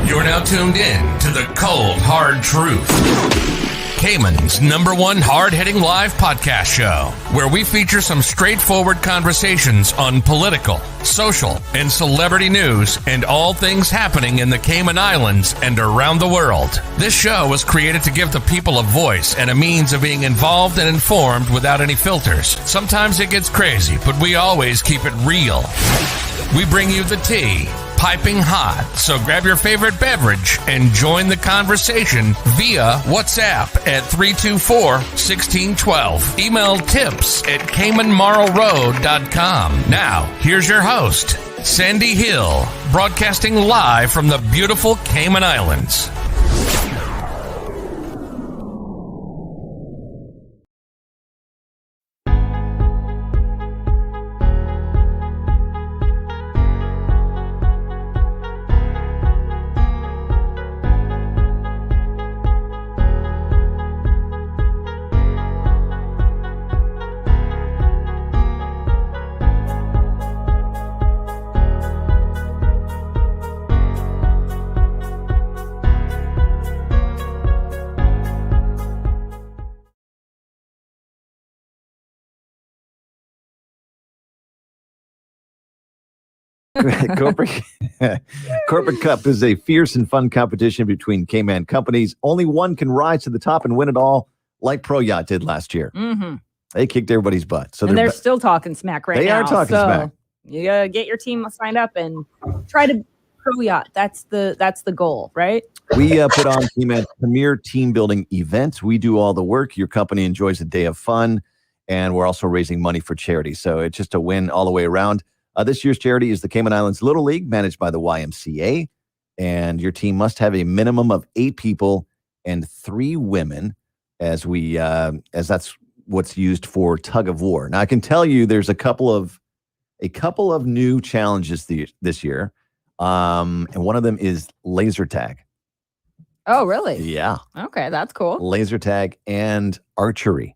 You're now tuned in to the cold, hard truth. Cayman's #1 hard-hitting live podcast show, where we feature some straightforward conversations on political, social, and celebrity news and all things happening in the Cayman Islands and around the world. This show was created to give the people a voice and a means of being involved and informed without any filters. Sometimes it gets crazy, but we always keep it real. We bring you the tea, piping hot, so grab your favorite beverage and join the conversation via WhatsApp at 324-1612. Email tips at CaymanMarlRoad.com. Now, here's your host, Sandy Hill, broadcasting live from the beautiful Cayman Islands. Corporate Cup is a fierce and fun competition between Cayman companies. Only one can rise to the top and win it all, like Pro Yacht did last year. Mm-hmm. They kicked everybody's butt. So they're still talking smack right now. They are talking smack. You gotta get your team signed up and try to Pro Yacht. That's the goal, right? We put on Cayman's premier team building event. We do all the work. Your company enjoys a day of fun, and we're also raising money for charity. So it's just a win all the way around. This year's charity is the Cayman Islands Little League, managed by the YMCA, and your team must have a minimum of 8 people and 3 women, as that's what's used for tug of war. Now, I can tell you, there's a couple of new challenges this year, and one of them is laser tag. Oh, really? Yeah. Okay, that's cool. Laser tag and archery.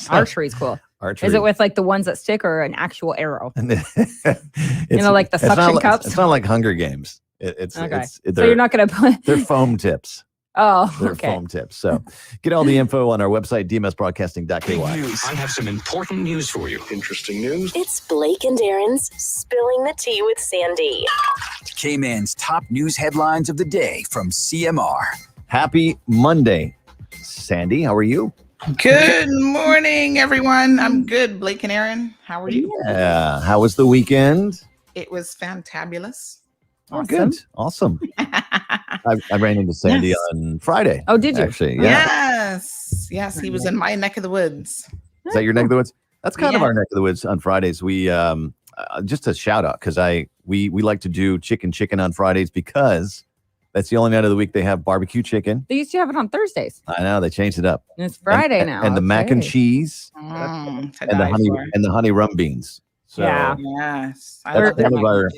Archery's cool. Archery. Is it with like the ones that stick or an actual arrow? Like the suction cups? It's not like Hunger Games. So you're not going to put... They're foam tips. Oh, They're foam tips. So get all the info on our website, dmsbroadcasting.ky. I have some important news for you. Interesting news. It's Blake and Darren's Spilling the Tea with Sandy. Cayman's top news headlines of the day from CMR. Happy Monday, Sandy. How are you? Good morning, everyone. I'm good. Blake and Aaron, how are you? Yeah. How was the weekend? It was fantabulous. Oh, good. Awesome. I ran into Sandy on Friday. Oh, did you? Actually, yeah. Yes. He was in my neck of the woods. Is that your neck of the woods? That's kind of our neck of the woods on Fridays. We just a shout out because we like to do chicken on Fridays because that's the only night of the week they have barbecue chicken. They used to have it on Thursdays. I know, they changed it up. And it's Friday now. And the mac and cheese and the honey rum beans. So yeah. Yes. That's kind of our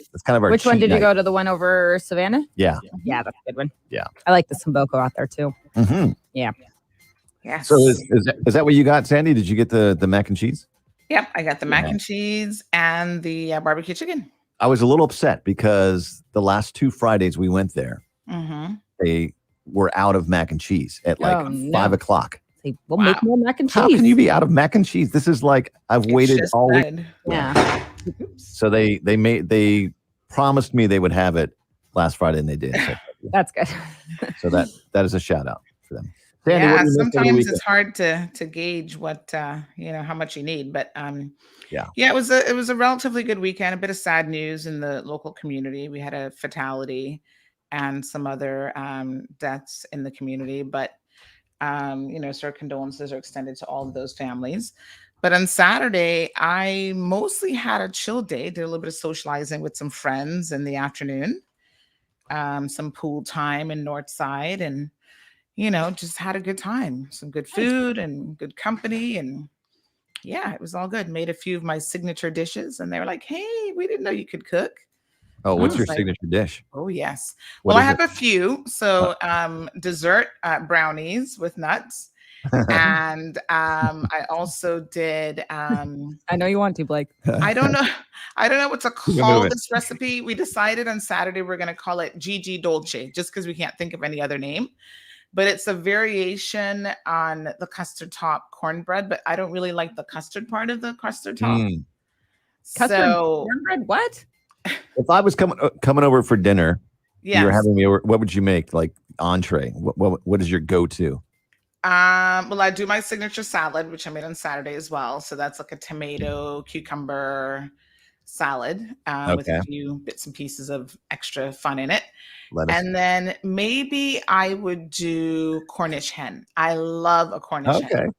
Which one did night. you go to? The one over Savannah? Yeah. Yeah, that's a good one. Yeah. I like the Samboko out there too. Mm-hmm. Yeah. Yes. So is that what you got, Sandy? Did you get the mac and cheese? Yep, I got the mac and cheese and the barbecue chicken. I was a little upset because the last 2 Fridays we went there, they were out of mac and cheese at 5 o'clock. We'll make more mac and cheese. How can you be out of mac and cheese? This is like I've waited all week. Yeah. So they promised me they would have it last Friday, and they did. So, that's good. So that is a shout out for them. Sandy, sometimes it's hard to gauge what how much you need, but it was a relatively good weekend. A bit of sad news in the local community. We had a fatality and some other deaths in the community, but so our condolences are extended to all of those families. But on Saturday, I mostly had a chill day, did a little bit of socializing with some friends in the afternoon, some pool time in Northside, and just had a good time. Some good food and good company, and it was all good. Made a few of my signature dishes, and they were like, "Hey, we didn't know you could cook." Oh, what's your signature dish? Oh, yes. Well, I have a few. So dessert brownies with nuts And I also did I know you want to, Blake. I don't know what to call this recipe. We decided on Saturday we're going to call it Gigi Dolce, just because we can't think of any other name. But it's a variation on the custard top cornbread, but I don't really like the custard part of the custard top. Custard cornbread? What? If I was coming over for dinner, you were having me over, what would you make? Like entree? What is your go-to? Well, I do my signature salad, which I made on Saturday as well. So that's like a tomato, cucumber salad with a few bits and pieces of extra fun in it. Lettuce. And then maybe I would do Cornish hen. I love a Cornish hen.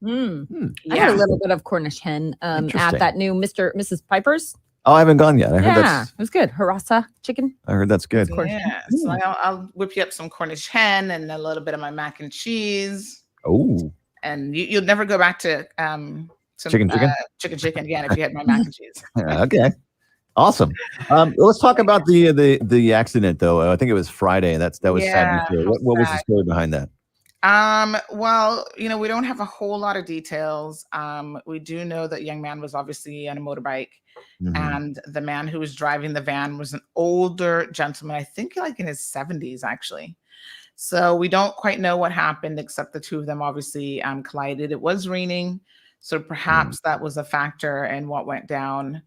I had a little bit of Cornish hen at that new Mrs. Piper's. Oh, I haven't gone yet. I heard it was good. Harassa chicken. I heard that's good. Yeah. So I'll whip you up some Cornish hen and a little bit of my mac and cheese. Oh. And you'll never go back to chicken again if you had my mac and cheese. Okay. Awesome. Let's talk about the accident though. I think it was Friday. That was sad. What was the story behind that? Well, we don't have a whole lot of details. We do know that young man was obviously on a motorbike, and the man who was driving the van was an older gentleman, I think like in his 70s actually. So we don't quite know what happened, except the two of them obviously collided. It was raining, so perhaps that was a factor in what went down.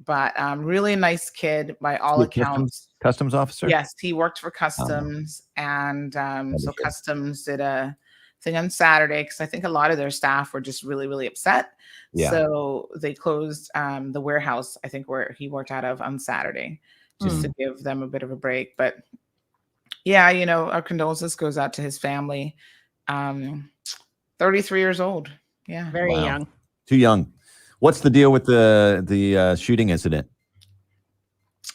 But really nice kid by all accounts. Customs officer? Yes, he worked for Customs, and so Customs did a thing on Saturday because I think a lot of their staff were just really, really upset. Yeah. So they closed the warehouse, I think, where he worked out of on Saturday, just to give them a bit of a break. But yeah, our condolences goes out to his family. 33 years old. Yeah. Very young. Too young. What's the deal with the shooting incident?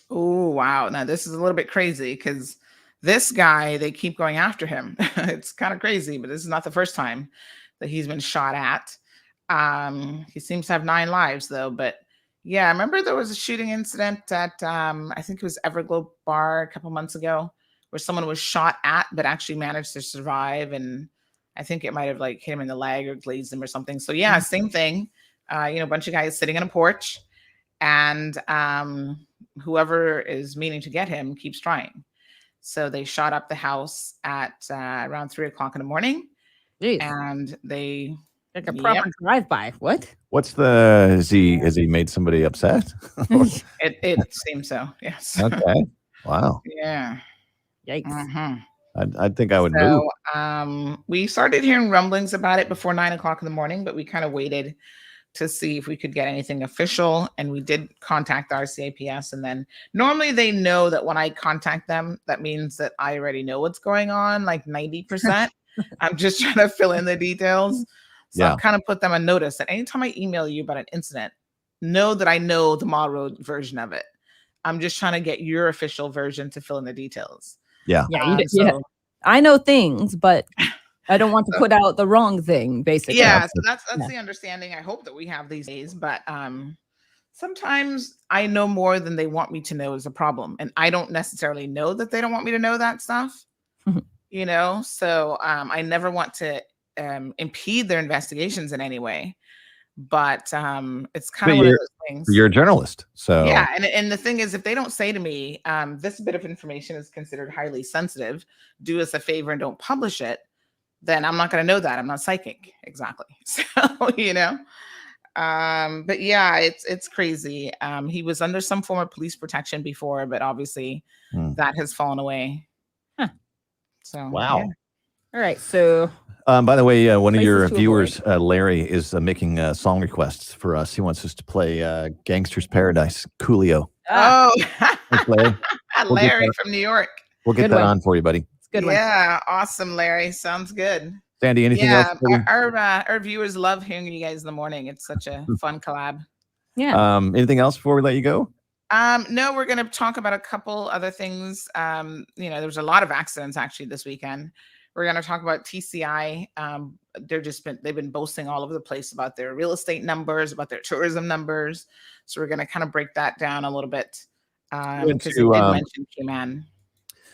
Oh, wow. Now, this is a little bit crazy because this guy, they keep going after him. It's kind of crazy, but this is not the first time that he's been shot at. He seems to have 9 lives, though. But yeah, I remember there was a shooting incident at, I think it was Everglow Bar a couple months ago, where someone was shot at, but actually managed to survive. And I think it might have like hit him in the leg or glazed him or something. So yeah, same thing. A bunch of guys sitting on a porch, and whoever is meaning to get him keeps trying. So they shot up the house at around 3:00 in the morning. Jeez. And they like a proper drive-by. What's has he made somebody upset? it seems so. Yes. Okay. Wow. Yeah. Yikes. I think I would move. We started hearing rumblings about it before 9:00 in the morning, but we kind of waited to see if we could get anything official. And we did contact RCAPS. And then normally they know that when I contact them, that means that I already know what's going on, like 90%. I'm just trying to fill in the details. So I've kind of put them on notice that anytime I email you about an incident, know that I know the Marl version of it. I'm just trying to get your official version to fill in the details. Yeah. I know things, but I don't want to put out the wrong thing, basically. Yeah, so that's the understanding I hope that we have these days. But sometimes I know more than they want me to know is a problem. And I don't necessarily know that they don't want me to know that stuff. So I never want to impede their investigations in any way. But it's kind of one of those things. You're a journalist. So yeah. And the thing is, if they don't say to me, this bit of information is considered highly sensitive, do us a favor and don't publish it, then I'm not going to know that. I'm not psychic. Exactly. So, but yeah, it's crazy. He was under some form of police protection before, but obviously that has fallen away. Huh. So, wow. Yeah. All right. So, by the way, one of your viewers, Larry, is making song requests for us. He wants us to play Gangster's Paradise, Coolio. Oh, Thanks, Larry. Larry from New York. We'll get that on for you, buddy. Good one. Yeah, awesome, Larry. Sounds good. Sandy, anything else? Our viewers love hearing you guys in the morning. It's such a fun collab. Yeah. Anything else before we let you go? No, we're going to talk about a couple other things. There was a lot of accidents actually this weekend. We're going to talk about TCI. They've been boasting all over the place about their real estate numbers, about their tourism numbers. So we're going to kind of break that down a little bit because you did mention Cayman.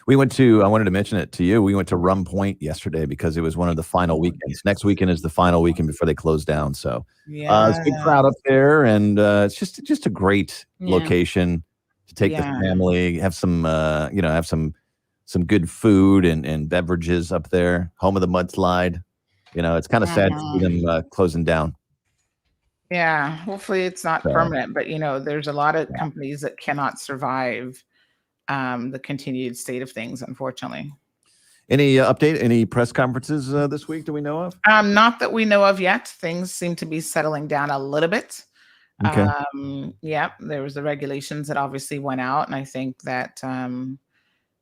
We went to, I wanted to mention it to you. We went to Rum Point yesterday because it was one of the final weekends. Next weekend is the final weekend before they close down. So it's a big crowd up there, and it's just a great location to take the family, have some, have some good food and beverages up there. Home of the mudslide. It's kind of sad to see them closing down. Yeah, hopefully it's not permanent, but there's a lot of companies that cannot survive the continued state of things, unfortunately. Any update? Any press conferences this week that we know of? Not that we know of yet. Things seem to be settling down a little bit. Okay. There was the regulations that obviously went out, and I think that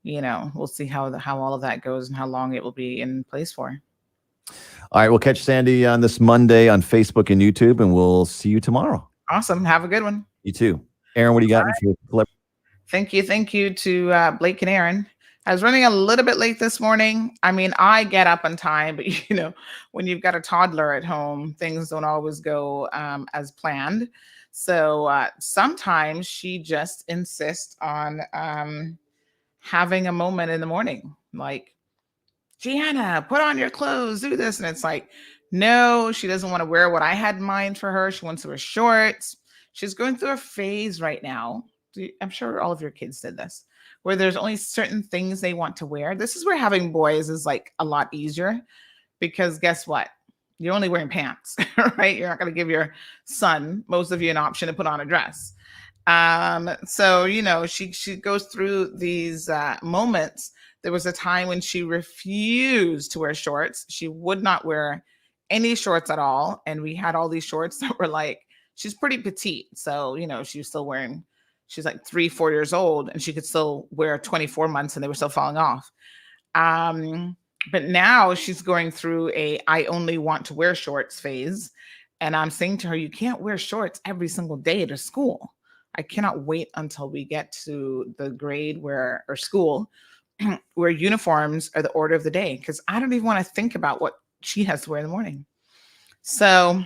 we'll see how all of that goes and how long it will be in place for. All right, we'll catch Sandy on this Monday on Facebook and YouTube, and we'll see you tomorrow. Awesome. Have a good one. You too. Aaron, what do you got? Right. Thank you to Blake and Aaron. I was running a little bit late this morning. I mean, I get up on time, but when you've got a toddler at home, things don't always go as planned. So sometimes she just insists on having a moment in the morning, like, Gianna, put on your clothes, do this. And it's like, no, she doesn't want to wear what I had in mind for her. She wants to wear shorts. She's going through a phase right now. I'm sure all of your kids did this, where there's only certain things they want to wear. This is where having boys is like a lot easier, because guess what? You're only wearing pants, right? You're not going to give your son, most of you, an option to put on a dress. So, she goes through these moments. There was a time when she refused to wear shorts. She would not wear any shorts at all. And we had all these shorts that were like, she's pretty petite. So, she was still wearing, she's like 3-4 years old, and she could still wear 24 months and they were still falling off. But now she's going through I only want to wear shorts phase. And I'm saying to her, you can't wear shorts every single day to school. I cannot wait until we get to the grade or school where uniforms are the order of the day, because I don't even want to think about what she has to wear in the morning. So,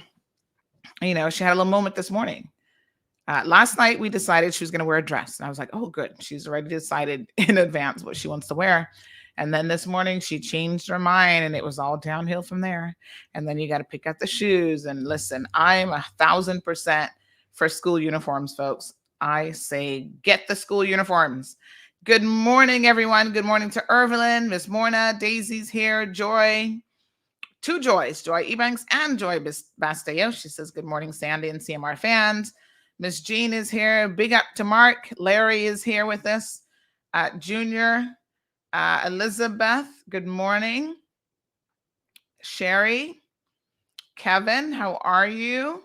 she had a little moment this morning. Last night, we decided she was going to wear a dress. And I was like, oh, good. She's already decided in advance what she wants to wear. And then this morning, she changed her mind, and it was all downhill from there. And then you got to pick out the shoes. And listen, I'm 1,000% for school uniforms, folks. I say, get the school uniforms. Good morning, everyone. Good morning to Irvelyn, Miss Morna, Daisy's here, Joy. Two Joys, Joy Ebanks and Joy Basteo. She says, good morning, Sandy and CMR fans. Miss Jean is here. Big up to Mark. Larry is here with us. Junior, Elizabeth, good morning. Sherry, Kevin, how are you?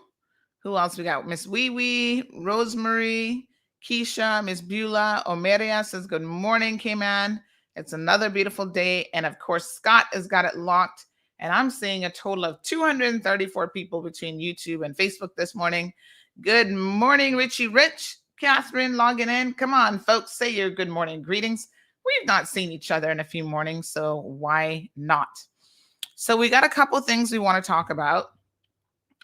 Who else we got? Miss Wee Wee, Rosemary, Keisha, Miss Beulah, Omeria says, good morning, Cayman. It's another beautiful day. And of course, Scott has got it locked. And I'm seeing a total of 234 people between YouTube and Facebook this morning. Good morning, Richie Rich. Catherine logging in. Come on, folks, say your good morning greetings. We've not seen each other in a few mornings, so why not? So we got a couple of things we want to talk about.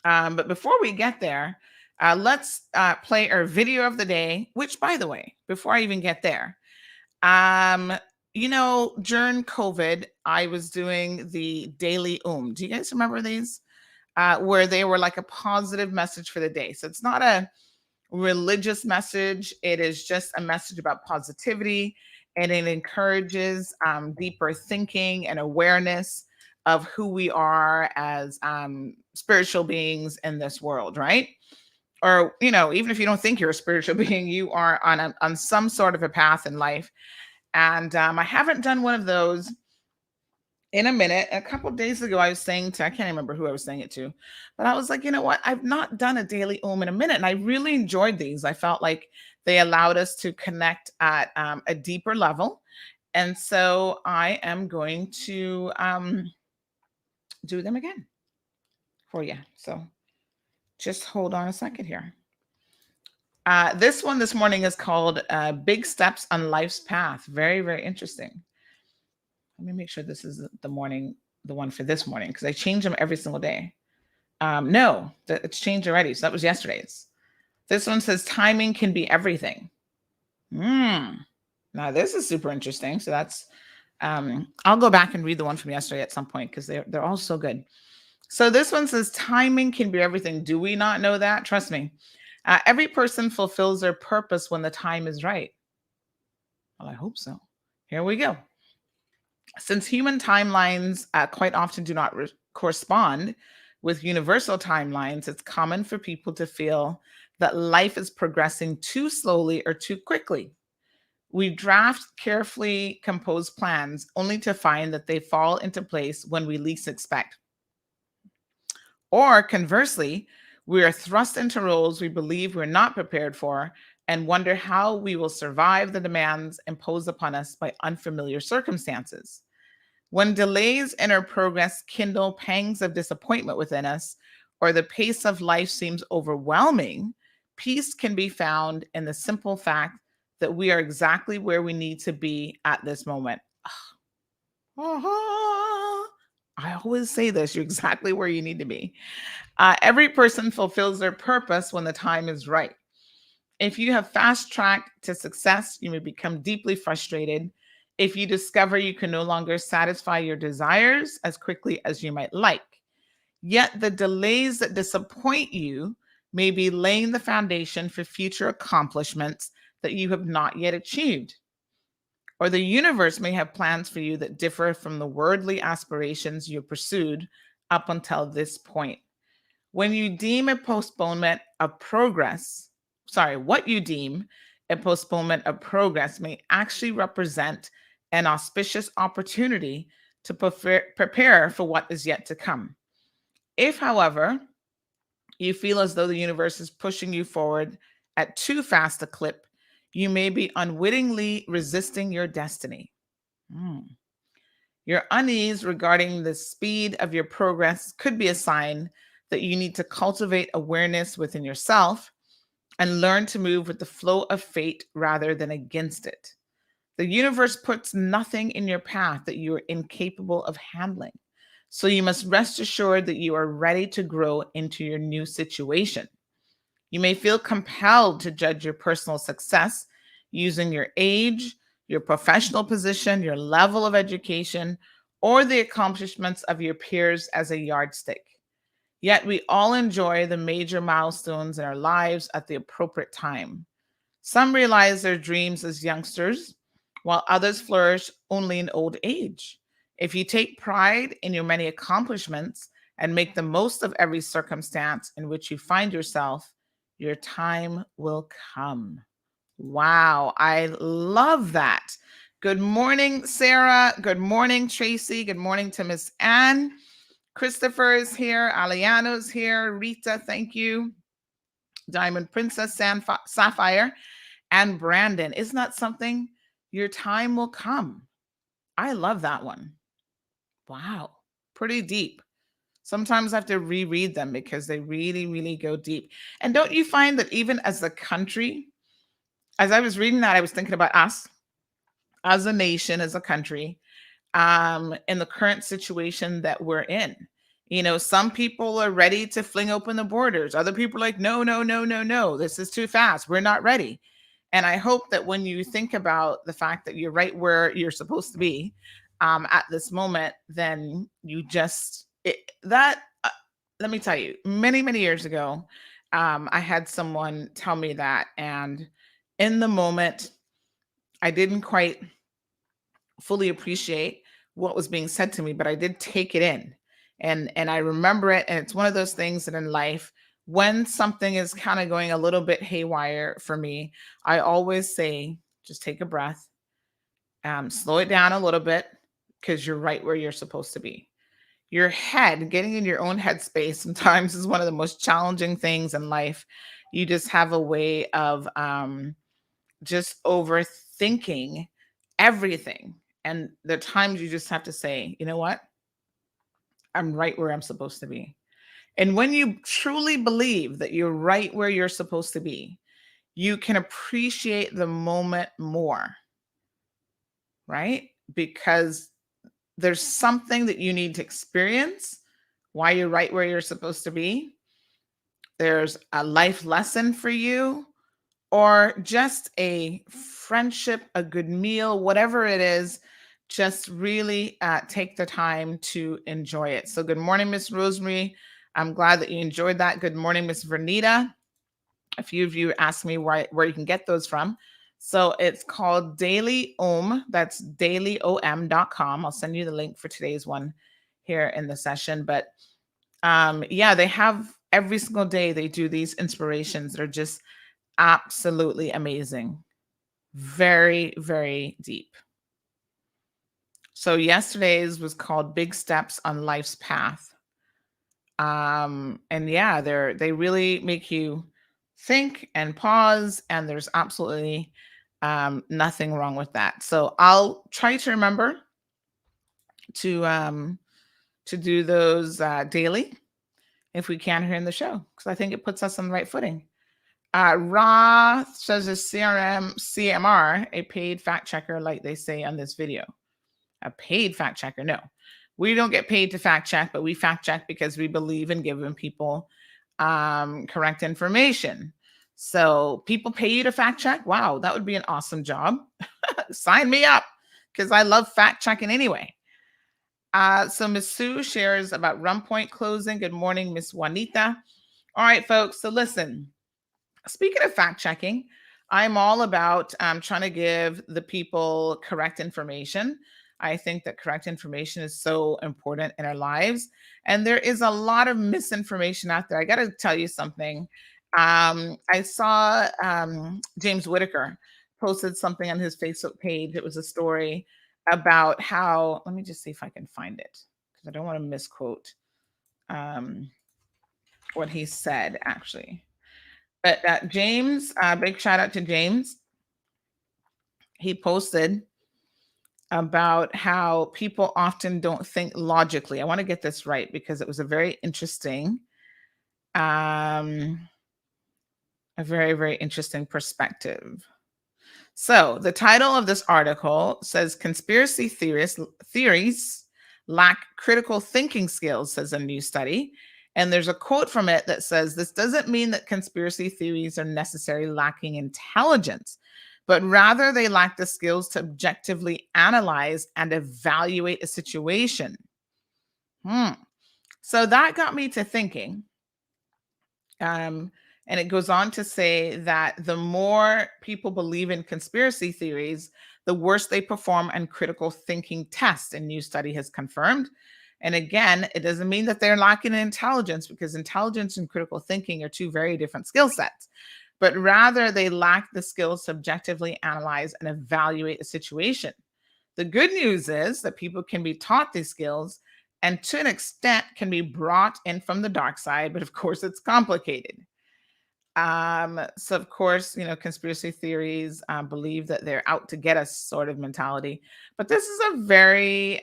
But before we get there, let's play our video of the day, which, by the way, before I even get there, during COVID, I was doing the daily Do you guys remember these? Where they were like a positive message for the day. So it's not a religious message. It is just a message about positivity, and it encourages deeper thinking and awareness of who we are as spiritual beings in this world, right? Or, even if you don't think you're a spiritual being, you are on some sort of a path in life. And I haven't done one of those in a minute. A couple of days ago, I was saying I can't remember who I was saying it to, but I was like, you know what? I've not done a daily in a minute. And I really enjoyed these. I felt like they allowed us to connect at a deeper level. And so I am going to do them again for you. So just hold on a second here. This one this morning is called Big Steps on Life's Path. Very, very interesting. Let me make sure this is the one for this morning, because I change them every single day. No, it's changed already. So that was yesterday's. This one says timing can be everything. Now this is super interesting. So that's I'll go back and read the one from yesterday at some point because they're all so good. So this one says timing can be everything. Do we not know that? Trust me. Every person fulfills their purpose when the time is right. Well, I hope so. Here we go. Since human timelines quite often do not correspond with universal timelines, it's common for people to feel that life is progressing too slowly or too quickly. We draft carefully composed plans only to find that they fall into place when we least expect. Or conversely, we are thrust into roles we believe we're not prepared for and wonder how we will survive the demands imposed upon us by unfamiliar circumstances. When delays in our progress kindle pangs of disappointment within us, or the pace of life seems overwhelming, peace can be found in the simple fact that we are exactly where we need to be at this moment. I always say this, you're exactly where you need to be. Every person fulfills their purpose when the time is right. If you have fast tracked to success, you may become deeply frustrated if you discover you can no longer satisfy your desires as quickly as you might like. Yet the delays that disappoint you may be laying the foundation for future accomplishments that you have not yet achieved. Or the universe may have plans for you that differ from the worldly aspirations you pursued up until this point. When you deem a postponement of progress, what you deem a postponement of progress may actually represent an auspicious opportunity to prepare for what is yet to come. If, however, you feel as though the universe is pushing you forward at too fast a clip, you may be unwittingly resisting your destiny. Your unease regarding the speed of your progress could be a sign that you need to cultivate awareness within yourself and learn to move with the flow of fate rather than against it. The universe puts nothing in your path that you are incapable of handling. So you must rest assured that you are ready to grow into your new situation. You may feel compelled to judge your personal success using your age, your professional position, your level of education, or the accomplishments of your peers as a yardstick. Yet we all enjoy the major milestones in our lives at the appropriate time. Some realize their dreams as youngsters, while others flourish only in old age. If you take pride in your many accomplishments and make the most of every circumstance in which you find yourself, your time will come. Wow, I love that. Good morning, Sarah. Good morning, Tracy. Good morning to Miss Anne. Christopher is here. Aliano's here. Rita, thank you. Diamond Princess, Sapphire, and Brandon. Isn't that something? Your time will come. I love that one. Wow, pretty deep. Sometimes I have to reread them because they really, really go deep. And don't you find that even as a country, as I was reading that, I was thinking about us as a nation, as a country, in the current situation that we're in. You know, some people are ready to fling open the borders. Other people are like, no, no, no, no, no. This is too fast. We're not ready. And I hope that when you think about the fact that you're right where you're supposed to be at this moment, then you let me tell you, many, many years ago, I had someone tell me that. And in the moment, I didn't quite fully appreciate what was being said to me, but I did take it in. And I remember it. And it's one of those things that in life, when something is kind of going a little bit haywire for me, I always say, just take a breath, slow it down a little bit, because you're right where you're supposed to be. Your head, getting in your own headspace sometimes is one of the most challenging things in life. You just have a way of just overthinking everything. And there are times you just have to say, you know what? I'm right where I'm supposed to be. And when you truly believe that you're right where you're supposed to be, you can appreciate the moment more, right? Because there's something that you need to experience while you're right where you're supposed to be. There's a life lesson for you, or just a friendship, a good meal, whatever it is, just really take the time to enjoy it. So good morning, Miss Rosemary. I'm glad that you enjoyed that. Good morning, Miss Vernita. A few of you asked me where you can get those from. So it's called Daily Om. That's dailyom.com. I'll send you the link for today's one here in the session. But yeah, they have every single day they do these inspirations that are just absolutely amazing. Very, very deep. So yesterday's was called Big Steps on Life's Path. And yeah, they really make you think and pause, and there's absolutely nothing wrong with that. So I'll try to remember to do those daily if we can here in the show, because I think it puts us on the right footing. Ra says a CMR, a paid fact checker, like they say on this video. A paid fact checker? No, we don't get paid to fact check, but we fact check because we believe in giving people correct information. So people pay you to fact check? Wow, that would be an awesome job. Sign me up, because I love fact checking anyway. So Miss Sue shares about Rum Point closing. Good morning, Miss Juanita. All right, folks. So listen, speaking of fact checking, I'm all about trying to give the people correct information. I think that correct information is so important in our lives. And there is a lot of misinformation out there. I got to tell you something. I saw James Whitaker posted something on his Facebook page. It was a story about how, let me just see if I can find it, because I don't want to misquote what he said, actually. But James, big shout out to James. He posted about how people often don't think logically. I want to get this right because it was a very interesting, a very, very interesting perspective. So the title of this article says conspiracy theories lack critical thinking skills, says a new study. And there's a quote from it that says, this doesn't mean that conspiracy theories are necessarily lacking intelligence, but rather they lack the skills to objectively analyze and evaluate a situation. So that got me to thinking. And it goes on to say that the more people believe in conspiracy theories, the worse they perform on critical thinking tests, a new study has confirmed. And again, it doesn't mean that they're lacking in intelligence, because intelligence and critical thinking are two very different skill sets. But rather, they lack the skills to objectively analyze and evaluate a situation. The good news is that people can be taught these skills, and to an extent can be brought in from the dark side, but of course it's complicated. So of course, conspiracy theories believe that they're out to get us sort of mentality. But this is a very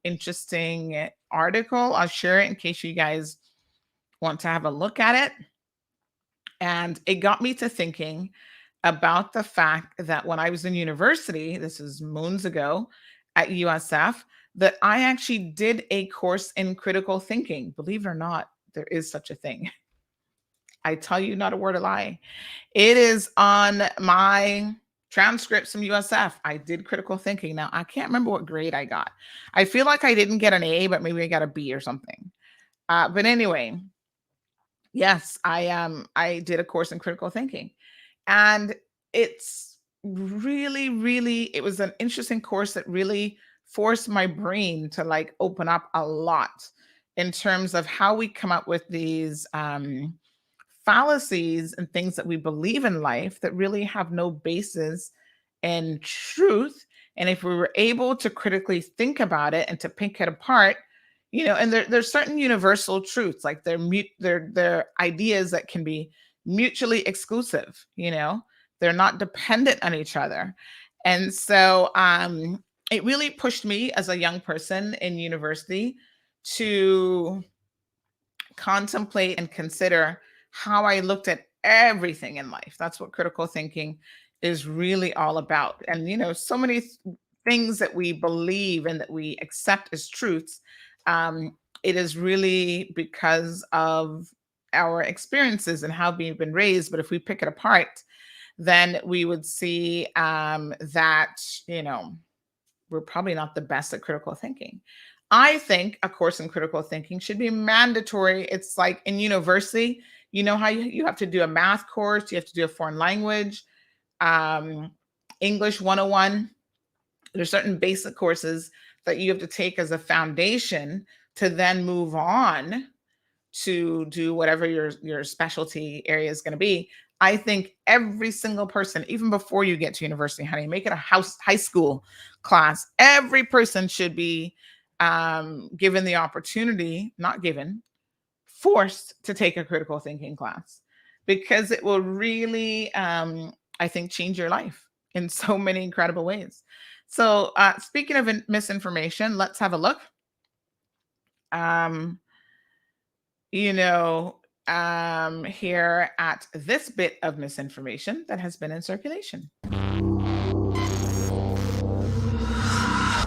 interesting article. I'll share it in case you guys want to have a look at it. And it got me to thinking about the fact that when I was in university, this is moons ago at USF, that I actually did a course in critical thinking. Believe it or not, there is such a thing. I tell you not a word of lie. It is on my transcripts from USF. I did critical thinking. Now, I can't remember what grade I got. I feel like I didn't get an A, but maybe I got a B or something. But anyway, yes, I did a course in critical thinking. And it's really, really, it was an interesting course that really forced my brain to open up a lot in terms of how we come up with these fallacies and things that we believe in life that really have no basis in truth. And if we were able to critically think about it and to pick it apart, and there's certain universal truths, like they're ideas that can be mutually exclusive, they're not dependent on each other. And so it really pushed me as a young person in university to contemplate and consider how I looked at everything in life. That's what critical thinking is really all about. And, so many things that we believe and that we accept as truths, it is really because of our experiences and how we've been raised. But if we pick it apart, then we would see that, we're probably not the best at critical thinking. I think a course in critical thinking should be mandatory. It's like in university, how you have to do a math course, you have to do a foreign language, English 101. There's certain basic courses that you have to take as a foundation to then move on to do whatever your specialty area is going to be. I think every single person, even before you get to university, honey, make it a high school class. Every person should be given the opportunity, not given, forced to take a critical thinking class, because it will really, I think, change your life in so many incredible ways. So speaking of misinformation, let's have a look. Here at this bit of misinformation that has been in circulation.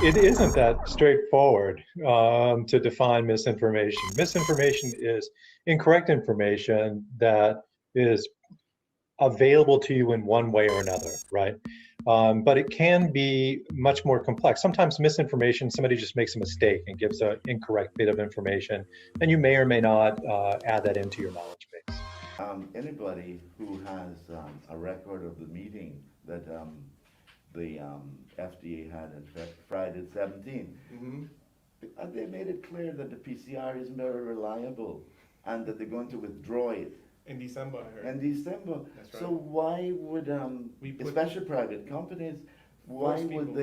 It isn't that straightforward to define misinformation. Misinformation is incorrect information that is available to you in one way or another, right? But it can be much more complex. Sometimes misinformation, somebody just makes a mistake and gives an incorrect bit of information, and you may or may not add that into your knowledge base. Anybody who has a record of the meeting that the FDA had on Friday the 17th, they made it clear that the PCR isn't very reliable and that they're going to withdraw it. In December, I heard. In December. That's right. So why would especially private companies, why would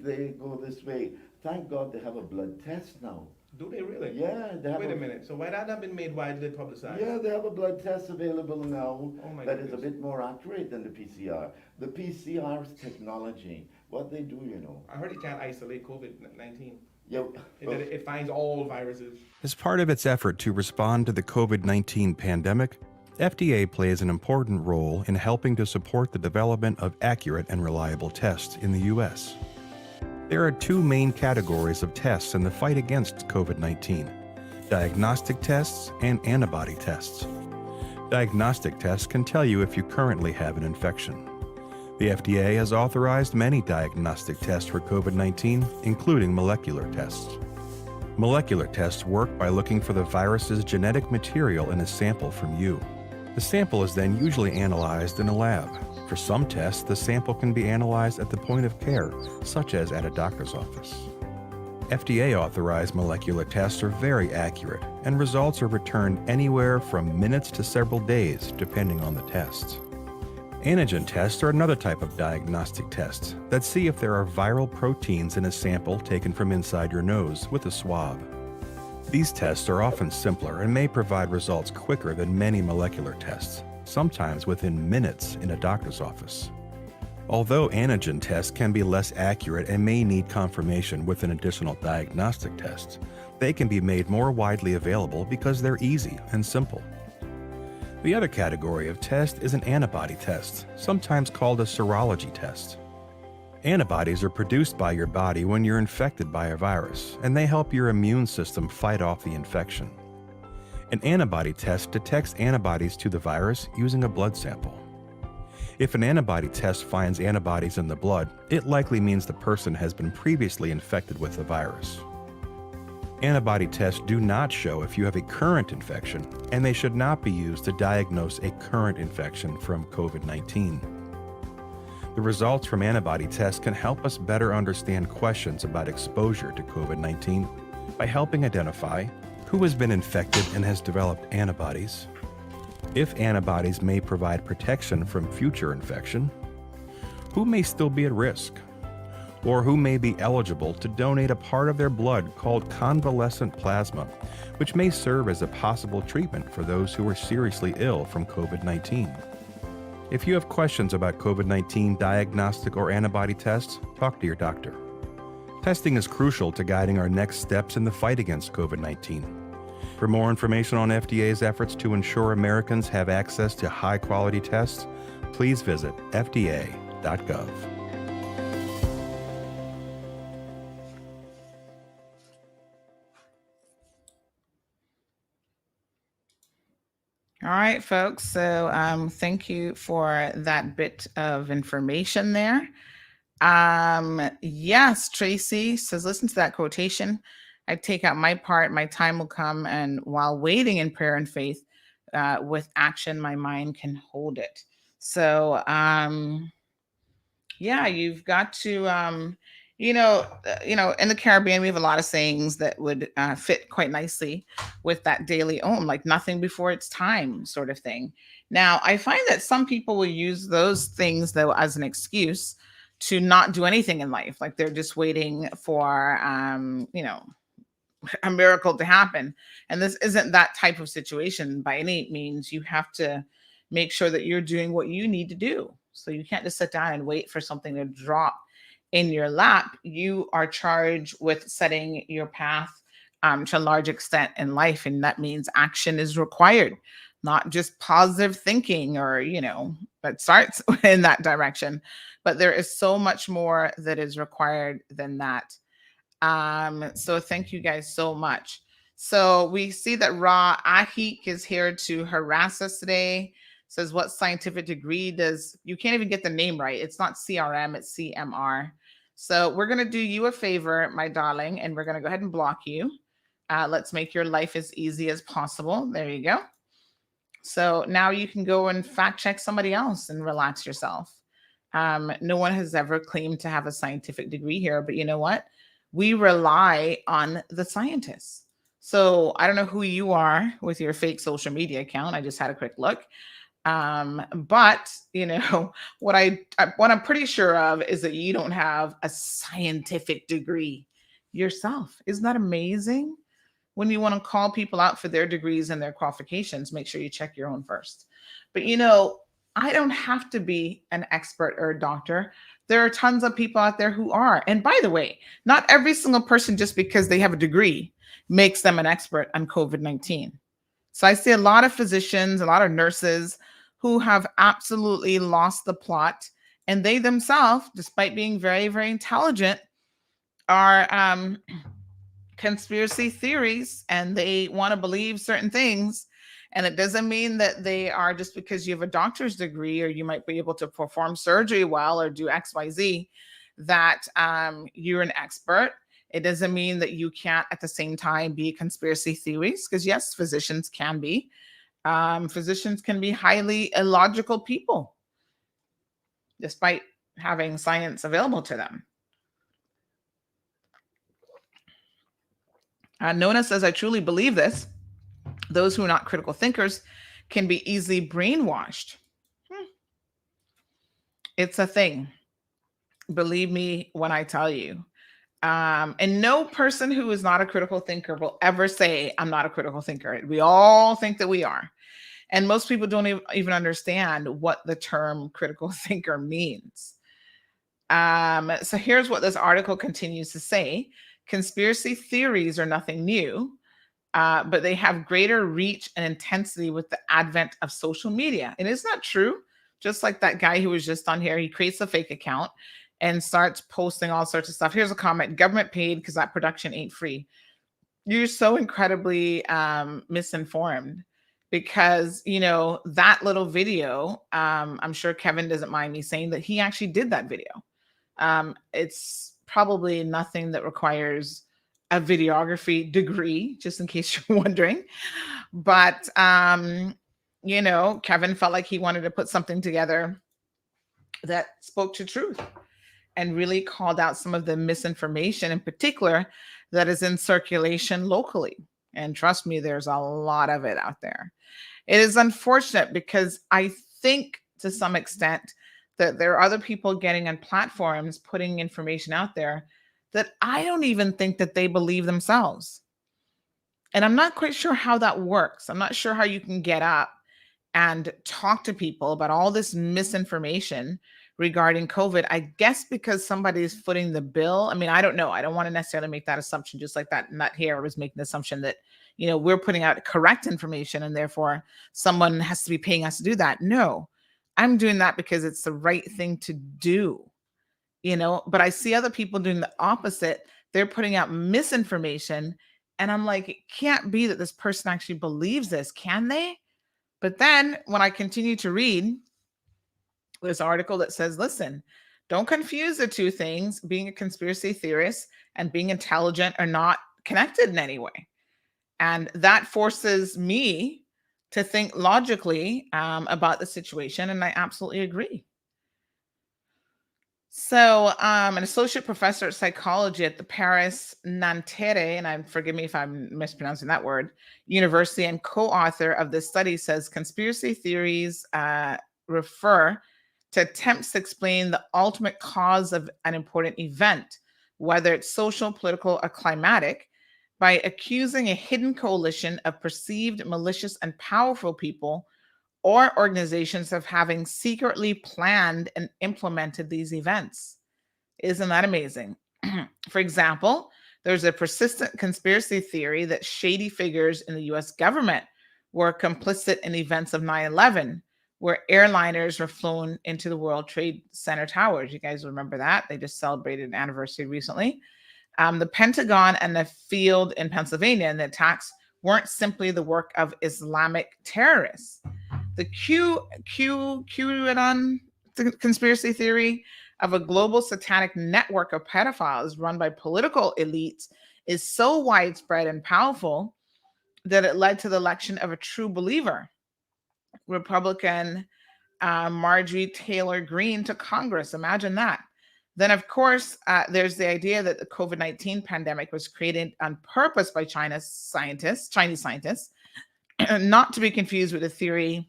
they go this way? Thank God they have a blood test now. Do they really? Yeah, they have. Wait a minute. So why that not been made widely publicized? Yeah, they have a blood test available now that goodness. is a bit more accurate than the PCR. The PCR technology, what they do, I heard it can't isolate COVID-19. Yeah. It finds all viruses. As part of its effort to respond to the COVID-19 pandemic, FDA plays an important role in helping to support the development of accurate and reliable tests in the U.S. There are two main categories of tests in the fight against COVID-19: diagnostic tests and antibody tests. Diagnostic tests can tell you if you currently have an infection. The FDA has authorized many diagnostic tests for COVID-19, including molecular tests. Molecular tests work by looking for the virus's genetic material in a sample from you. The sample is then usually analyzed in a lab. For some tests, the sample can be analyzed at the point of care, such as at a doctor's office. FDA-authorized molecular tests are very accurate, and results are returned anywhere from minutes to several days, depending on the test. Antigen tests are another type of diagnostic test that see if there are viral proteins in a sample taken from inside your nose with a swab. These tests are often simpler and may provide results quicker than many molecular tests, sometimes within minutes in a doctor's office. Although antigen tests can be less accurate and may need confirmation with an additional diagnostic test, they can be made more widely available because they're easy and simple. The other category of test is an antibody test, sometimes called a serology test. Antibodies are produced by your body when you're infected by a virus, and they help your immune system fight off the infection. An antibody test detects antibodies to the virus using a blood sample. If an antibody test finds antibodies in the blood, it likely means the person has been previously infected with the virus. Antibody tests do not show if you have a current infection, and they should not be used to diagnose a current infection from COVID-19. The results from antibody tests can help us better understand questions about exposure to COVID-19 by helping identify who has been infected and has developed antibodies, if antibodies may provide protection from future infection, who may still be at risk, or who may be eligible to donate a part of their blood called convalescent plasma, which may serve as a possible treatment for those who are seriously ill from COVID-19. If you have questions about COVID-19 diagnostic or antibody tests, talk to your doctor. Testing is crucial to guiding our next steps in the fight against COVID-19. For more information on FDA's efforts to ensure Americans have access to high-quality tests, please visit fda.gov. All right, folks. So thank you for that bit of information there. Yes, Tracy says, listen to that quotation. I take out my part, my time will come, and while waiting in prayer and faith, with action, my mind can hold it. So yeah, you've got to in the Caribbean we have a lot of sayings that would fit quite nicely with that daily like nothing before its time sort of thing. Now I find that some people will use those things though as an excuse to not do anything in life, like they're just waiting for a miracle to happen. And this isn't that type of situation by any means. You have to make sure that you're doing what you need to do. So you can't just sit down and wait for something to drop in your lap. You are charged with setting your path to a large extent in life. And that means action is required, not just positive thinking or, that starts in that direction. But there is so much more that is required than that. So thank you guys so much. So we see that Ra Ahik is here to harass us today. Says, what scientific degree does, you can't even get the name right. It's not CRM, it's CMR. So we're going to do you a favor, my darling, and we're going to go ahead and block you. Let's make your life as easy as possible. There you go. So now you can go and fact check somebody else and relax yourself. No one has ever claimed to have a scientific degree here, but you know what? We rely on the scientists. So I don't know who you are with your fake social media account. I just had a quick look. But what I'm pretty sure of is that you don't have a scientific degree yourself. Isn't that amazing? When you want to call people out for their degrees and their qualifications, make sure you check your own first. But I don't have to be an expert or a doctor. There are tons of people out there who are. And by the way, not every single person, just because they have a degree, makes them an expert on COVID-19. So I see a lot of physicians, a lot of nurses who have absolutely lost the plot. And they themselves, despite being very, very intelligent, are conspiracy theories, and they want to believe certain things. And it doesn't mean that they are, just because you have a doctor's degree or you might be able to perform surgery well or do XYZ, that you're an expert. It doesn't mean that you can't at the same time be conspiracy theories, because yes, physicians can be. Physicians can be highly illogical people, despite having science available to them. Nona says, I truly believe this. Those who are not critical thinkers can be easily brainwashed. It's a thing. Believe me when I tell you. And no person who is not a critical thinker will ever say, I'm not a critical thinker. We all think that we are. And most people don't even understand what the term critical thinker means. So here's what this article continues to say. Conspiracy theories are nothing new. But they have greater reach and intensity with the advent of social media. And it's not true. Just like that guy who was just on here, he creates a fake account and starts posting all sorts of stuff. Here's a comment: government paid because that production ain't free. You're so incredibly misinformed, because that little video, I'm sure Kevin doesn't mind me saying that he actually did that video. It's probably nothing that requires a videography degree, just in case you're wondering. But, Kevin felt like he wanted to put something together that spoke to truth and really called out some of the misinformation in particular that is in circulation locally. And trust me, there's a lot of it out there. It is unfortunate, because I think to some extent that there are other people getting on platforms, putting information out there that I don't even think that they believe themselves. And I'm not quite sure how that works. I'm not sure how you can get up and talk to people about all this misinformation regarding COVID. I guess because somebody's footing the bill. I mean, I don't know. I don't want to necessarily make that assumption, just like that nut here was making the assumption that, we're putting out correct information and therefore someone has to be paying us to do that. No, I'm doing that because it's the right thing to do. But I see other people doing the opposite. They're putting out misinformation. And I'm like, it can't be that this person actually believes this. Can they? But then when I continue to read this article that says, listen, don't confuse the two things. Being a conspiracy theorist and being intelligent are not connected in any way. And that forces me to think logically about the situation. And I absolutely agree. So an associate professor of psychology at the Paris Nanterre, and forgive me if I'm mispronouncing that word, university, and co-author of this study, says conspiracy theories refer to attempts to explain the ultimate cause of an important event, whether it's social, political, or climatic, by accusing a hidden coalition of perceived malicious and powerful people or organizations of having secretly planned and implemented these events. Isn't that amazing? For example, there's a persistent conspiracy theory that shady figures in the US government were complicit in events of 9/11, where airliners were flown into the World Trade Center towers. You guys remember that? They just celebrated an anniversary recently. The Pentagon and the field in Pennsylvania and the attacks weren't simply the work of Islamic terrorists. The QAnon conspiracy theory of a global satanic network of pedophiles run by political elites is so widespread and powerful that it led to the election of a true believer, Republican Marjorie Taylor Greene, to Congress. Imagine that. Then, of course, there's the idea that the COVID-19 pandemic was created on purpose by Chinese scientists, not to be confused with the theory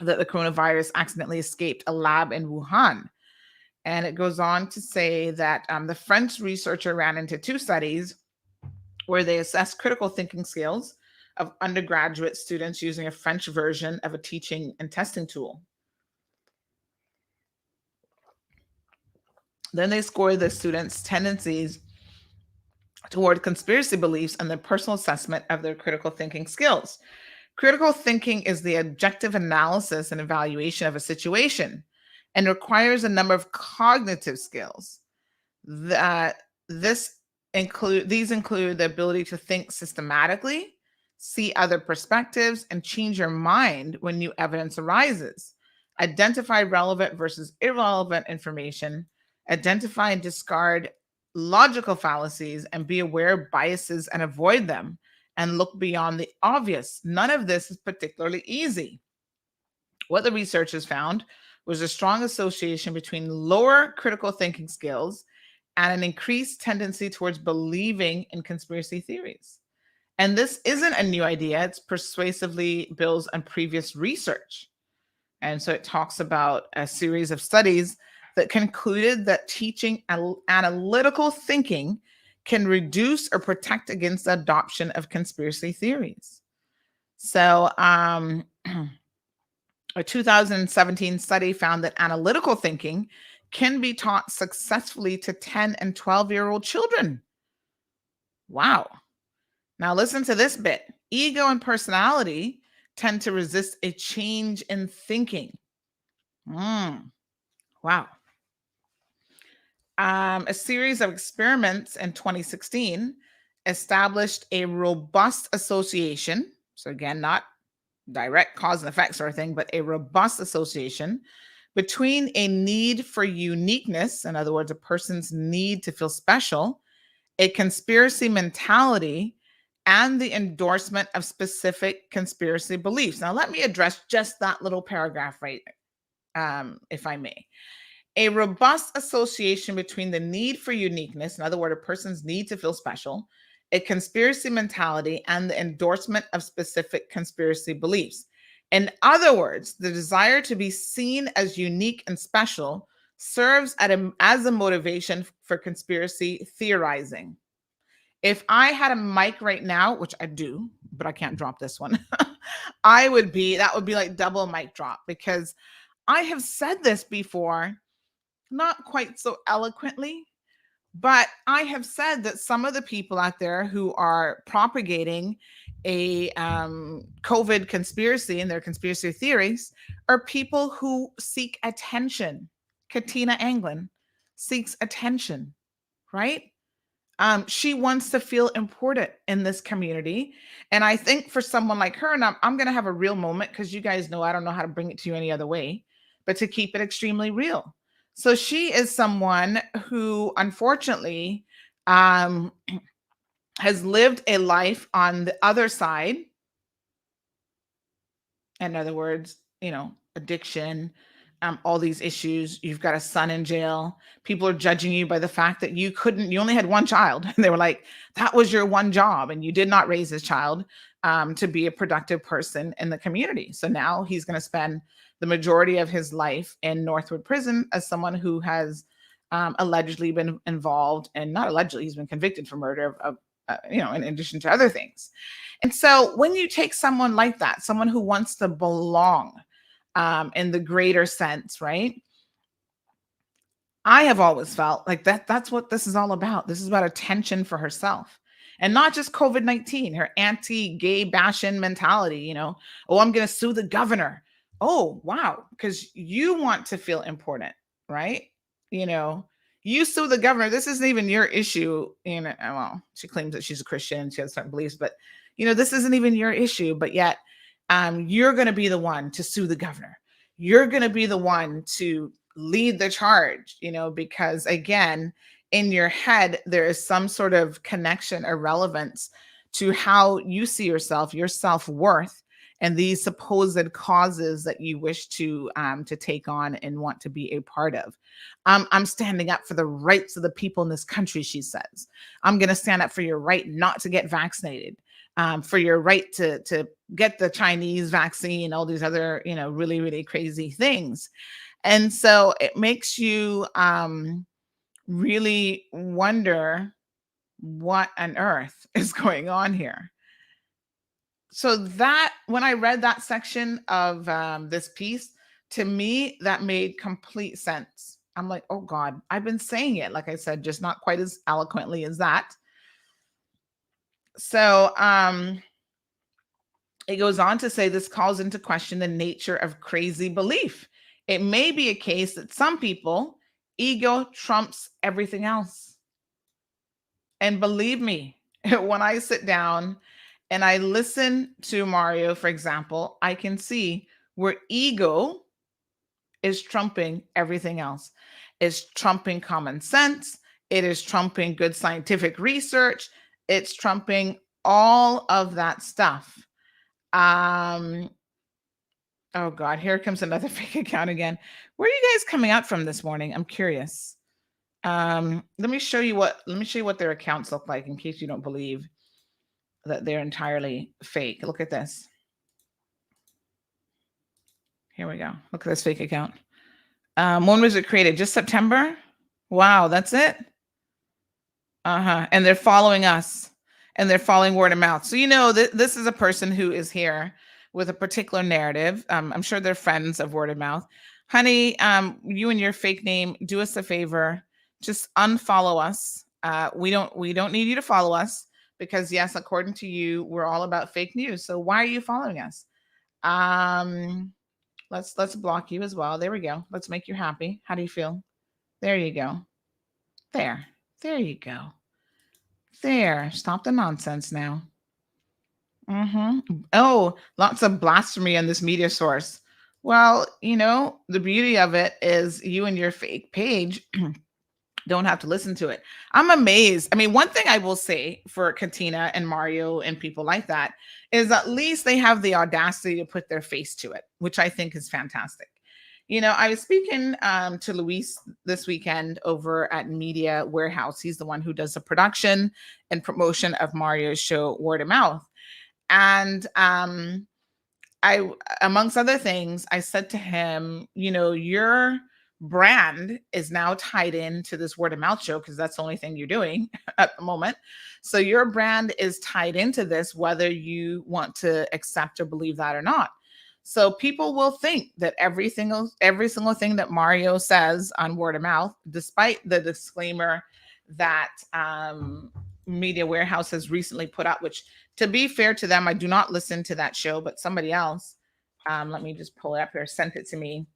that the coronavirus accidentally escaped a lab in Wuhan. And it goes on to say that the French researcher ran into two studies where they assessed critical thinking skills of undergraduate students using a French version of a teaching and testing tool. Then they scored the students' tendencies toward conspiracy beliefs and their personal assessment of their critical thinking skills. Critical thinking is the objective analysis and evaluation of a situation and requires a number of cognitive skills. These include the ability to think systematically, see other perspectives, and change your mind when new evidence arises, identify relevant versus irrelevant information, identify and discard logical fallacies, and be aware of biases and avoid them, and look beyond the obvious. None of this is particularly easy. What the researchers found was a strong association between lower critical thinking skills and an increased tendency towards believing in conspiracy theories. And this isn't a new idea. It's persuasively builds on previous research. And so it talks about a series of studies that concluded that teaching analytical thinking can reduce or protect against the adoption of conspiracy theories. So a 2017 study found that analytical thinking can be taught successfully to 10 and 12-year-old children. Wow. Now listen to this bit. Ego and personality tend to resist a change in thinking. Wow. A series of experiments in 2016 established a robust association. So again, not direct cause and effect sort of thing, but a robust association between a need for uniqueness, in other words, a person's need to feel special, a conspiracy mentality, and the endorsement of specific conspiracy beliefs. Now, let me address just that little paragraph right, if I may. A robust association between the need for uniqueness, in other words, a person's need to feel special, a conspiracy mentality, and the endorsement of specific conspiracy beliefs. In other words, the desire to be seen as unique and special serves as a motivation for conspiracy theorizing. If I had a mic right now, which I do, but I can't drop this one, that would be like double mic drop, because I have said this before, not quite so eloquently, but I have said that some of the people out there who are propagating a COVID conspiracy and their conspiracy theories are people who seek attention. Katina Anglin seeks attention, right? She wants to feel important in this community. And I think for someone like her, and I'm going to have a real moment because you guys know I don't know how to bring it to you any other way, but to keep it extremely real. So she is someone who, unfortunately, um, has lived a life on the other side. In other words, addiction, all these issues. You've got a son in jail. People are judging you by the fact that you only had one child. And they were like, that was your one job. And you did not raise this child to be a productive person in the community. So now he's going to spend the majority of his life in Northwood Prison as someone who has allegedly been involved, and not allegedly, he's been convicted for murder of in addition to other things. And so when you take someone like that, someone who wants to belong in the greater sense, right? I have always felt like that's what this is all about. This is about attention for herself. And not just COVID-19, her anti-gay bashing mentality, oh, I'm going to sue the governor. Oh, wow. Because you want to feel important, right? You sue the governor. This isn't even your issue. Well, she claims that she's a Christian. She has certain beliefs, but this isn't even your issue. But yet, you're going to be the one to sue the governor. You're going to be the one to lead the charge, because again, in your head, there is some sort of connection or relevance to how you see yourself, your self-worth, and these supposed causes that you wish to take on and want to be a part of. I'm standing up for the rights of the people in this country, she says. I'm going to stand up for your right not to get vaccinated, for your right to get the Chinese vaccine, all these other, really, really crazy things. And so it makes you really wonder what on earth is going on here. So that when I read that section of this piece, to me, that made complete sense. I'm like, oh God, I've been saying it, like I said, just not quite as eloquently as that. So it goes on to say this calls into question the nature of crazy belief. It may be a case that some people, ego trumps everything else. And believe me, when I sit down and I listen to Mario, for example, I can see where ego is trumping everything else. It's trumping common sense. It is trumping good scientific research. It's trumping all of that stuff. Oh God, here comes another fake account again. Where are you guys coming out from this morning? I'm curious. Let me show you what their accounts look like in case you don't believe that they're entirely fake. Look at this. Here we go. Look at this fake account. When was it created? Just September? Wow, that's it? And they're following us, and they're following word of mouth. So this is a person who is here with a particular narrative. I'm sure they're friends of word of mouth. Honey, you and your fake name, do us a favor. Just unfollow us. We don't need you to follow us because yes, according to you, we're all about fake news. So why are you following us? Let's block you as well. There we go. Let's make you happy. How do you feel? There you go. There you go. There. Stop the nonsense now. Oh, lots of blasphemy on this media source. Well, the beauty of it is you and your fake page don't have to listen to it. I'm amazed. I mean, one thing I will say for Katina and Mario and people like that is at least they have the audacity to put their face to it, which I think is fantastic. I was speaking to Luis this weekend over at Media Warehouse. He's the one who does the production and promotion of Mario's show, Word of Mouth. And I, amongst other things, I said to him, your brand is now tied into this word of mouth show because that's the only thing you're doing at the moment. So your brand is tied into this, whether you want to accept or believe that or not. So people will think that every single thing that Mario says on word of mouth, despite the disclaimer that Media Warehouse has recently put out, which, to be fair to them, I do not listen to that show, but somebody else, let me just pull it up here, sent it to me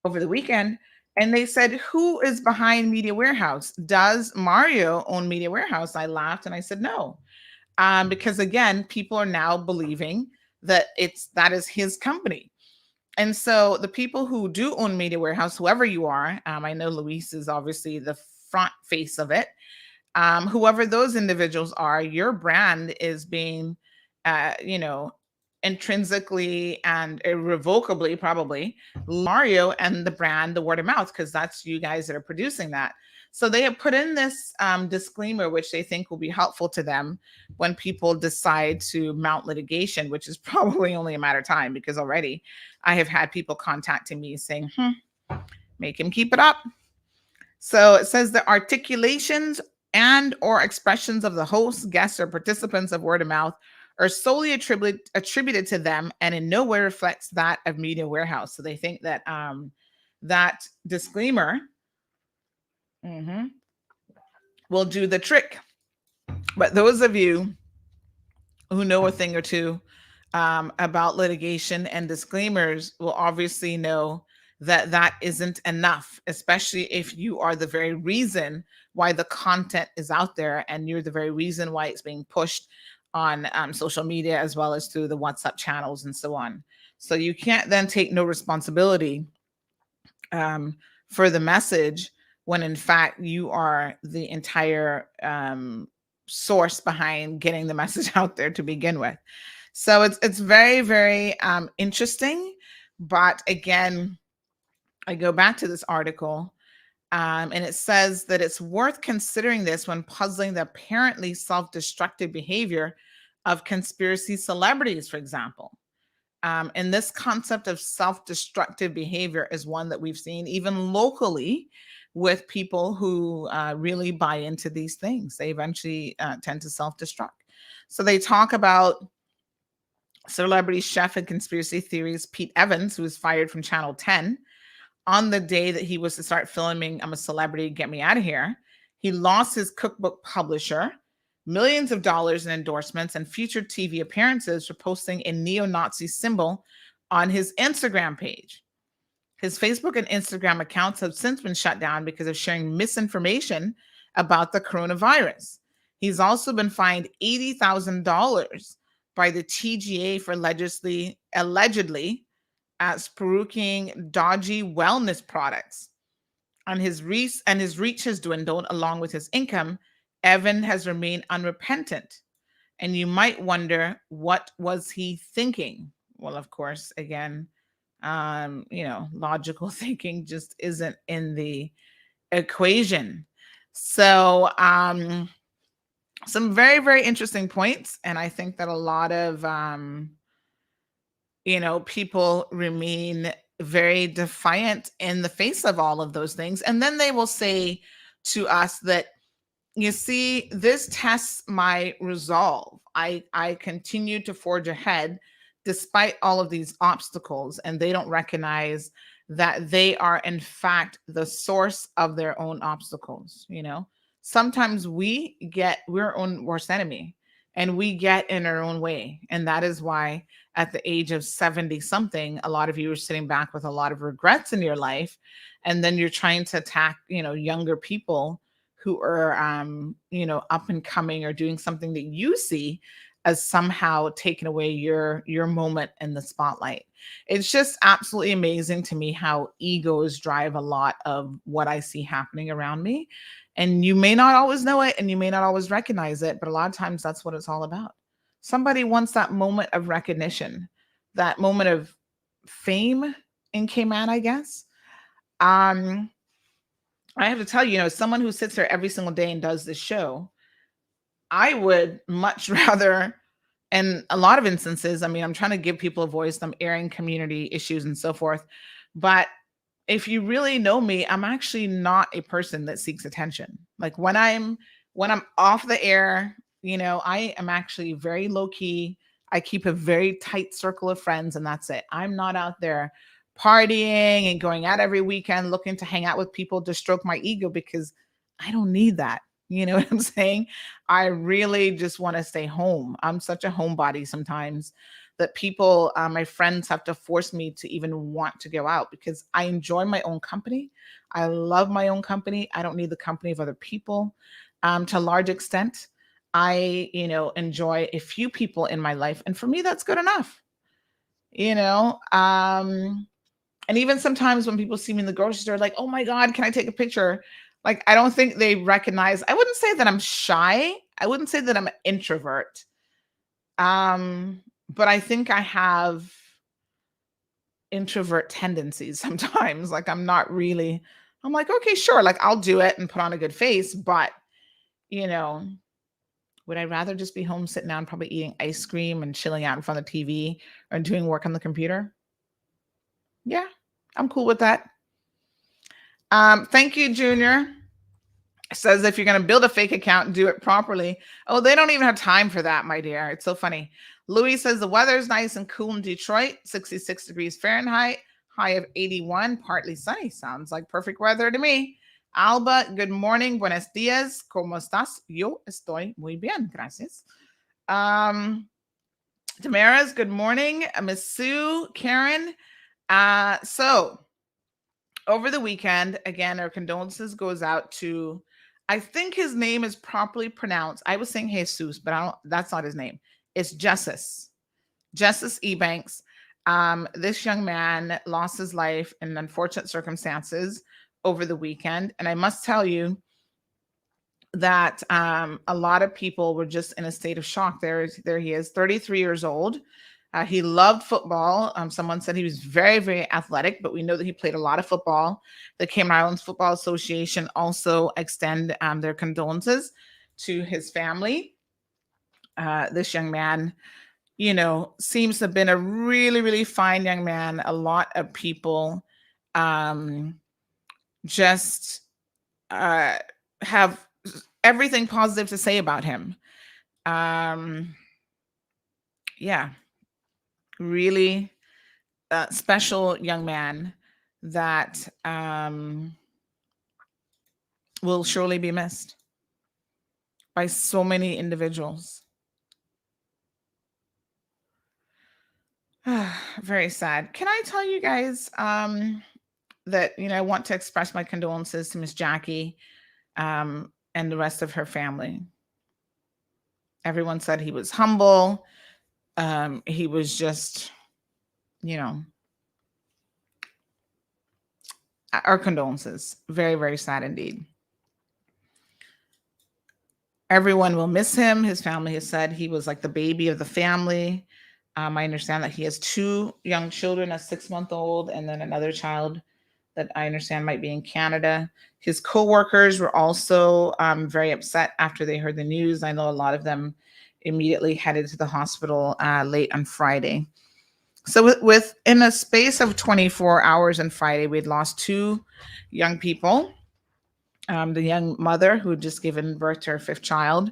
over the weekend. And they said, who is behind Media Warehouse? Does Mario own Media Warehouse? I laughed and I said, no. Because again, people are now believing that that is his company. And so the people who do own Media Warehouse, whoever you are, I know Luis is obviously the front face of it. Whoever those individuals are, your brand is being, intrinsically and irrevocably, probably, Mario and the brand, the word of mouth, because that's you guys that are producing that. So they have put in this disclaimer, which they think will be helpful to them when people decide to mount litigation, which is probably only a matter of time, because already I have had people contacting me saying, make him keep it up. So it says the articulations and or expressions of the host, guests, or participants of word of mouth are solely attributed to them and in no way reflects that of Media Warehouse. So they think that that disclaimer will do the trick. But those of you who know a thing or two about litigation and disclaimers will obviously know that that isn't enough, especially if you are the very reason why the content is out there and you're the very reason why it's being pushed on social media as well as through the WhatsApp channels and so on. So you can't then take no responsibility for the message when in fact you are the entire source behind getting the message out there to begin with. So it's very, very interesting. But again, I go back to this article and it says that it's worth considering this when puzzling the apparently self-destructive behavior of conspiracy celebrities, for example. And this concept of self-destructive behavior is one that we've seen even locally with people who really buy into these things. They eventually tend to self-destruct. So they talk about celebrity chef and conspiracy theories Pete Evans, who was fired from Channel 10 on the day that he was to start filming I'm a Celebrity, Get Me Out of Here. He lost his cookbook publisher, millions of dollars in endorsements, and featured TV appearances for posting a neo-Nazi symbol on his Instagram page. His Facebook and Instagram accounts have since been shut down because of sharing misinformation about the coronavirus. He's also been fined $80,000 by the TGA for allegedly spruiking dodgy wellness products. And his reach has dwindled along with his income. Evan has remained unrepentant. And you might wonder, what was he thinking? Well, of course, again, logical thinking just isn't in the equation. So some very, very interesting points. And I think that a lot of, people remain very defiant in the face of all of those things. And then they will say to us that, you see, this tests my resolve. I continue to forge ahead despite all of these obstacles, and they don't recognize that they are in fact the source of their own obstacles. Sometimes we're our own worst enemy and we get in our own way. And that is why at the age of 70 something, a lot of you are sitting back with a lot of regrets in your life. And then you're trying to attack, younger people who are, up and coming or doing something that you see as somehow taking away your moment in the spotlight. It's just absolutely amazing to me how egos drive a lot of what I see happening around me. And you may not always know it and you may not always recognize it, but a lot of times that's what it's all about. Somebody wants that moment of recognition, that moment of fame in Cayman, I guess. I have to tell you, someone who sits there every single day and does this show, I would much rather, in a lot of instances, I'm trying to give people a voice, I'm airing community issues and so forth. But if you really know me, I'm actually not a person that seeks attention. Like when I'm off the air, I am actually very low key. I keep a very tight circle of friends and that's it. I'm not out there partying and going out every weekend looking to hang out with people to stroke my ego, because I don't need that. You know what I'm saying? I really just want to stay home. I'm such a homebody sometimes that people, my friends, have to force me to even want to go out, because I enjoy my own company. I love my own company. I don't need the company of other people. To a large extent, I, enjoy a few people in my life, and for me, that's good enough. And even sometimes when people see me in the grocery store, like, oh my God, can I take a picture? Like, I don't think they recognize, I wouldn't say that I'm shy. I wouldn't say that I'm an introvert. But I think I have introvert tendencies sometimes. Like, I'm like, okay, sure. Like, I'll do it and put on a good face, but would I rather just be home sitting down, probably eating ice cream and chilling out in front of the TV or doing work on the computer? Yeah, I'm cool with that. Thank you, Junior. Says if you're going to build a fake account, do it properly. Oh, they don't even have time for that, my dear. It's so funny. Louis says the weather's nice and cool in Detroit, 66 degrees Fahrenheit, high of 81, partly sunny. Sounds like perfect weather to me. Alba, good morning. Buenos días. ¿Cómo estás? Yo estoy muy bien. Gracias. Damaris, good morning. Miss Sue, Karen. So over the weekend, again, our condolences goes out to, I think his name is properly pronounced. I was saying Jesus, but that's not his name. It's Justice Ebanks. This young man lost his life in unfortunate circumstances over the weekend. And I must tell you that a lot of people were just in a state of shock. There he is, 33 years old. He loved football. Someone said he was very, very athletic, but we know that he played a lot of football. The Cayman Islands Football Association also extend their condolences to his family. This young man, seems to have been a really, really fine young man. A lot of people just have everything positive to say about him. Yeah, really special young man that will surely be missed by so many individuals. Very sad. Can I tell you guys that, I want to express my condolences to Miss Jackie and the rest of her family. Everyone said he was humble. He was just, our condolences. Very, very sad indeed. Everyone will miss him. His family has said he was like the baby of the family. I understand that he has 2 young children, a 6-month-old, and then another child that I understand might be in Canada. His co-workers were also very upset after they heard the news. I know a lot of them immediately headed to the hospital late on Friday. So within a space of 24 hours on Friday, we'd lost 2 young people. The young mother who had just given birth to her 5th child,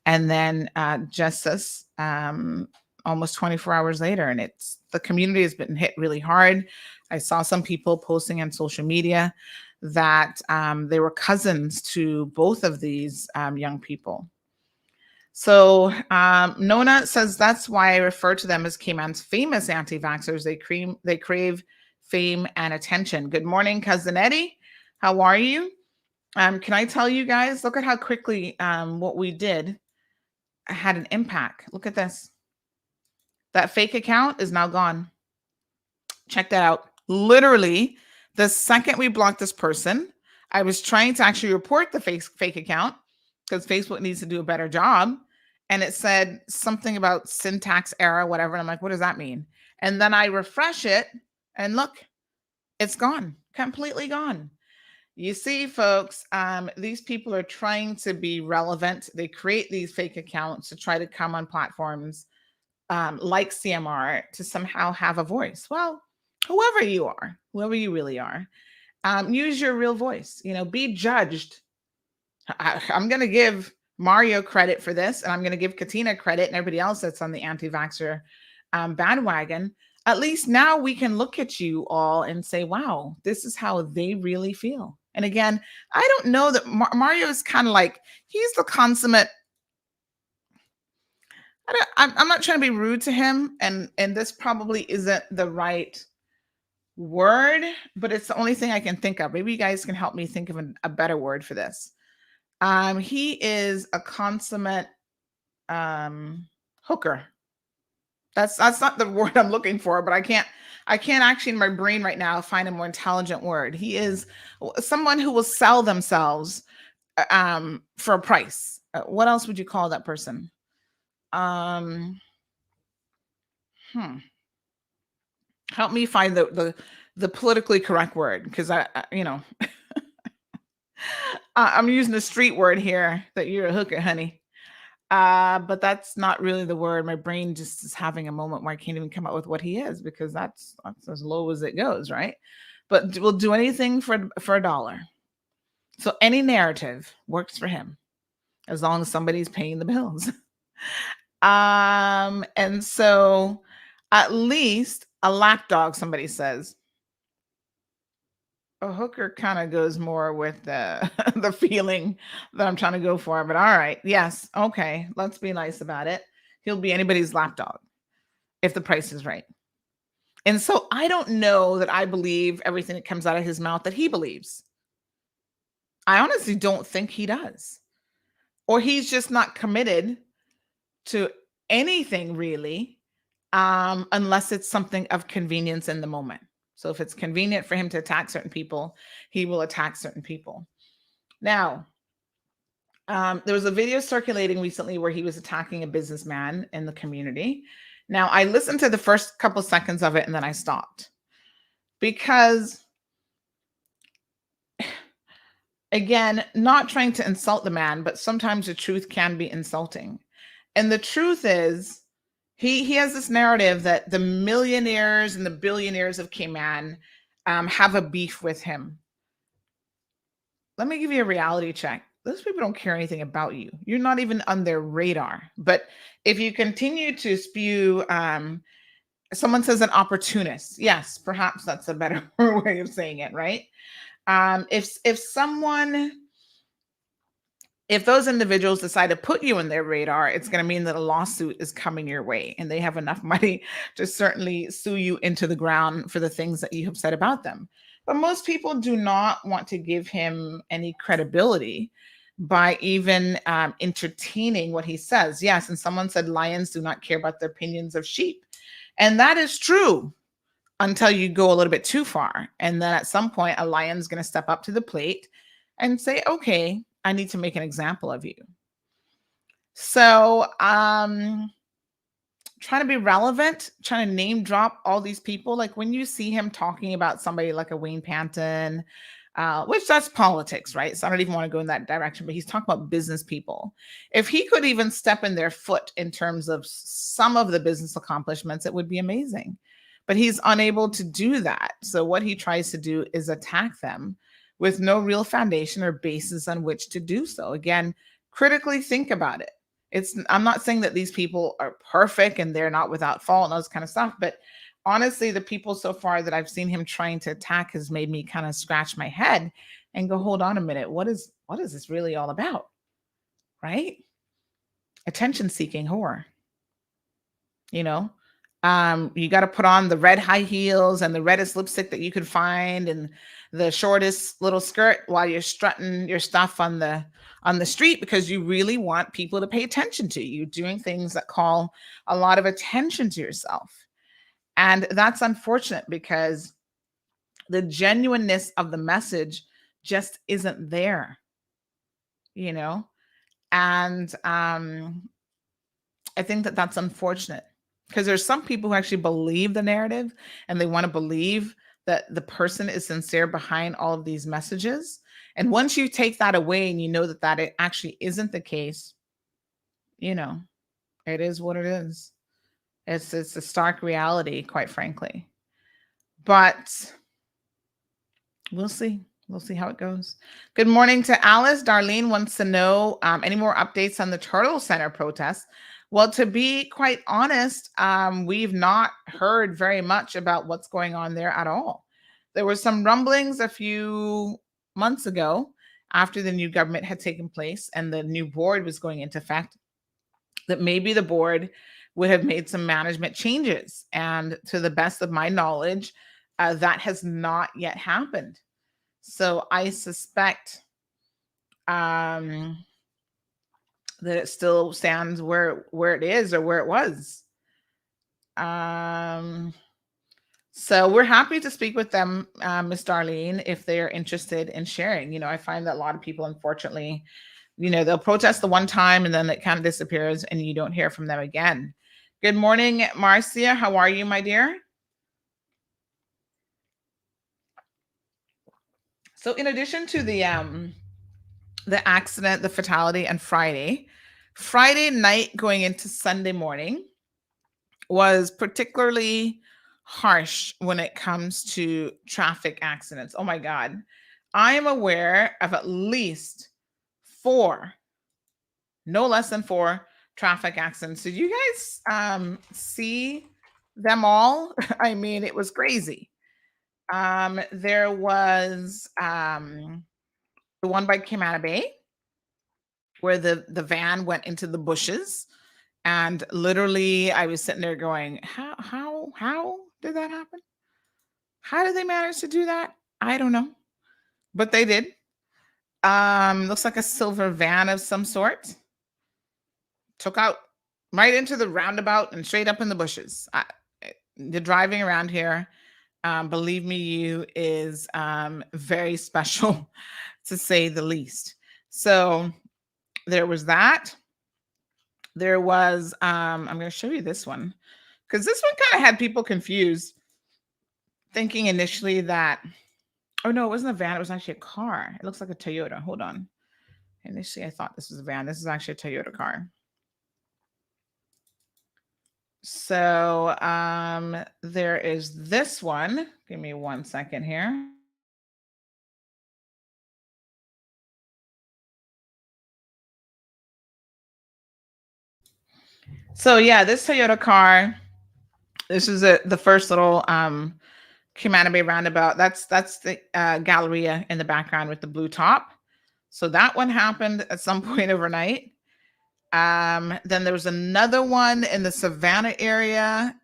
and then Justice almost 24 hours later. And the community has been hit really hard. I saw some people posting on social media that they were cousins to both of these young people. So Nona says that's why I refer to them as Cayman's famous anti-vaxxers. They crave fame and attention. Good morning, Cousin Eddie. How are you? Can I tell you guys, look at how quickly what we did had an impact. Look at this. That fake account is now gone. Check that out. Literally, the second we blocked this person, I was trying to actually report the fake account because Facebook needs to do a better job. And it said something about syntax error, whatever. And I'm like, what does that mean? And then I refresh it and look, it's gone, completely gone. You see, folks, these people are trying to be relevant. They create these fake accounts to try to come on platforms like CMR to somehow have a voice. Well, whoever you are, whoever you really are, use your real voice. Be judged. I'm going to give Mario credit for this, and I'm going to give Katina credit and everybody else that's on the anti-vaxxer bandwagon. At least now we can look at you all and say, wow, this is how they really feel. And again, I don't know that Mario is kind of like, he's the consummate, I'm not trying to be rude to him, and this probably isn't the right word, but it's the only thing I can think of. Maybe you guys can help me think of a better word for this. He is a consummate hooker. That's not the word I'm looking for, but I can't actually in my brain right now find a more intelligent word. He is someone who will sell themselves for a price. What else would you call that person? Help me find the politically correct word, because I'm using a street word here, that you're a hooker, honey. But that's not really the word. My brain just is having a moment where I can't even come up with what he is, because that's as low as it goes, right? But we'll do anything for $1. So any narrative works for him, as long as somebody's paying the bills. And so at least a lapdog, somebody says. A hooker kind of goes more with the the feeling that I'm trying to go for. But all right, yes, okay, let's be nice about it. He'll be anybody's lapdog if the price is right. And so I don't know that I believe everything that comes out of his mouth that he believes. I honestly don't think he does. Or he's just not committed to anything really, unless it's something of convenience in the moment. So if it's convenient for him to attack certain people, he will attack certain people. Now, there was a video circulating recently where he was attacking a businessman in the community. Now, I listened to the first couple seconds of it and then I stopped, because, again, not trying to insult the man, but sometimes the truth can be insulting. And the truth is, he has this narrative that the millionaires and the billionaires of Cayman have a beef with him. Let me give you a reality check. Those people don't care anything about you. You're not even on their radar. But if you continue to spew, someone says an opportunist. Yes, perhaps that's a better way of saying it, right? If those individuals decide to put you in their radar, it's going to mean that a lawsuit is coming your way, and they have enough money to certainly sue you into the ground for the things that you have said about them. But most people do not want to give him any credibility by even entertaining what he says. Yes, and someone said lions do not care about the opinions of sheep. And that is true until you go a little bit too far. And then at some point, a lion's going to step up to the plate and say, okay, I need to make an example of you. So trying to be relevant, trying to name drop all these people. Like when you see him talking about somebody like a Wayne Panton, which that's politics, right? So I don't even want to go in that direction, but he's talking about business people. If he could even step in their foot in terms of some of the business accomplishments, it would be amazing. But he's unable to do that. So what he tries to do is attack them with no real foundation or basis on which to do so. Again, critically think about it. I'm not saying that these people are perfect and they're not without fault and all this kind of stuff, but honestly, the people so far that I've seen him trying to attack has made me kind of scratch my head and go, hold on a minute. What is this really all about? Right? Attention seeking whore. You know, you got to put on the red high heels and the reddest lipstick that you could find and the shortest little skirt while you're strutting your stuff on the street, because you really want people to pay attention to you, doing things that call a lot of attention to yourself. And that's unfortunate, because the genuineness of the message just isn't there, you know? And I think that that's unfortunate, because there's some people who actually believe the narrative and they want to believe that the person is sincere behind all of these messages. And once you take that away and you know that it actually isn't the case, you know, it is what it is. It's a stark reality, quite frankly. But we'll see. We'll see how it goes. Good morning to Alice. Darlene wants to know any more updates on the Turtle Center protest. Well, to be quite honest, we've not heard very much about what's going on there at all. There were some rumblings a few months ago after the new government had taken place and the new board was going into effect, that maybe the board would have made some management changes. And to the best of my knowledge, that has not yet happened. So I suspect that it still stands where it is or where it was. So we're happy to speak with them, Miss Darlene, if they're interested in sharing. I find that a lot of people, unfortunately, they'll protest the one time and then it kind of disappears and you don't hear from them again. Good morning, Marcia. How are you, my dear? So in addition to the accident, the fatality, and Friday night going into Sunday morning was particularly harsh when it comes to traffic accidents. Oh my God. I am aware of at least 4, no less than 4 traffic accidents. Did you guys see them all? I mean, it was crazy. There was the one by Cayman Bay where the van went into the bushes, and literally I was sitting there going, how did that happen? How did they manage to do that? I don't know, but they did. Looks like a silver van of some sort. Took out right into the roundabout and straight up in the bushes. The driving around here, believe me, you is very special, to say the least. So there was that. There was, I'm going to show you this one, because this one kind of had people confused, thinking initially that, oh no, it wasn't a van. It was actually a car. It looks like a Toyota. Hold on. Initially, I thought this was a van. This is actually a Toyota car. So there is this one. Give me 1 second here. So yeah, this Toyota car, this is the first little Cayman Bay roundabout. That's the Galleria in the background with the blue top. So that one happened at some point overnight. Then there was another one in the Savannah area.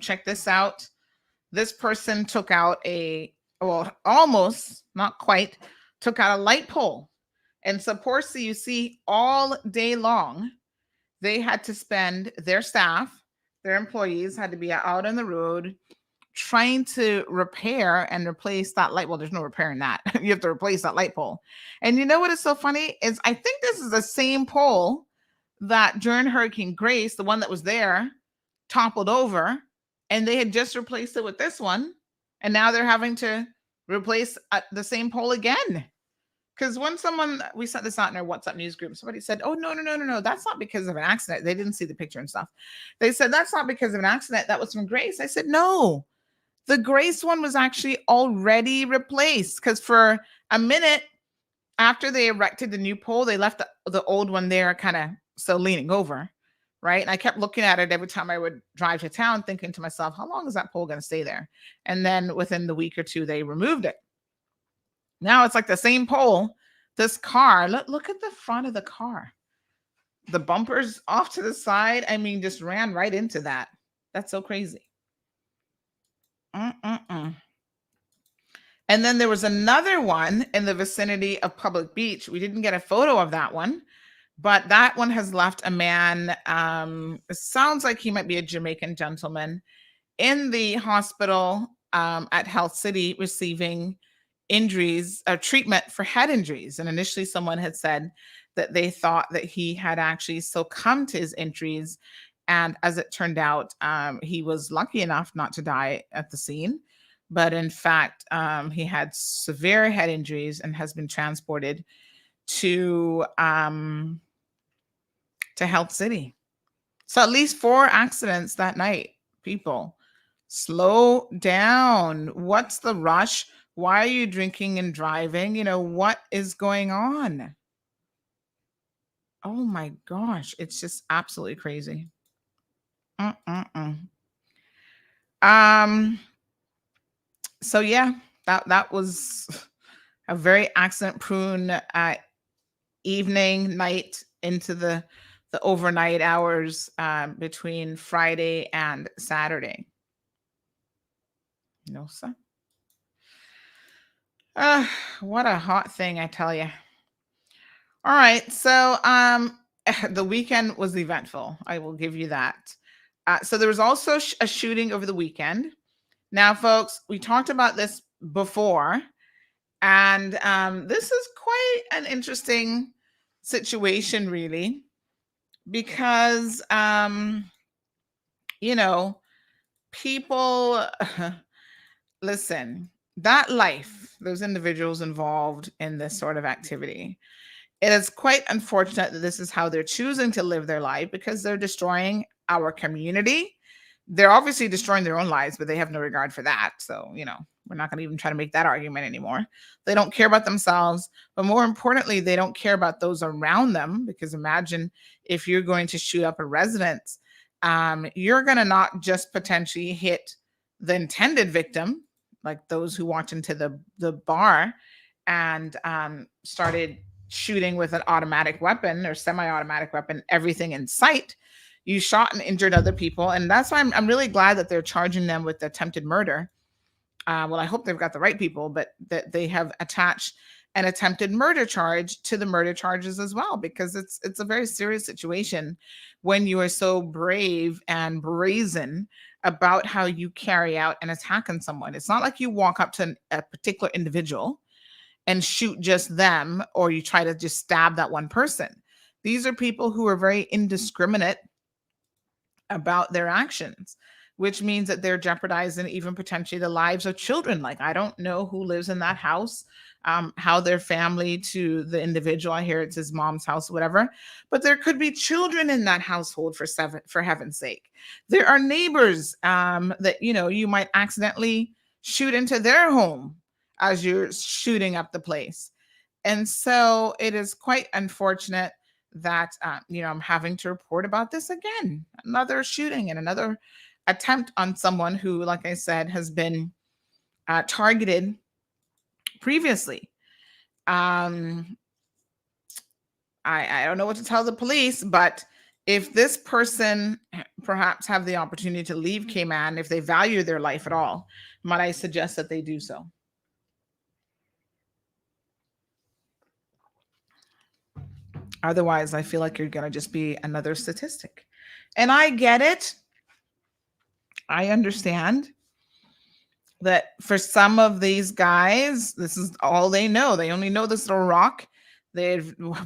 Check this out. This person took out almost, not quite, took out a light pole. And so, Porcy, you see, all day long, they had to spend, their staff, their employees had to be out on the road trying to repair and replace that light. Well, there's no repairing that. You have to replace that light pole. And you know what is so funny is I think this is the same pole that during Hurricane Grace, the one that was there, toppled over, and they had just replaced it with this one. And now they're having to replace the same pole again. Because when we sent this out in our WhatsApp news group, somebody said, oh, no, that's not because of an accident. They didn't see the picture and stuff. They said, that's not because of an accident. That was from Grace. I said, no, the Grace one was actually already replaced, because for a minute after they erected the new pole, they left the old one there kind of still leaning over, right? And I kept looking at it every time I would drive to town, thinking to myself, how long is that pole going to stay there? And then within the week or two, they removed it. Now it's like the same pole. This car, look at the front of the car. The bumpers off to the side, I mean, just ran right into that. That's so crazy. And then there was another one in the vicinity of Public Beach. We didn't get a photo of that one, but that one has left a man, it sounds like he might be a Jamaican gentleman, in the hospital at Health City receiving injuries, treatment for head injuries. And initially someone had said that they thought that he had actually succumbed to his injuries. And as it turned out, he was lucky enough not to die at the scene. But in fact, he had severe head injuries and has been transported to Health City. So at least 4 accidents that night. People, slow down. What's the rush? Why are you drinking and driving? What is going on? Oh my gosh, it's just absolutely crazy. So yeah, that was a very accident-prone evening, night into the the overnight hours between Friday and Saturday. No, sir. What a hot thing, I tell you. All right, so the weekend was eventful. I will give you that. So there was also a shooting over the weekend. Now, folks, we talked about this before, and this is quite an interesting situation, really, because people listen. That life, those individuals involved in this sort of activity, it is quite unfortunate that this is how they're choosing to live their life, because they're destroying our community. They're obviously destroying their own lives, but they have no regard for that. So, we're not going to even try to make that argument anymore. They don't care about themselves, but more importantly, they don't care about those around them, because imagine if you're going to shoot up a residence, you're going to not just potentially hit the intended victim, like those who walked into the bar and started shooting with an automatic weapon or semi-automatic weapon, everything in sight. You shot and injured other people, and that's why I'm really glad that they're charging them with attempted murder. Well, I hope they've got the right people, but that they have attached an attempted murder charge to the murder charges as well, because it's a very serious situation when you are so brave and brazen about how you carry out an attack on someone. It's not like you walk up to a particular individual and shoot just them, or you try to just stab that one person. These are people who are very indiscriminate about their actions, which means that they're jeopardizing even potentially the lives of children. Like, I don't know who lives in that house, how their family to the individual, I hear it's his mom's house, whatever, but there could be children in that household for heaven's sake. There are neighbors that, you might accidentally shoot into their home as you're shooting up the place. And so it is quite unfortunate that, I'm having to report about this again. Another shooting and another attempt on someone who, like I said, has been targeted previously. I don't know what to tell the police, but if this person perhaps have the opportunity to leave Cayman, if they value their life at all, might I suggest that they do so? Otherwise, I feel like you're going to just be another statistic. And I get it. I understand that for some of these guys, this is all they know. They only know this little rock.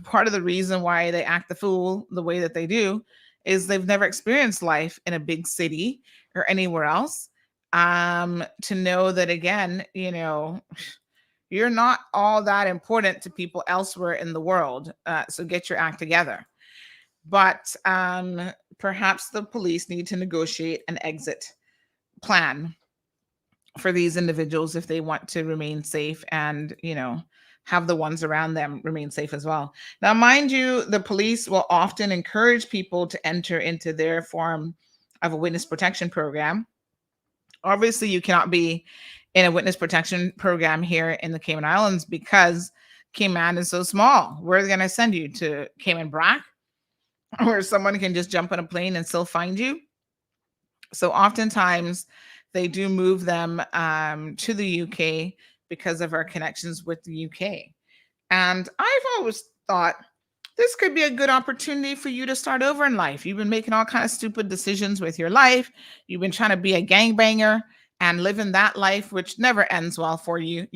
Part of the reason why they act the fool the way that they do is they've never experienced life in a big city or anywhere else. To know that, again, you're not all that important to people elsewhere in the world. So get your act together. But perhaps the police need to negotiate an exit plan for these individuals if they want to remain safe and, have the ones around them remain safe as well. Now, mind you, the police will often encourage people to enter into their form of a witness protection program. Obviously, you cannot be in a witness protection program here in the Cayman Islands because Cayman is so small. Where are they going to send you to Cayman Brac, where someone can just jump on a plane and still find you? So oftentimes they do move them to the UK because of our connections with the UK. And I've always thought this could be a good opportunity for you to start over in life. You've been making all kinds of stupid decisions with your life. You've been trying to be a gangbanger and living that life, which never ends well for you.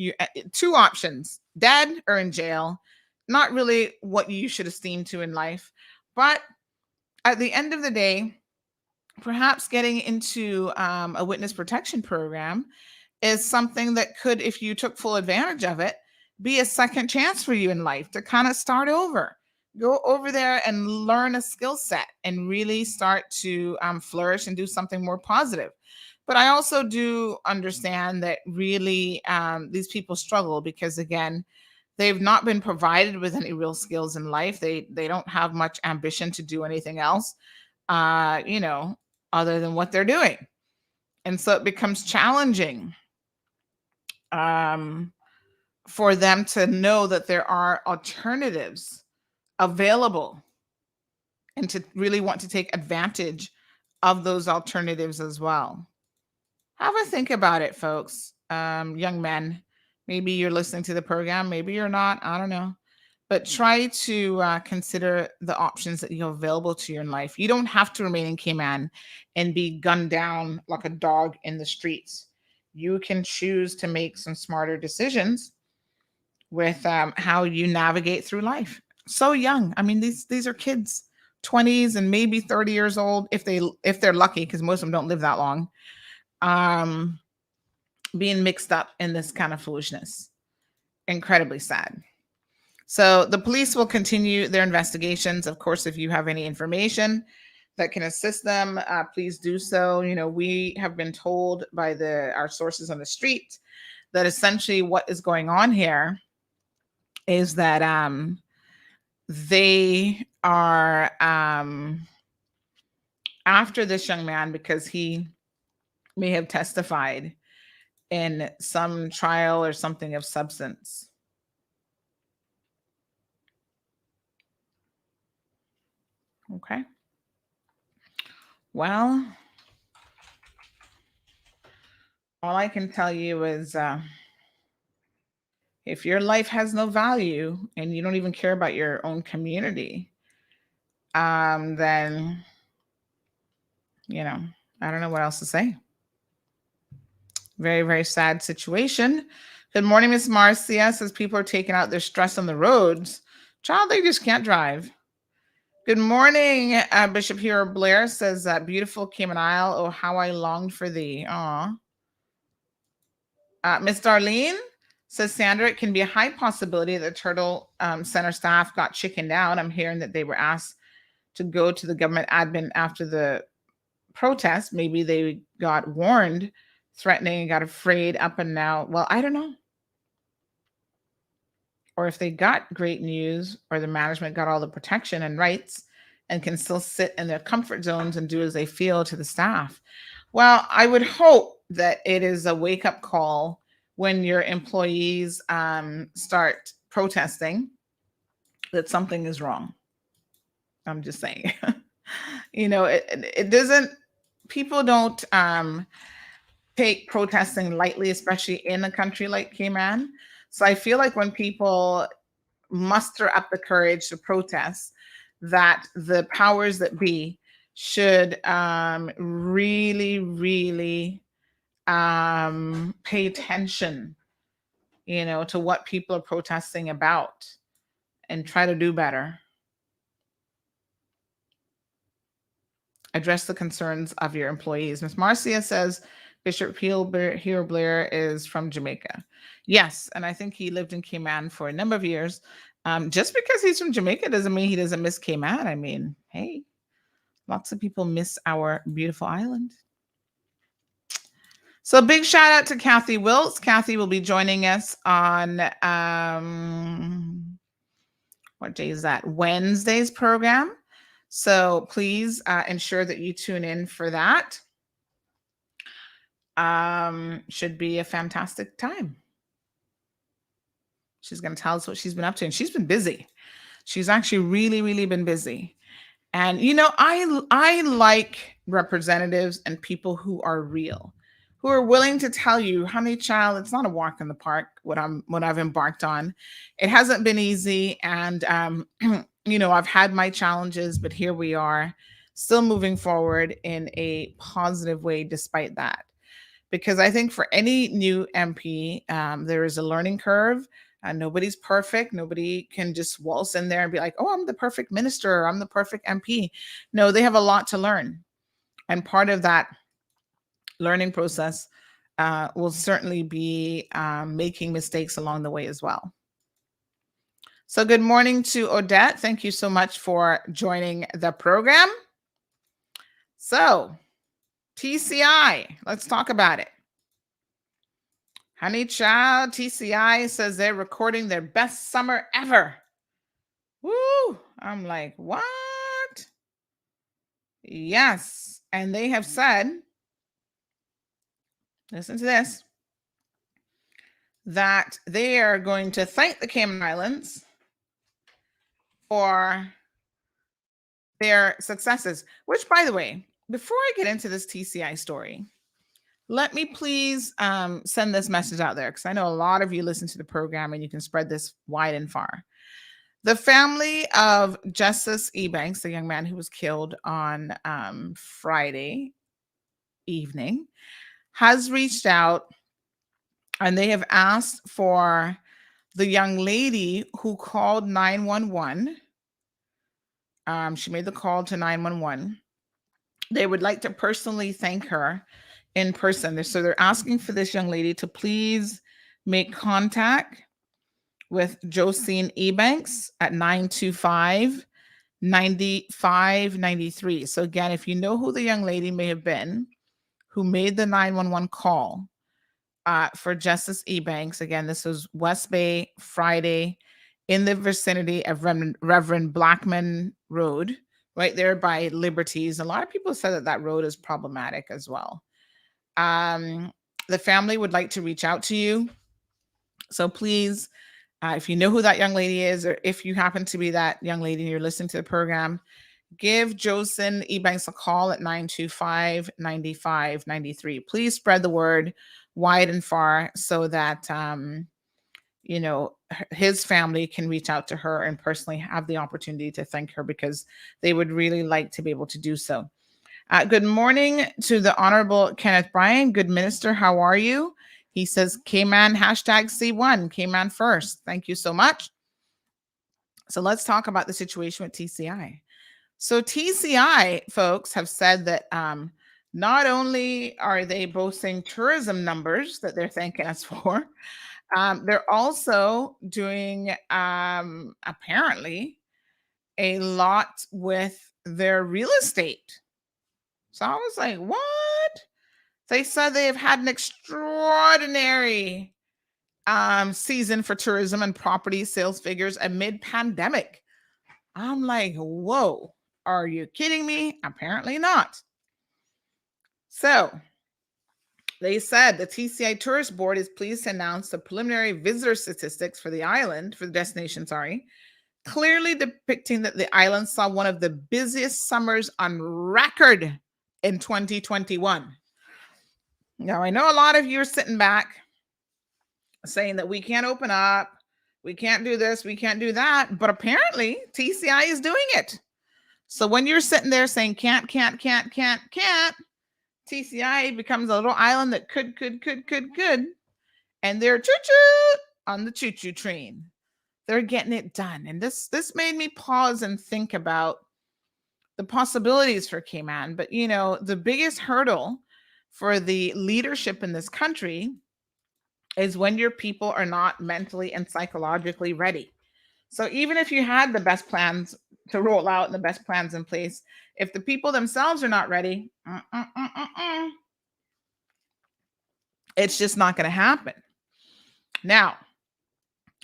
Two options: dead or in jail. Not really what you should esteem to in life. But at the end of the day, perhaps getting into a witness protection program is something that could, if you took full advantage of it, be a second chance for you in life to kind of start over. Go over there and learn a skill set and really start to flourish and do something more positive. But I also do understand that really these people struggle because, again, they've not been provided with any real skills in life. They don't have much ambition to do anything else, other than what they're doing. And so it becomes challenging for them to know that there are alternatives available and to really want to take advantage of those alternatives as well. Have a think about it, folks. Young men, maybe you're listening to the program, maybe you're not, I don't know. But try to consider the options that you have available to you in life. You don't have to remain in Cayman and be gunned down like a dog in the streets. You can choose to make some smarter decisions with how you navigate through life. So young. I mean, these are kids, 20s and maybe 30 years old if they're lucky, because most of them don't live that long. Being mixed up in this kind of foolishness. Incredibly sad. So the police will continue their investigations. Of course, if you have any information that can assist them, please do so. You know, we have been told by our sources on the street that essentially what is going on here is that they are after this young man because he may have testified in some trial or something of substance. Okay. Well, all I can tell you is if your life has no value and you don't even care about your own community, then, you know, I don't know what else to say. Very, very sad situation. Good morning, Miss Marcia says people are taking out their stress on the roads. Child, they just can't drive. Good morning, Bishop Hero Blair says, beautiful Cayman Isle, oh, how I longed for thee. Aw. Miss Darlene says, Sandra, it can be a high possibility that Turtle Center staff got chickened out. I'm hearing that they were asked to go to the government admin after the protest. Maybe they got warned, threatening, and got afraid up and now. Well, I don't know. Or if they got great news or the management got all the protection and rights and can still sit in their comfort zones and do as they feel to the staff. Well, I would hope that it is a wake-up call when your employees start protesting that something is wrong. I'm just saying. You know, it doesn't, people don't take protesting lightly, especially in a country like Cayman. So I feel like when people muster up the courage to protest, that the powers that be should really, really pay attention, you know, to what people are protesting about and try to do better. Address the concerns of your employees. Ms. Marcia says Bishop Hero Blair is from Jamaica. Yes, and I think he lived in Cayman for a number of years. Just because he's from Jamaica doesn't mean he doesn't miss Cayman. I mean, hey, lots of people miss our beautiful island. So big shout out to Kathy Wiltz. Kathy will be joining us on, what day is that? Wednesday's program. So please ensure that you tune in for that. Should be a fantastic time. She's going to tell us what she's been up to. And she's been busy. She's actually really, really been busy. And, you know, I like representatives and people who are real, who are willing to tell you, honey, child, it's not a walk in the park, what I've embarked on. It hasn't been easy. And, you know, I've had my challenges, but here we are still moving forward in a positive way despite that. Because I think for any new MP, there is a learning curve. Nobody's perfect. Nobody can just waltz in there and be like, oh, I'm the perfect minister, or I'm the perfect MP. No, they have a lot to learn. And part of that learning process will certainly be making mistakes along the way as well. So good morning to Odette. Thank you so much for joining the program. So TCI, let's talk about it. Honey child, TCI says they're recording their best summer ever. Woo! I'm like, what? Yes. And they have said, listen to this, that they are going to thank the Cayman Islands for their successes. Which, by the way, before I get into this TCI story, let me please send this message out there, because I know a lot of you listen to the program and you can spread this wide and far. The family of Justice Ebanks, the young man who was killed on Friday evening, has reached out, and they have asked for the young lady who called 911. She made the call to 911. They would like to personally thank her in person. So they're asking for this young lady to please make contact with Josine Ebanks at 925-9593. So again, if you know who the young lady may have been who made the 911 call for Justice Ebanks, again, this was West Bay, Friday, in the vicinity of Reverend Blackman Road, right there by Liberties. A lot of people said that road is problematic as well. The family would like to reach out to you. So please, if you know who that young lady is, or if you happen to be that young lady and you're listening to the program, give Josine Ebanks a call at 925-9593. Please spread the word wide and far so that his family can reach out to her and personally have the opportunity to thank her, because they would really like to be able to do so. Good morning to the Honorable Kenneth Bryan. Good minister, how are you? He says, Cayman, #C1, Cayman first. Thank you so much. So let's talk about the situation with TCI. So TCI folks have said that not only are they boasting tourism numbers that they're thanking us for, they're also doing apparently a lot with their real estate. So I was like, what? They said they have had an extraordinary season for tourism and property sales figures amid pandemic. I'm like, whoa, are you kidding me? Apparently not. So they said the TCI Tourist Board is pleased to announce the preliminary visitor statistics for the destination, clearly depicting that the island saw one of the busiest summers on record in 2021. Now, I know a lot of you are sitting back saying that we can't open up, we can't do this, we can't do that, but apparently TCI is doing it. So when you're sitting there saying can't, TCI becomes a little island that could, and they're choo-choo on the choo-choo train. They're getting it done. And this made me pause and think about the possibilities for Cayman. But, the biggest hurdle for the leadership in this country is when your people are not mentally and psychologically ready. So even if you had the best plans to roll out and the best plans in place, if the people themselves are not ready, it's just not going to happen. Now,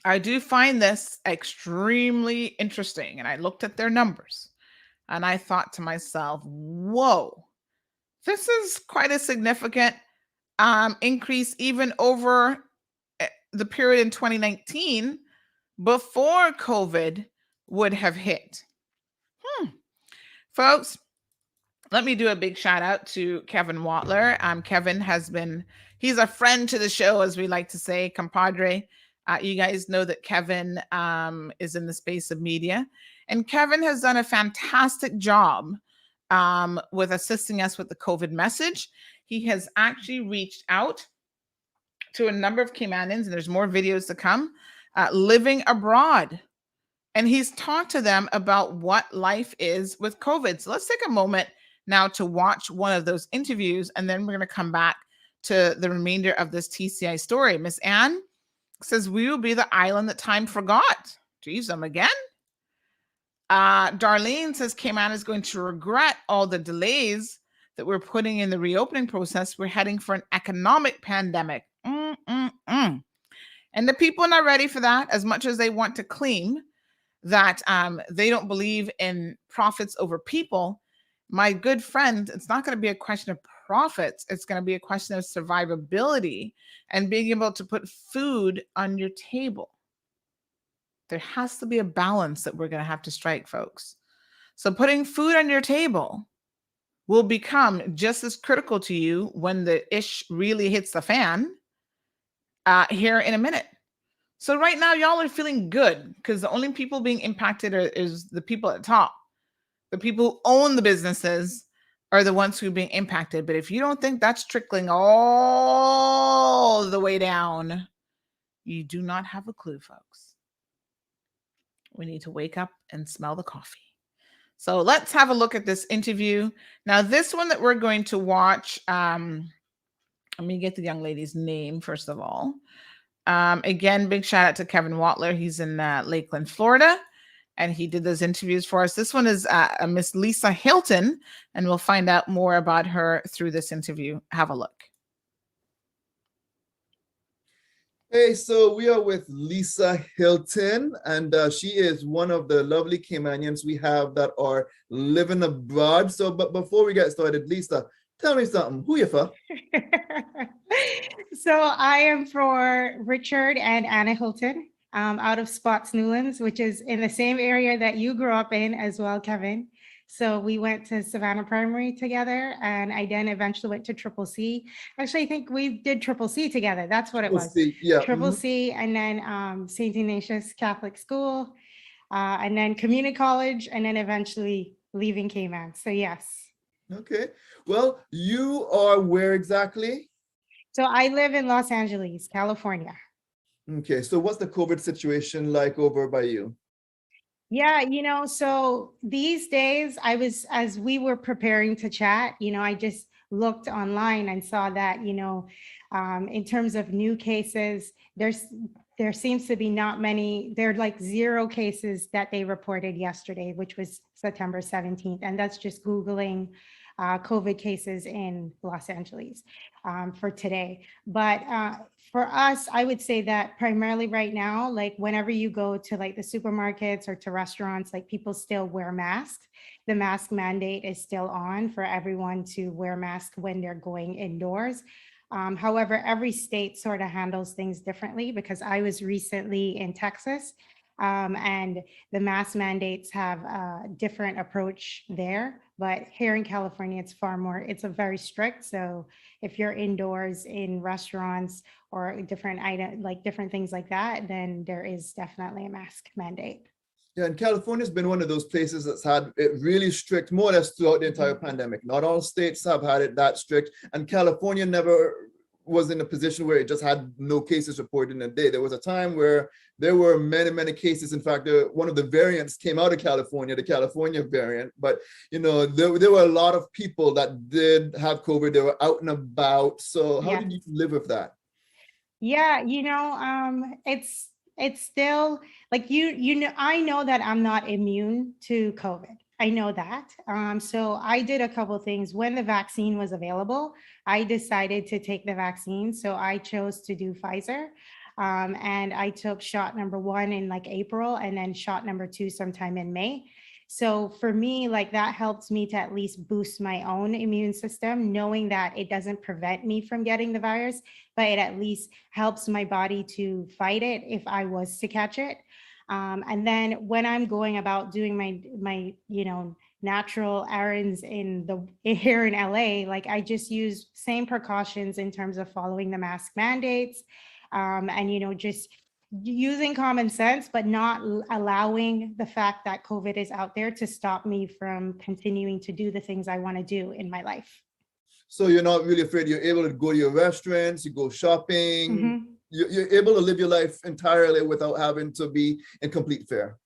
I do find this extremely interesting, and I looked at their numbers and I thought to myself, whoa, this is quite a significant increase even over the period in 2019 before COVID would have hit. Folks, let me do a big shout out to Kevin Watler. Kevin he's a friend to the show, as we like to say, compadre. You guys know that Kevin is in the space of media, and Kevin has done a fantastic job with assisting us with the COVID message. He has actually reached out to a number of Caymanians, and there's more videos to come, living abroad. And he's talked to them about what life is with COVID. So let's take a moment now to watch one of those interviews, and then we're going to come back to the remainder of this TCI story. Miss Anne says, we will be the island that time forgot. Geez, them again? Darlene says, Cayman is going to regret all the delays that we're putting in the reopening process. We're heading for an economic pandemic. And the people are not ready for that, as much as they want to claim that they don't believe in profits over people. My good friend, it's not going to be a question of profits. It's going to be a question of survivability and being able to put food on your table. There has to be a balance that we're going to have to strike, folks. So putting food on your table will become just as critical to you when the ish really hits the fan here in a minute. So right now, y'all are feeling good because the only people being impacted is the people at the top. The people who own the businesses are the ones who are being impacted. But if you don't think that's trickling all the way down, you do not have a clue, folks. We need to wake up and smell the coffee. So let's have a look at this interview. Now, this one that we're going to watch, let me get the young lady's name, first of all. Again, big shout out to Kevin Watler. He's in Lakeland, Florida, and he did those interviews for us. This one is Miss Lisa Hilton, and we'll find out more about her through this interview. Have a look. Hey, so we are with Lisa Hilton, and she is one of the lovely Caymanians we have that are living abroad. So, but before we get started, Lisa, tell me something. Who you for? So I am for Richard and Anna Hilton, out of Spots Newlands, which is in the same area that you grew up in as well, Kevin. So we went to Savannah Primary together, and I then eventually went to Triple C. Actually, I think we did Triple C together. That's what it was. Yeah. Triple C, and then St. Ignatius Catholic School, and then community college, and then eventually leaving Cayman. So yes. Okay. Well, you are where exactly? So I live in Los Angeles, California. Okay. So what's the COVID situation like over by you? Yeah, so these days as we were preparing to chat, I just looked online and saw that, in terms of new cases, there seems to be not many. There are like 0 cases that they reported yesterday, which was September 17th. And that's just Googling COVID cases in Los Angeles for today. But for us, I would say that primarily right now, like whenever you go to like the supermarkets or to restaurants, like people still wear masks. The mask mandate is still on for everyone to wear masks when they're going indoors. However, every state sort of handles things differently, because I was recently in Texas, and the mask mandates have a different approach there. But here in California, it's a very strict. So if you're indoors in restaurants or different things like that, then there is definitely a mask mandate. Yeah, and California's been one of those places that's had it really strict, more or less throughout the entire pandemic. Not all states have had it that strict, and California never was in a position where it just had no cases reported in a day. There was a time where there were many, many cases. In fact, one of the variants came out of California, the California variant. But, there were a lot of people that did have COVID. They were out and about. So how did you live with that? Yeah, it's still like, I know that I'm not immune to COVID. I know that. So I did a couple of things. When the vaccine was available, I decided to take the vaccine. So I chose to do Pfizer. And I took shot number 1 in like April, and then shot number 2 sometime in May. So for me, like that helps me to at least boost my own immune system, knowing that it doesn't prevent me from getting the virus, but it at least helps my body to fight it if I was to catch it. And then when I'm going about doing my natural errands here in LA, like I just use same precautions in terms of following the mask mandates, and just using common sense, but not allowing the fact that COVID is out there to stop me from continuing to do the things I want to do in my life. So you're not really afraid. You're able to go to your restaurants, you go shopping. Mm-hmm. You're able to live your life entirely without having to be in complete fear.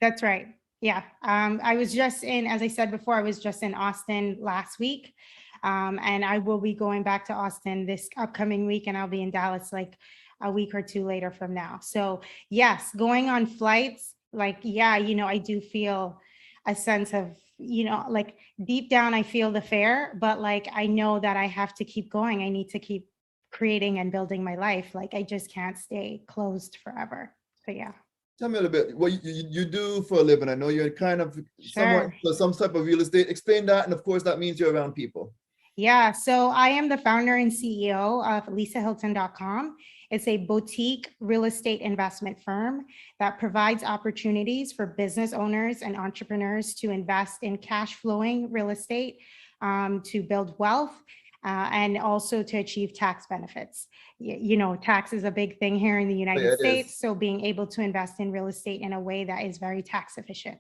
That's right. Yeah. I was just as I said before, I was just in Austin last week. And I will be going back to Austin this upcoming week, and I'll be in Dallas like a week or 2 later from now. So yes, going on flights, like, I do feel a sense of, like deep down, I feel the fear, but like, I know that I have to keep going. I need to keep creating and building my life. Like, I just can't stay closed forever. So yeah. Tell me a little bit what you do for a living. I know you're kind of somewhat some type of real estate. Explain that. And of course, that means you're around people. Yeah, so I am the founder and CEO of LisaHilton.com. It's a boutique real estate investment firm that provides opportunities for business owners and entrepreneurs to invest in cash flowing real estate, to build wealth, and also to achieve tax benefits. You know, tax is a big thing here in the United States. So being able to invest in real estate in a way that is very tax efficient.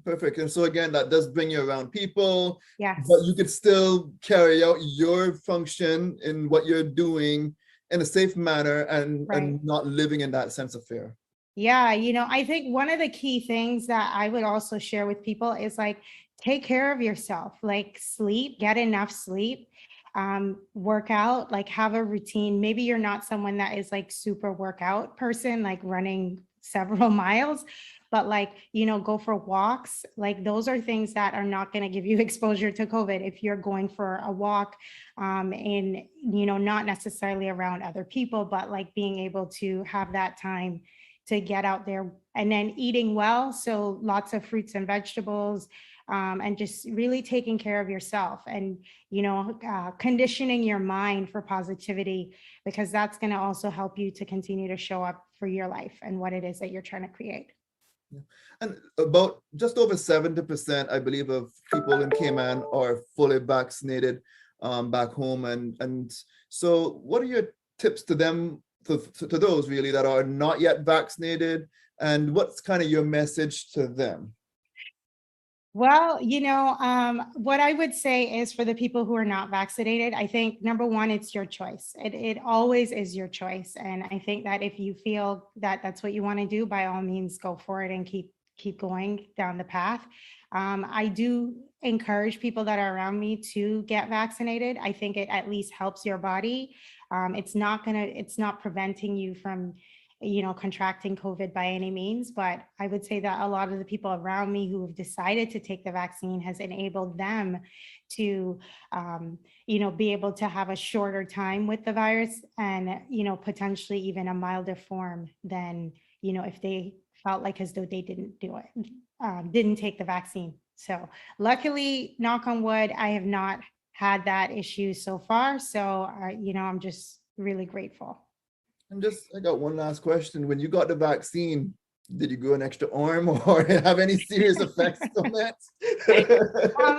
Perfect. And so again, that does bring you around people, yes, but you could still carry out your function in what you're doing in a safe manner and not living in that sense of fear. Yeah, you know, I think one of the key things that I would also share with people is like, take care of yourself, like sleep, get enough sleep, work out, like have a routine. Maybe you're not someone that is like super workout person, like running several miles, but like, you know, go for walks. Like those are things that are not going to give you exposure to COVID. If you're going for a walk, in, you know, not necessarily around other people, but like being able to have that time to get out there, and then eating well. So lots of fruits and vegetables, and just really taking care of yourself, and, you know, conditioning your mind for positivity, because that's going to also help you to continue to show up for your life and what it is that you're trying to create. And about just over 70%, I believe, of people in Cayman are fully vaccinated back home. And so what are your tips to them, to those really that are not yet vaccinated, and what's kind of your message to them? Well, you know, what I would say is for the people who are not vaccinated, I think number one, it's your choice. It always is your choice. And I think that if you feel that that's what you want to do, by all means, go for it and keep going down the path. I do encourage people that are around me to get vaccinated. I think it at least helps your body. It's not preventing you from, you know, contracting COVID by any means, but I would say that a lot of the people around me who have decided to take the vaccine has enabled them to, you know, be able to have a shorter time with the virus, and, you know, potentially even a milder form than, you know, if they felt like as though they didn't do it, didn't take the vaccine. So luckily, knock on wood, I have not had that issue so far. So, you know, I'm just really grateful. And I got one last question. When you got the vaccine, did you go an extra arm or have any serious effects on that?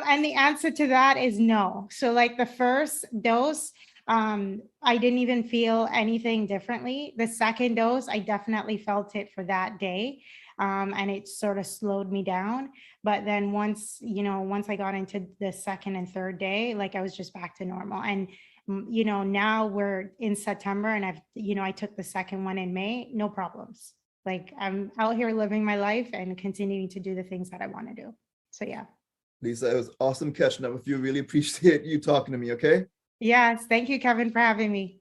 And the answer to that is no. So like the first dose, I didn't even feel anything differently. The second dose, I definitely felt it for that day. And it sort of slowed me down. But then once I got into the second and third day, like I was just back to normal. And, you know, now we're in September, and I took the second one in May, no problems. Like I'm out here living my life and continuing to do the things that I want to do. So yeah. Lisa, it was awesome catching up with you. Really appreciate you talking to me, okay? Yes, thank you, Kevin, for having me.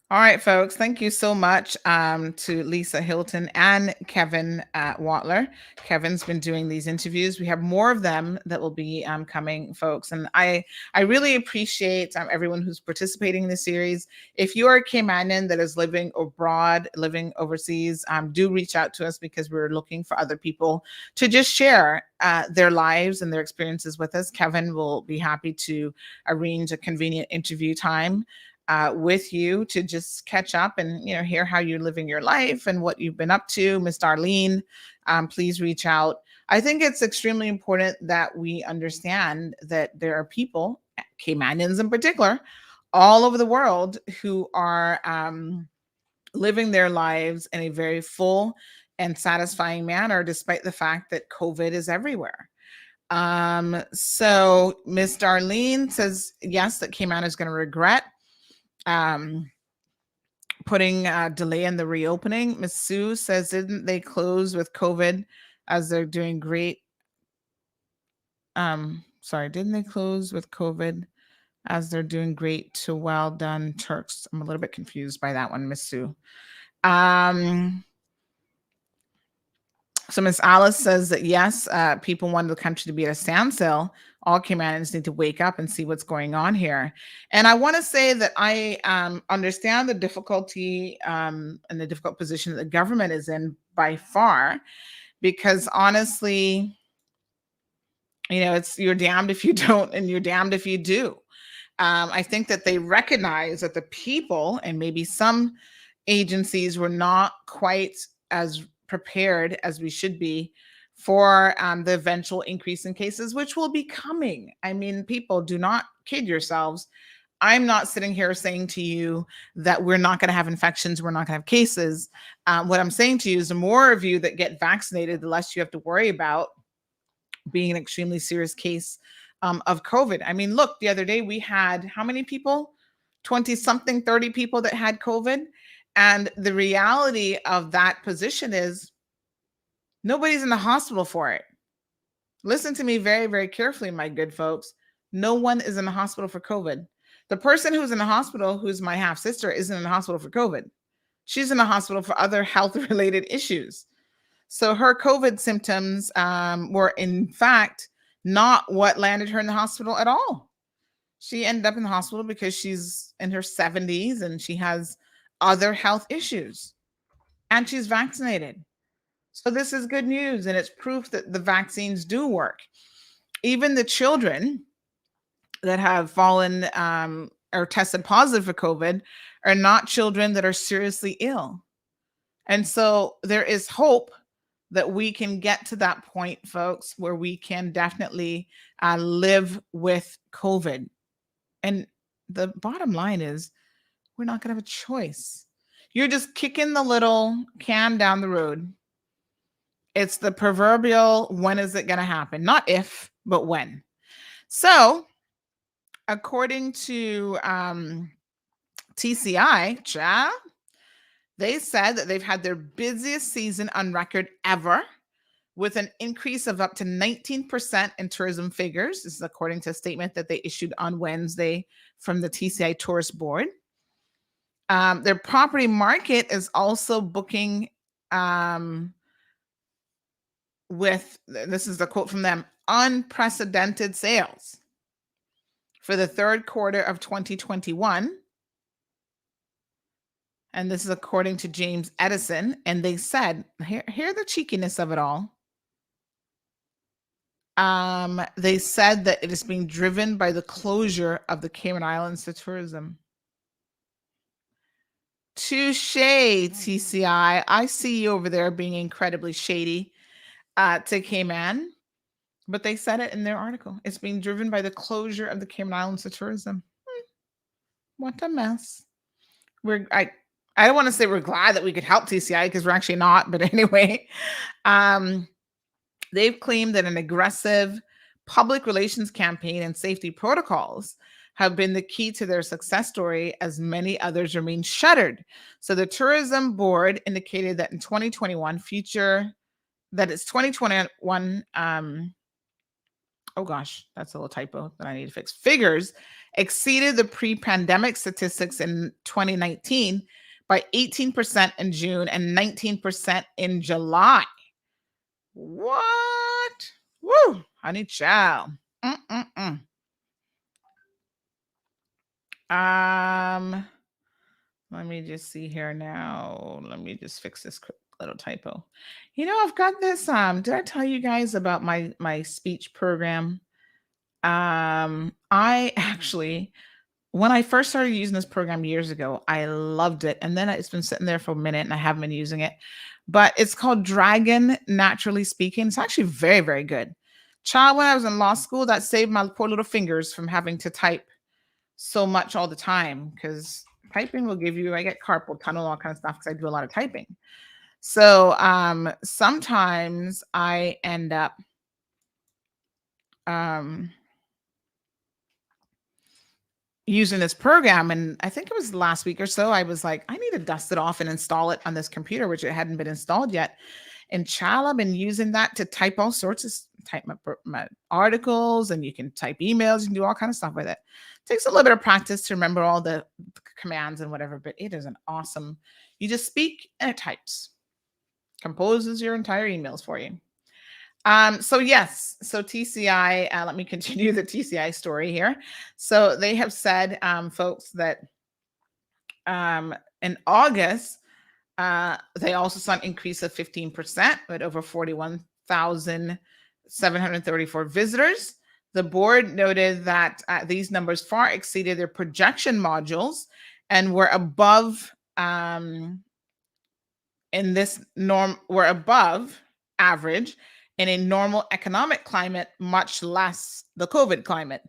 All right, folks, thank you so much to Lisa Hilton and Kevin Watler. Kevin's been doing these interviews. We have more of them that will be coming, folks. And I really appreciate everyone who's participating in the series. If you are a Caymanian that is living abroad, living overseas, do reach out to us, because we're looking for other people to just share their lives and their experiences with us. Kevin will be happy to arrange a convenient interview time with you to just catch up and, you know, hear how you're living your life and what you've been up to. Miss Darlene, please reach out. I think it's extremely important that we understand that there are people, Caymanians in particular, all over the world who are living their lives in a very full and satisfying manner, despite the fact that COVID is everywhere. So Miss Darlene says, yes, that Cayman is going to regret putting a delay in the reopening. Miss Sue says, didn't they close with COVID as they're doing great? Didn't they close with COVID as they're doing great to well done Turks? I'm a little bit confused by that one, Miss Sue. So Miss Alice says that yes, people wanted the country to be at a standstill. All Caymanians need to wake up and see what's going on here. And I want to say that I understand the difficulty and the difficult position that the government is in by far, because honestly, It's you're damned if you don't, and you're damned if you do. I think that they recognize that the people and maybe some agencies were not quite as prepared as we should be for the eventual increase in cases, which will be coming. I mean, people, do not kid yourselves. I'm not sitting here saying to you that we're not going to have infections, we're not going to have cases. What I'm saying to you is the more of you that get vaccinated, the less you have to worry about being an extremely serious case of COVID. I mean, look, the other day we had how many people? 20 something, 30 people that had COVID. And the reality of that position is nobody's in the hospital for it. Listen to me very, very carefully, my good folks. No one is in the hospital for COVID. The person who's in the hospital, who's my half sister, isn't in the hospital for COVID. She's in the hospital for other health-related issues. So her COVID symptoms were, in fact, not what landed her in the hospital at all. She ended up in the hospital because she's in her 70s and she has other health issues. And she's vaccinated. So this is good news, and it's proof that the vaccines do work. Even the children that have fallen or tested positive for COVID are not children that are seriously ill. And so there is hope that we can get to that point, folks, where we can definitely live with COVID. And the bottom line is we're not going to have a choice. You're just kicking the little can down the road. It's the proverbial, when is it going to happen? Not if, but when. So according to TCI, they said that they've had their busiest season on record ever, with an increase of up to 19% in tourism figures. This is according to a statement that they issued on Wednesday from the TCI Tourist Board. Their property market is also booking with, this is the quote from them, unprecedented sales for the third quarter of 2021. And this is according to James Edison. And they said, hear the cheekiness of it all. They said that it is being driven by the closure of the Cayman Islands to tourism. Touche, TCI. I see you over there being incredibly shady to Cayman. But they said it in their article. It's being driven by the closure of the Cayman Islands to tourism. What a mess. I don't want to say we're glad that we could help TCI because we're actually not. But anyway, they've claimed that an aggressive public relations campaign and safety protocols have been the key to their success story, as many others remain shuttered. So the tourism board indicated that in 2021, it's 2021. Oh gosh, that's a little typo that I need to fix. Figures exceeded the pre-pandemic statistics in 2019 by 18% in June and 19% in July. What? Woo, honey child. Let me just see here now. Let me just fix this quick little typo. I've got this. Did I tell you guys about my speech program? I actually, when I first started using this program years ago, I loved it. And then it's been sitting there for a minute and I haven't been using it. But it's called Dragon Naturally Speaking. It's actually very, very good. Child, when I was in law school, that saved my poor little fingers from having to type so much all the time, because typing will give you, I get carpal tunnel, all kind of stuff, because I do a lot of typing. So sometimes I end up using this program, and I think it was last week or so, I was like, I need to dust it off and install it on this computer, which it hadn't been installed yet. And child, I've been using that to type all sorts of, type my articles, and you can type emails, you can do all kind of stuff with it. Takes a little bit of practice to remember all the commands and whatever, but it is an awesome, you just speak and it types, composes your entire emails for you. So yes, so TCI, let me continue the TCI story here. So they have said, folks, that in August, they also saw an increase of 15%, with over 41,000 734 visitors. The board noted that these numbers far exceeded their projection modules and were above average in a normal economic climate, much less the COVID climate.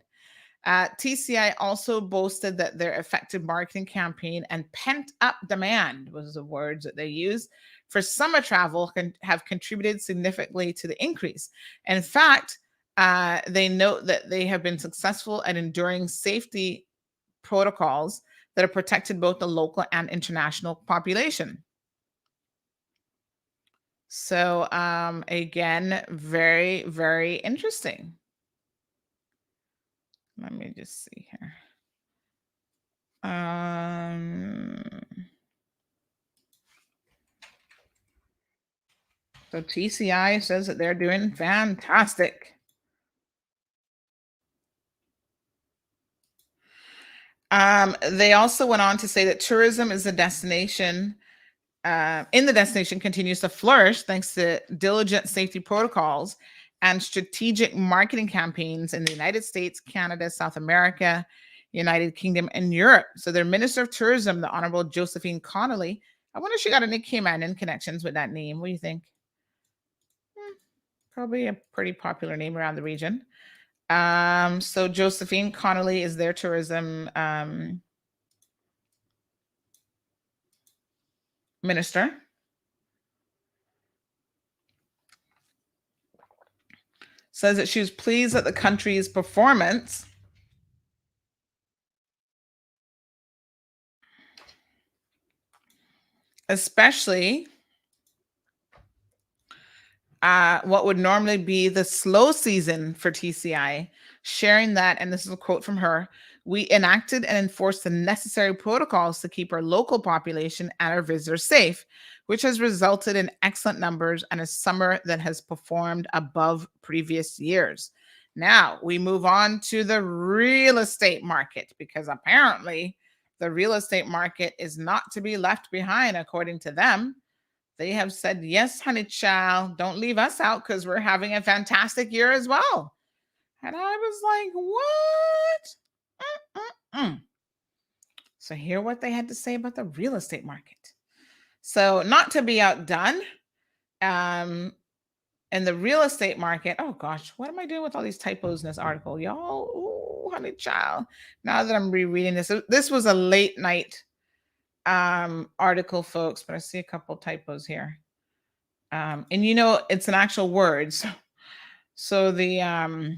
TCI also boasted that their effective marketing campaign and pent-up demand was the words that they used for summer travel have contributed significantly to the increase. In fact, they note that they have been successful at enduring safety protocols that have protected both the local and international population. So again, very, very interesting. Let me just see here. So TCI says that they're doing fantastic. They also went on to say that tourism is a destination in the destination continues to flourish thanks to diligent safety protocols and strategic marketing campaigns in the United States, Canada, South America, United Kingdom, and Europe. So their Minister of Tourism, the Honorable Josephine Connolly, I wonder if she got any Cayman connections with that name. What do you think? Probably a pretty popular name around the region. So Josephine Connolly is their tourism minister. Says that she was pleased at the country's performance especially what would normally be the slow season for TCI, sharing that, and this is a quote from her, "We enacted and enforced the necessary protocols to keep our local population and our visitors safe, which has resulted in excellent numbers and a summer that has performed above previous years." Now we move on to the real estate market, because apparently the real estate market is not to be left behind, according to them. They have said, yes, honey child, don't leave us out because we're having a fantastic year as well. And I was like, what? So hear what they had to say about the real estate market. So not to be outdone, in the real estate market, oh gosh, what am I doing with all these typos in this article? Y'all, ooh, honey child. Now that I'm rereading this was a late night article, folks, but I see a couple typos here. And you know, it's an actual word. So the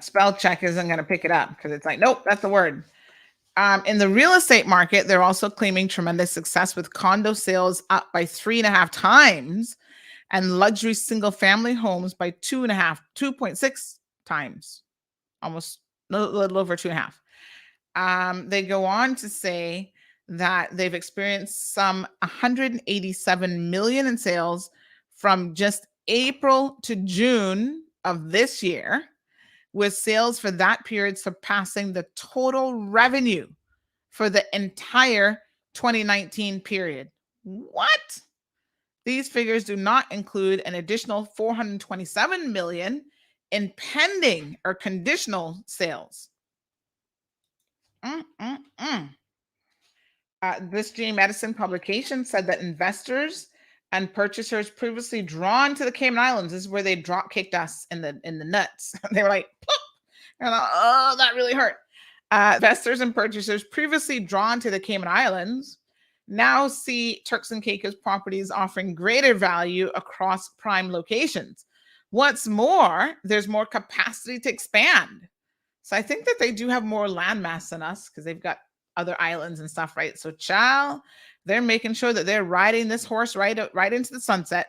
spell check isn't going to pick it up because it's like, nope, that's the word. In the real estate market, they're also claiming tremendous success with condo sales up by 3.5 times and luxury single family homes by 2.6 times, almost a little over 2.5. They go on to say that they've experienced some 187 million in sales from just April to June of this year, with sales for that period surpassing the total revenue for the entire 2019 period. What? These figures do not include an additional 427 million in pending or conditional sales. This G Medicine publication said that investors and purchasers previously drawn to the Cayman Islands, this is where they drop kicked us in the nuts. They were like, plop! And like, oh, that really hurt. Investors and purchasers previously drawn to the Cayman Islands now see Turks and Caicos properties offering greater value across prime locations. What's more, there's more capacity to expand. So I think that they do have more landmass than us because they've got other islands and stuff, right? So, child, they're making sure that they're riding this horse right into the sunset.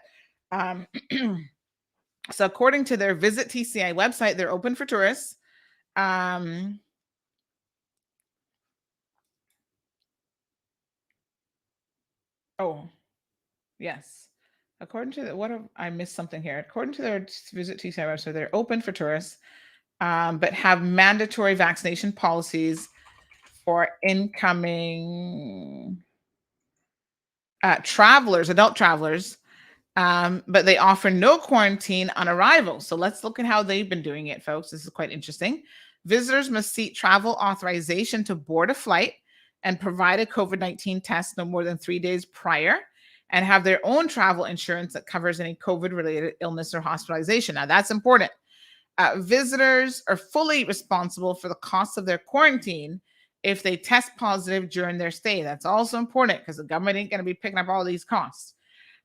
So according to their Visit TCI website, they're open for tourists. Oh, yes. According to I missed something here. According to their Visit TCI website, they're open for tourists, but have mandatory vaccination policies for incoming travelers, adult travelers, but they offer no quarantine on arrival. So let's look at how they've been doing it, folks. This is quite interesting. Visitors must seek travel authorization to board a flight and provide a COVID-19 test no more than 3 days prior, and have their own travel insurance that covers any COVID-related illness or hospitalization. Now, that's important. Visitors are fully responsible for the cost of their quarantine if they test positive during their stay. That's also important because the government ain't going to be picking up all these costs.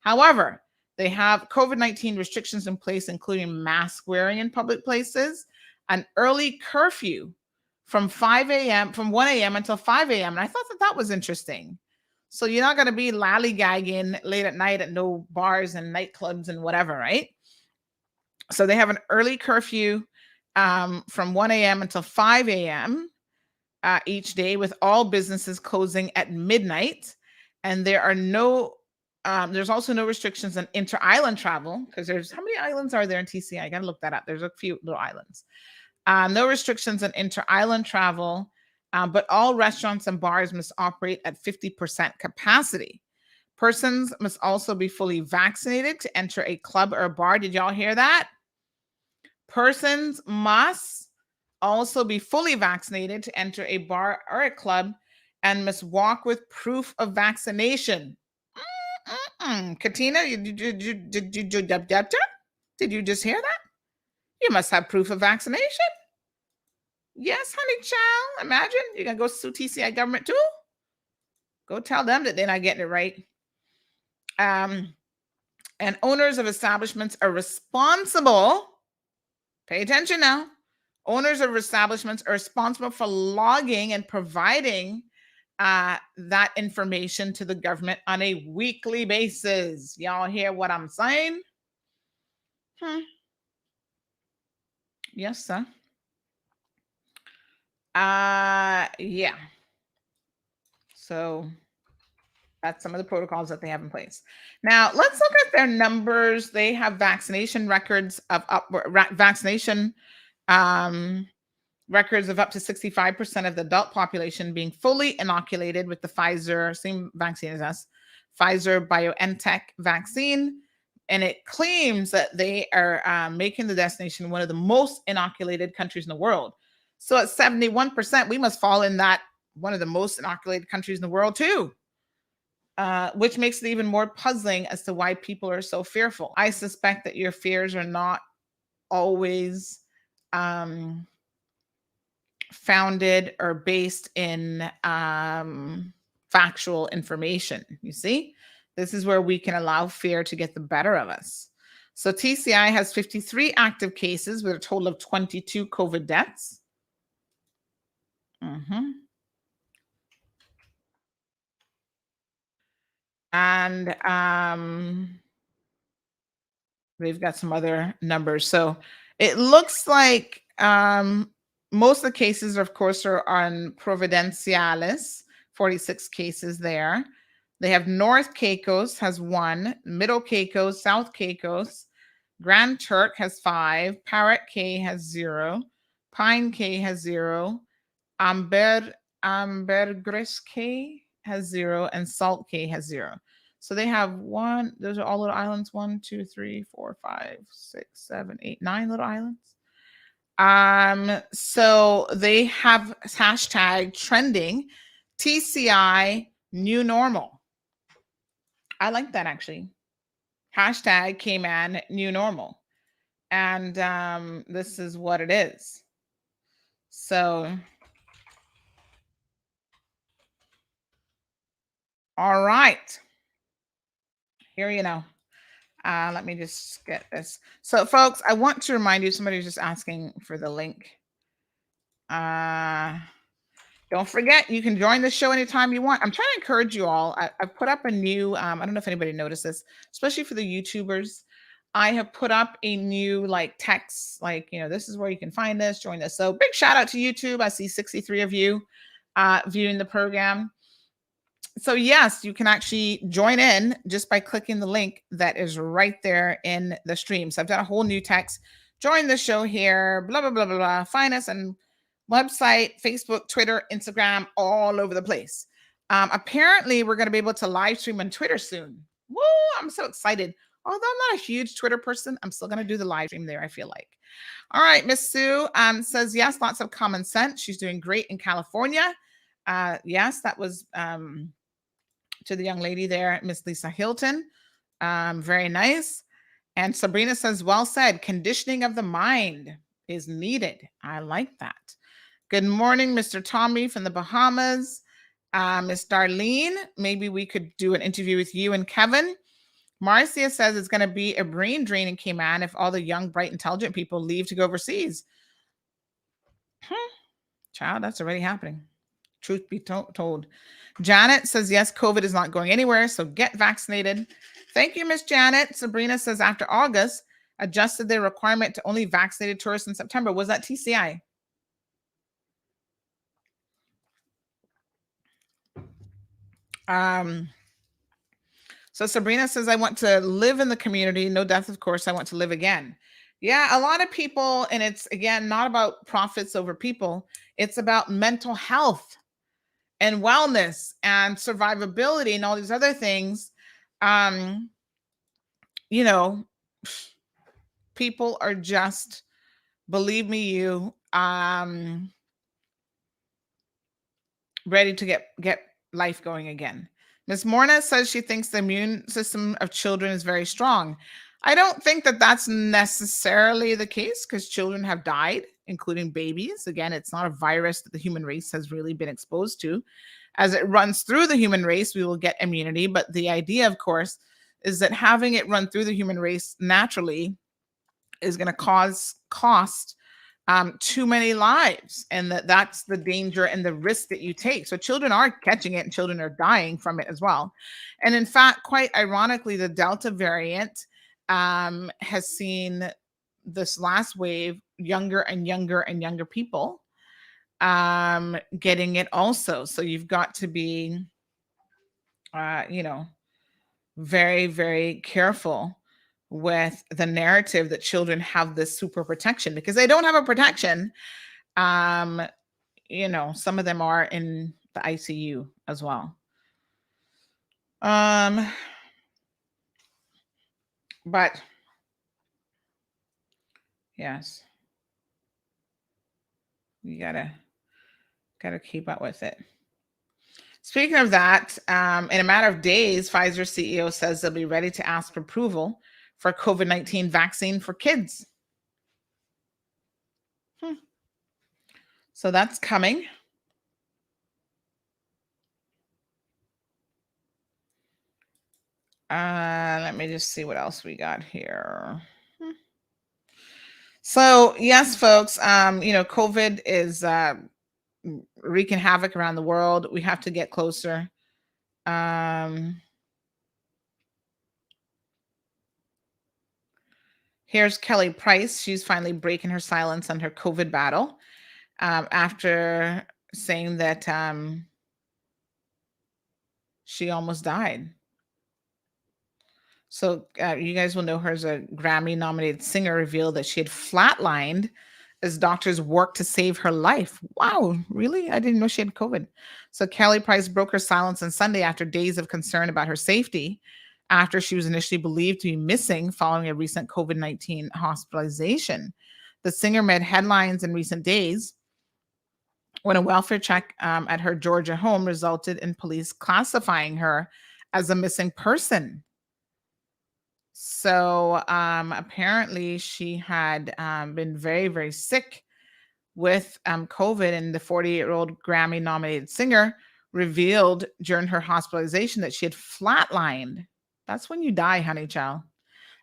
However, they have COVID-19 restrictions in place, including mask wearing in public places, an early curfew from 1 a.m. until 5 a.m. And I thought that was interesting. So you're not going to be lollygagging late at night at no bars and nightclubs and whatever, right? So they have an early curfew from 1 a.m. until 5 a.m. Each day, with all businesses closing at midnight. And there are there's also no restrictions on inter-island travel, because how many islands are there in TCI? I got to look that up. There's a few little islands. No restrictions on inter-island travel, but all restaurants and bars must operate at 50% capacity. Persons must also be fully vaccinated to enter a club or a bar. Did y'all hear that? Persons must also be fully vaccinated to enter a bar or a club and must walk with proof of vaccination. Katina, did you just hear that? You must have proof of vaccination. Yes, honey child. Imagine you're going to go sue TCI government too. Go tell them that they're not getting it right. And owners of establishments are responsible. Pay attention now. Owners of establishments are responsible for logging and providing that information to the government on a weekly basis. Y'all hear what I'm saying? Yes, sir. Yeah. So that's some of the protocols that they have in place. Now, let's look at their numbers. They have vaccination records of vaccination records of up to 65% of the adult population being fully inoculated with the Pfizer, same vaccine as us, Pfizer BioNTech vaccine. And it claims that they are making the destination one of the most inoculated countries in the world. So at 71%, we must fall in that one of the most inoculated countries in the world too. Which makes it even more puzzling as to why people are so fearful. I suspect that your fears are not always founded or based in factual information. You see, this is where we can allow fear to get the better of us. So TCI has 53 active cases with a total of 22 COVID deaths. And they've got some other numbers. So it looks like most of the cases, of course, are on Providenciales, 46 cases there. They have North Caicos has 1, Middle Caicos, South Caicos, Grand Turk has 5, Parrot Cay has 0, Pine Cay has 0, Ambergris Cay has 0, and Salt Cay has 0. So they have those are all little islands, 1, 2, 3, 4, 5, 6, 7, 8, 9 little islands. So they have hashtag trending TCI new normal. I like that actually. Hashtag Cayman new normal. And this is what it is. So, all right. Here you know. Let me just get this. So, folks, I want to remind you, somebody's just asking for the link. Don't forget, you can join the show anytime you want. I'm trying to encourage you all. I've put up a new, I don't know if anybody noticed this, especially for the YouTubers. I have put up a new text, this is where you can find this, join this. So big shout out to YouTube. I see 63 of you viewing the program. So yes, you can actually join in just by clicking the link that is right there in the stream. So I've done a whole new text. Join the show here, blah, blah, blah, blah, blah. Find us on website, Facebook, Twitter, Instagram, all over the place. Apparently, we're going to be able to live stream on Twitter soon. Woo! I'm so excited. Although I'm not a huge Twitter person, I'm still going to do the live stream there, I feel like. All right, Miss Sue says, yes, lots of common sense. She's doing great in California. Yes, that was to the young lady there, Miss Lisa Hilton. Very nice. And Sabrina says, well said. Conditioning of the mind is needed. I like that. Good morning, Mr. Tommy from the Bahamas. Miss Darlene, maybe we could do an interview with you and Kevin. Marcia says it's going to be a brain drain in Cayman if all the young, bright, intelligent people leave to go overseas. Child, that's already happening. Truth be told. Janet says, yes, COVID is not going anywhere, so get vaccinated. Thank you, Miss Janet. Sabrina says, after August, adjusted their requirement to only vaccinated tourists in September. Was that TCI? So Sabrina says, I want to live in the community. No death, of course. I want to live again. Yeah, a lot of people, and it's, again, not about profits over people. It's about mental health and wellness and survivability and all these other things. You know, people are just, believe me, ready to get life going again. Ms. Morna says she thinks the immune system of children is very strong. I don't think that that's necessarily the case, because children have died, including babies. Again, it's not a virus that the human race has really been exposed to. As it runs through the human race, we will get immunity. But the idea, of course, is that having it run through the human race naturally is going to cost too many lives, and that's the danger and the risk that you take. So children are catching it and children are dying from it as well. And in fact, quite ironically, the Delta variant has seen this last wave younger and younger and younger people getting it also. So you've got to be, very, very careful with the narrative that children have this super protection, because they don't have a protection. Some of them are in the ICU as well. But yes, you gotta keep up with it. Speaking of that, in a matter of days, Pfizer CEO says they'll be ready to ask for approval for COVID-19 vaccine for kids. So that's coming. Let me just see what else we got here. So yes, folks, COVID is wreaking havoc around the world. We have to get closer. Here's Kelly Price. She's finally breaking her silence on her COVID battle after saying that she almost died. So you guys will know her as a Grammy-nominated singer, revealed that she had flatlined as doctors worked to save her life. Wow, really? I didn't know she had COVID. So Kelly Price broke her silence on Sunday after days of concern about her safety, after she was initially believed to be missing following a recent COVID-19 hospitalization. The singer made headlines in recent days when a welfare check at her Georgia home resulted in police classifying her as a missing person. So apparently she had been very, very sick with COVID, and the 48-year-old Grammy-nominated singer revealed during her hospitalization that she had flatlined. That's when you die, honey child,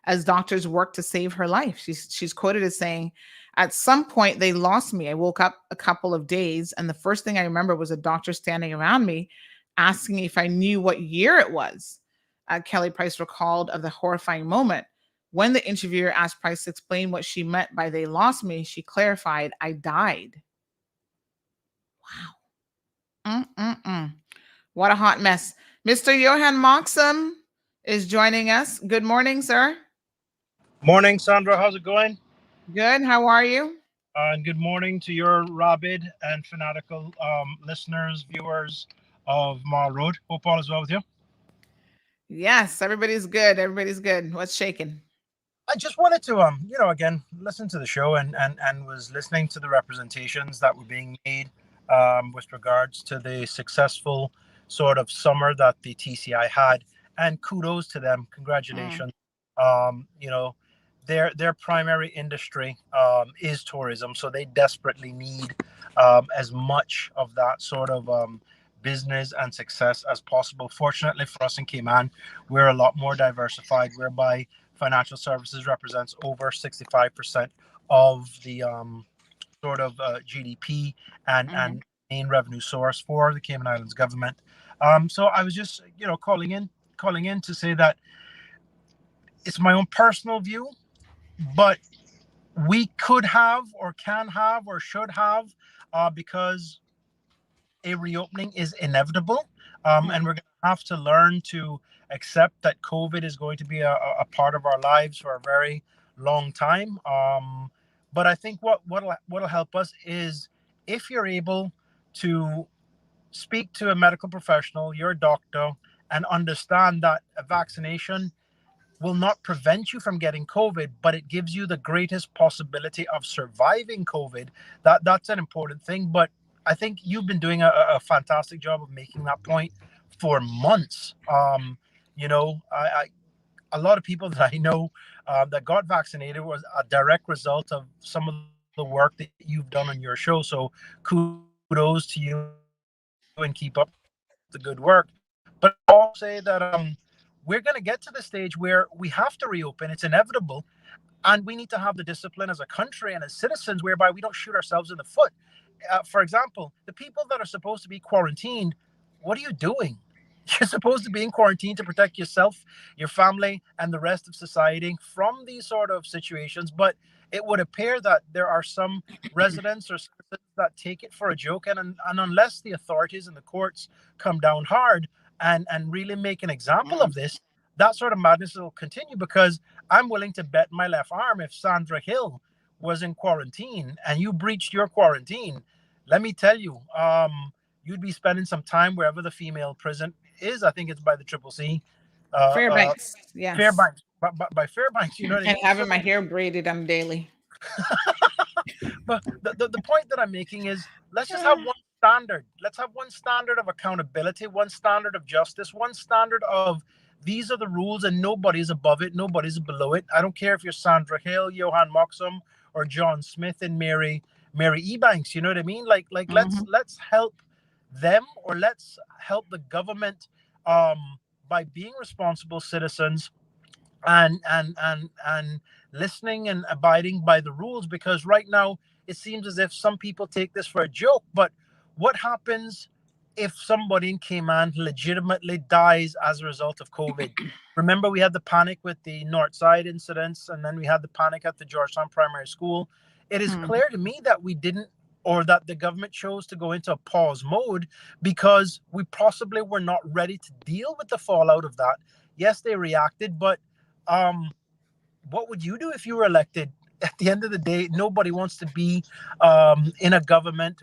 as doctors work to save her life. She's quoted as saying, at some point they lost me. I woke up a couple of days, and the first thing I remember was a doctor standing around me asking me if I knew what year it was. Kelly Price recalled of the horrifying moment. When the interviewer asked Price to explain what she meant by they lost me, she clarified, I died. Wow. What a hot mess. Mr. Johan Moxham is joining us. Good morning, sir. Morning, Sandra. How's it going? Good. How are you? And good morning to your rabid and fanatical listeners, viewers, of Marl Road. Hope all is well with you. Yes, everybody's good. Everybody's good. What's shaking? I just wanted to, again, listen to the show and was listening to the representations that were being made with regards to the successful sort of summer that the TCI had, and kudos to them. Congratulations. Their primary industry is tourism, so they desperately need as much of that sort of business and success as possible. Fortunately for us in Cayman, we're a lot more diversified, whereby financial services represents over 65% of the sort of GDP and main revenue source for the Cayman Islands government. So I was just, calling in to say that it's my own personal view, but we could have or can have or should have, because a reopening is inevitable, and we're going to have to learn to accept that COVID is going to be a part of our lives for a very long time. But I think what'll help us is if you're able to speak to a medical professional, your doctor, and understand that a vaccination will not prevent you from getting COVID, but it gives you the greatest possibility of surviving COVID. That's an important thing. But I think you've been doing a fantastic job of making that point for months. A lot of people that I know that got vaccinated was a direct result of some of the work that you've done on your show. So kudos to you and keep up the good work. But I'll say that we're going to get to the stage where we have to reopen. It's inevitable. And we need to have the discipline as a country and as citizens whereby we don't shoot ourselves in the foot. For example, the people that are supposed to be quarantined, what are you doing? You're supposed to be in quarantine to protect yourself, your family, and the rest of society from these sort of situations. But it would appear that there are some residents or citizens that take it for a joke. And unless the authorities and the courts come down hard and really make an example of this, that sort of madness will continue, because I'm willing to bet my left arm if Sandra Hill was in quarantine and you breached your quarantine, let me tell you, you'd be spending some time wherever the female prison is. I think it's by the Triple C. Fairbanks, yes. Fairbanks, by Fairbanks, you know what I mean? And having my hair braided on daily. But the point that I'm making is, let's just have one standard. Let's have one standard of accountability, one standard of justice, one standard of these are the rules and nobody's above it, nobody's below it. I don't care if you're Sandra Hill, Johan Moxham, or John Smith and Mary Ebanks. You know what I mean? Like let's help them, or let's help the government by being responsible citizens and listening and abiding by the rules, because right now it seems as if some people take this for a joke. But what happens if somebody in Cayman legitimately dies as a result of COVID? Remember, we had the panic with the Northside incidents, and then we had the panic at the Georgetown Primary School. It is clear to me that we didn't, or that the government chose to go into a pause mode because we possibly were not ready to deal with the fallout of that. Yes, they reacted, but what would you do if you were elected? At the end of the day, nobody wants to be in a government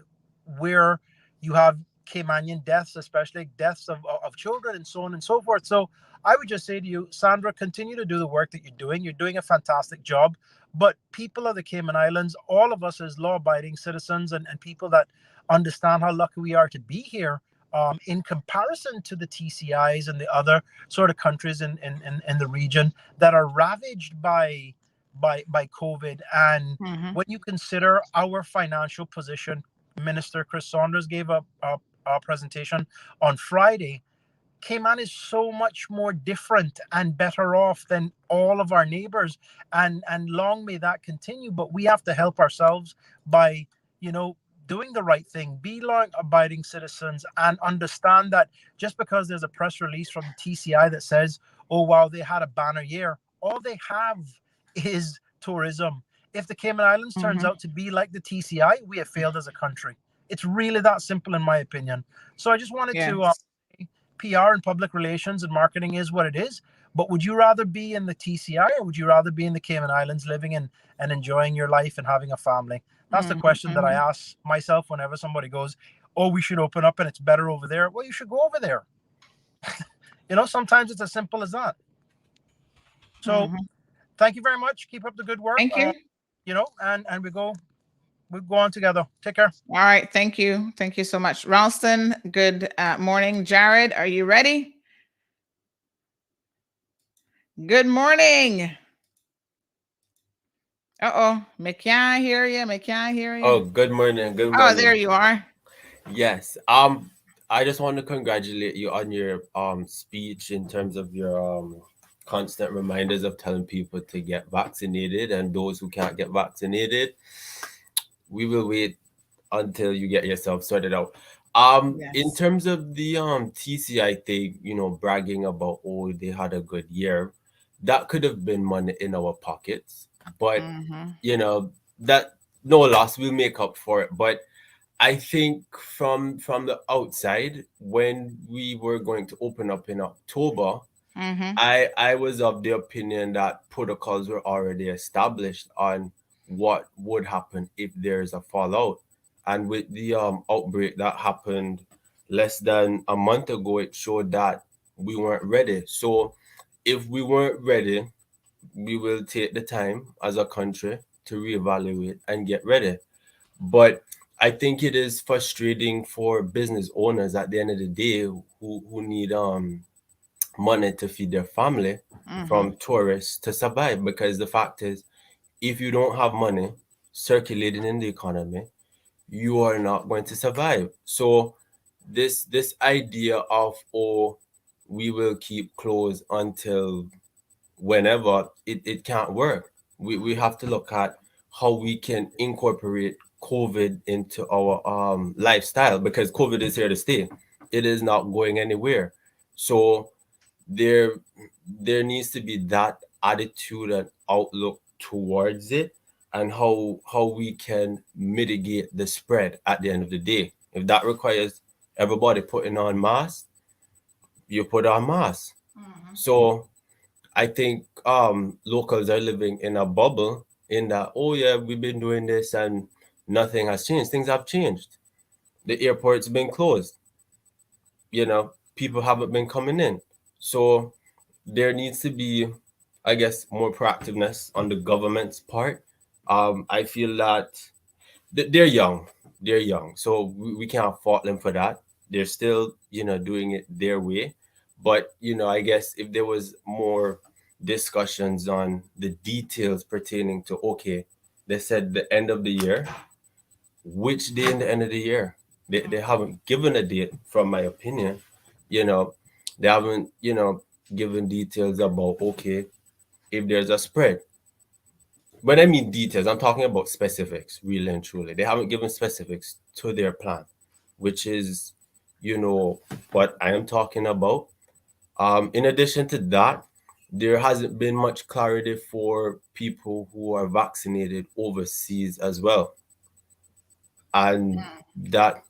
where you have Caymanian deaths, especially deaths of children and so on and so forth. So I would just say to you, Sandra, continue to do the work that you're doing. You're doing a fantastic job. But people of the Cayman Islands, all of us as law-abiding citizens and people that understand how lucky we are to be here, in comparison to the TCIs and the other sort of countries in the region that are ravaged by COVID. And when you consider our financial position, Minister Chris Saunders gave a presentation on Friday. Cayman is so much more different and better off than all of our neighbors, and long may that continue. But we have to help ourselves by, doing the right thing, be law-abiding citizens, and understand that just because there's a press release from the TCI that says, oh, wow, they had a banner year, all they have is tourism. If the Cayman Islands turns out to be like the TCI, we have failed as a country. It's really that simple, in my opinion. So I just wanted to PR and public relations and marketing is what it is. But would you rather be in the TCI, or would you rather be in the Cayman Islands living and enjoying your life and having a family? That's the question that I ask myself whenever somebody goes, oh, we should open up and it's better over there. Well, you should go over there. Sometimes it's as simple as that. So thank you very much. Keep up the good work. Thank you. And we go on together. Take care. All right. Thank you. Thank you so much. Ralston, good morning. Jared, are you ready? Good morning. Me can't hear you. Oh, good morning. Good morning. Oh, there you are. Yes. I just want to congratulate you on your speech in terms of your constant reminders of telling people to get vaccinated, and those who can't get vaccinated, we will wait until you get yourself sorted out. In terms of the TCHT, bragging about, oh, they had a good year, that could have been money in our pockets, but that no loss, we'll make up for it. But I think from the outside, when we were going to open up in October, I was of the opinion that protocols were already established on what would happen if there's a fallout. And with the outbreak that happened less than a month ago, it showed that we weren't ready. So if we weren't ready, we will take the time as a country to reevaluate and get ready. But I think it is frustrating for business owners at the end of the day who need money to feed their family from tourists to survive, because the fact is, if you don't have money circulating in the economy, you are not going to survive. So this idea of, oh, we will keep closed until whenever, it can't work. We have to look at how we can incorporate COVID into our lifestyle, because COVID is here to stay. It is not going anywhere. So there needs to be that attitude and outlook towards it, and how we can mitigate the spread at the end of the day. If that requires everybody putting on masks, you put on masks. So I think locals are living in a bubble in that, oh yeah, we've been doing this and nothing has changed. Things have changed. The airport's been closed. People haven't been coming in. So there needs to be, I guess, more proactiveness on the government's part. I feel that they're young. So we can't fault them for that. They're still, doing it their way. But, I guess if there was more discussions on the details pertaining to, okay, they said the end of the year, which day in the end of the year? They haven't given a date, from my opinion. They haven't, given details about, okay, if there's a spread. When I mean details, I'm talking about specifics, really and truly. They haven't given specifics to their plan, which is, what I am talking about. In addition to that, there hasn't been much clarity for people who are vaccinated overseas as well. And that,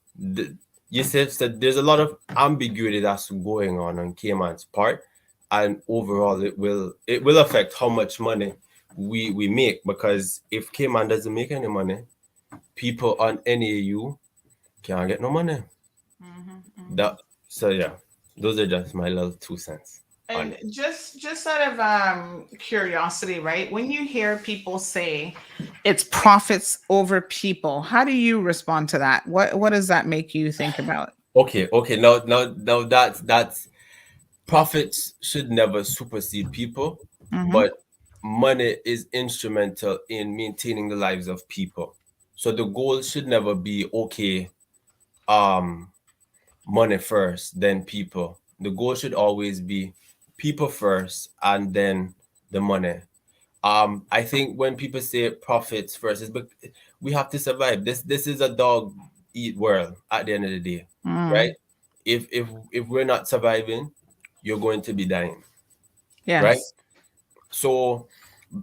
you said there's a lot of ambiguity that's going on Cayman's part, and overall it will affect how much money we make, because if Cayman doesn't make any money, people on NAU can't get no money. So yeah, those are just my little 2 cents. And just out of curiosity, right? When you hear people say it's profits over people, how do you respond to that? What does that make you think about? Okay. No, that's profits should never supersede people, but money is instrumental in maintaining the lives of people. So the goal should never be, okay, money first, then people. The goal should always be people first and then the money. I think when people say profits first, but we have to survive. This is a dog eat world at the end of the day, right? If we're not surviving, you're going to be dying. Yes. Right? So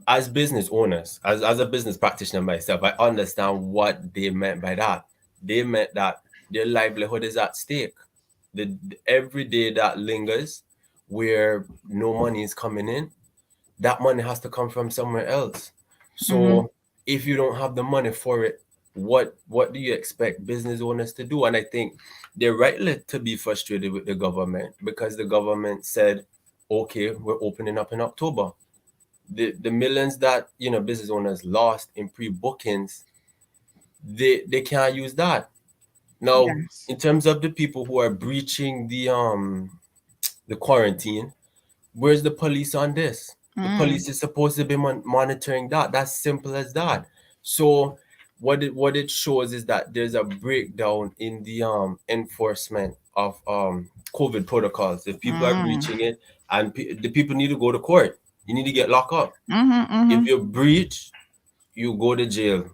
as business owners, as a business practitioner myself, I understand what they meant by that. They meant that their livelihood is at stake. The every day that lingers where no money is coming in, that money has to come from somewhere else. So if you don't have the money for it, what do you expect business owners to do? And I think they're rightly to be frustrated with the government, because the government said, okay, we're opening up in October. The millions that business owners lost in pre-bookings, they can't use that. Now, Yes. in terms of the people who are breaching the quarantine, where's the police on this? The police is supposed to be monitoring that. That's simple as that. So what it shows is that there's a breakdown in the enforcement of COVID protocols. If people are breaching it, and the people need to go to court, you need to get locked up. If you breach, you go to jail,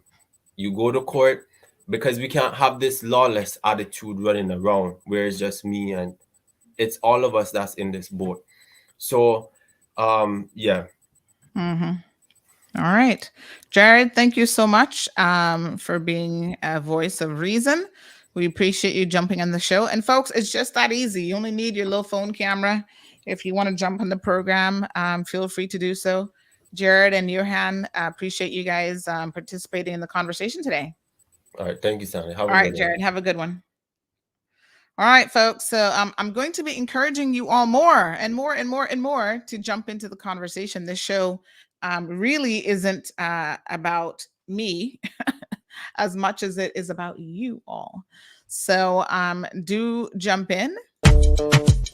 you go to court, because we can't have this lawless attitude running around where it's just me and it's all of us that's in this boat. So yeah. All right, Jared, thank you so much for being a voice of reason. We appreciate you jumping on the show. And folks, it's just that easy. You only need your little phone camera. If you want to jump on the program, feel free to do so. Jared and Johan, appreciate you guys participating in the conversation today. All right, thank you, Sandy. All right, Jared, have a good one. All right, folks. So I'm going to be encouraging you all more and more and more and more to jump into the conversation. This show really isn't about me as much as it is about you all. So do jump in.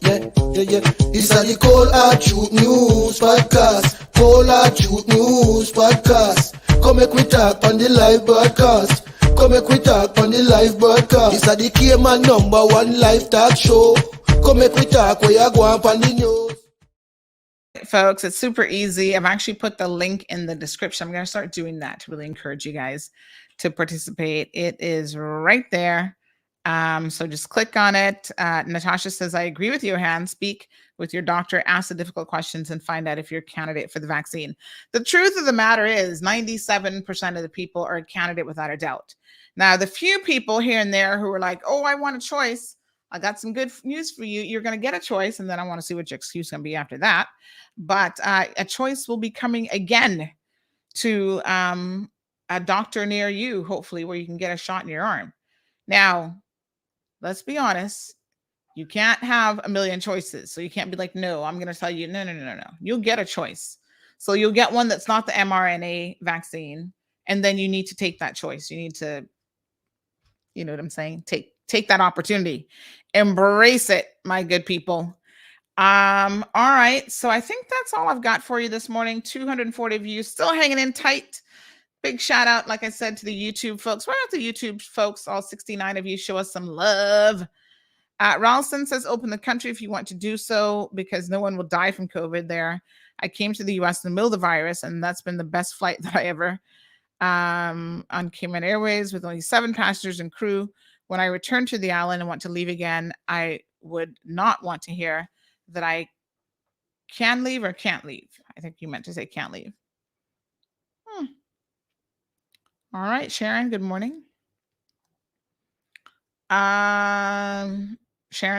Yeah. It's the Cold Hard Truth News Podcast. Cold Hard Truth News Podcast. Come make we talk on the live broadcast. Come make we talk on the live broadcast. It's the Cayman #1 live talk show. Come make we talk where you go on the news. Folks, it's super easy. I've actually put the link in the description. I'm going to start doing that to really encourage you guys to participate. It is right there. So just click on it. Natasha says, I agree with you, Han. Speak with your doctor, ask the difficult questions, and find out if you're a candidate for the vaccine. The truth of the matter is 97% of the people are a candidate without a doubt. Now, the few people here and there who are like, oh, I want a choice. I got some good news for you. You're going to get a choice. And then I want to see what your excuse is going to be after that. But a choice will be coming again to a doctor near you, hopefully, where you can get a shot in your arm. Now, let's be honest. You can't have a million choices. So you can't be like, no, I'm going to tell you, no. You'll get a choice. So you'll get one that's not the mRNA vaccine. And then you need to take that choice. You need to, you know what I'm saying? Take that opportunity. Embrace it, my good people. All right. So I think that's all I've got for you this morning. 240 views, still hanging in tight. Big shout out, like I said, to the YouTube folks. Why don't the YouTube folks, all 69 of you, show us some love? Ralston says, open the country if you want to do so, because no one will die from COVID there. I came to the US in the middle of the virus, and that's been the best flight that I ever on Cayman Airways with only 7 passengers and crew. When I returned to the island and want to leave again, I would not want to hear that I can leave or can't leave. I think you meant to say can't leave. All right, Sharon, good morning. Sharon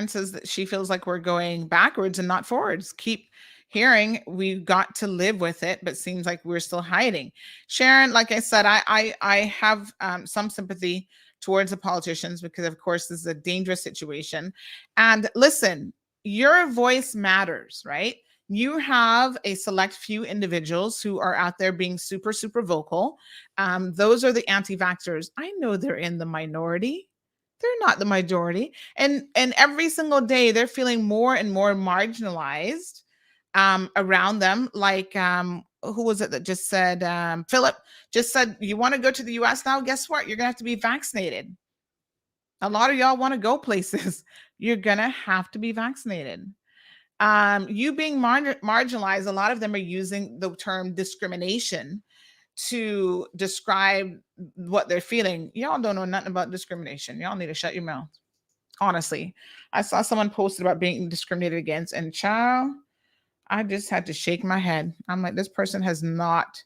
says that she feels like we're going backwards and not forwards. Keep hearing we've got to live with it, but seems like we're still hiding. Sharon, like I said, I have some sympathy towards the politicians, because of course this is a dangerous situation. And listen, your voice matters, right? You have a select few individuals who are out there being super, super vocal. Those are the anti-vaxxers. I know they're in the minority. They're not the majority. And every single day they're feeling more and more marginalized around them. Like, who was it that just said, Philip just said, you want to go to the US now? Guess what? You're going to have to be vaccinated. A lot of y'all want to go places. You're going to have to be vaccinated. You being marginalized, a lot of them are using the term discrimination to describe what they're feeling. Y'all don't know nothing about discrimination. Y'all need to shut your mouth. Honestly, I saw someone posted about being discriminated against, and child, I just had to shake my head. I'm like, this person has not,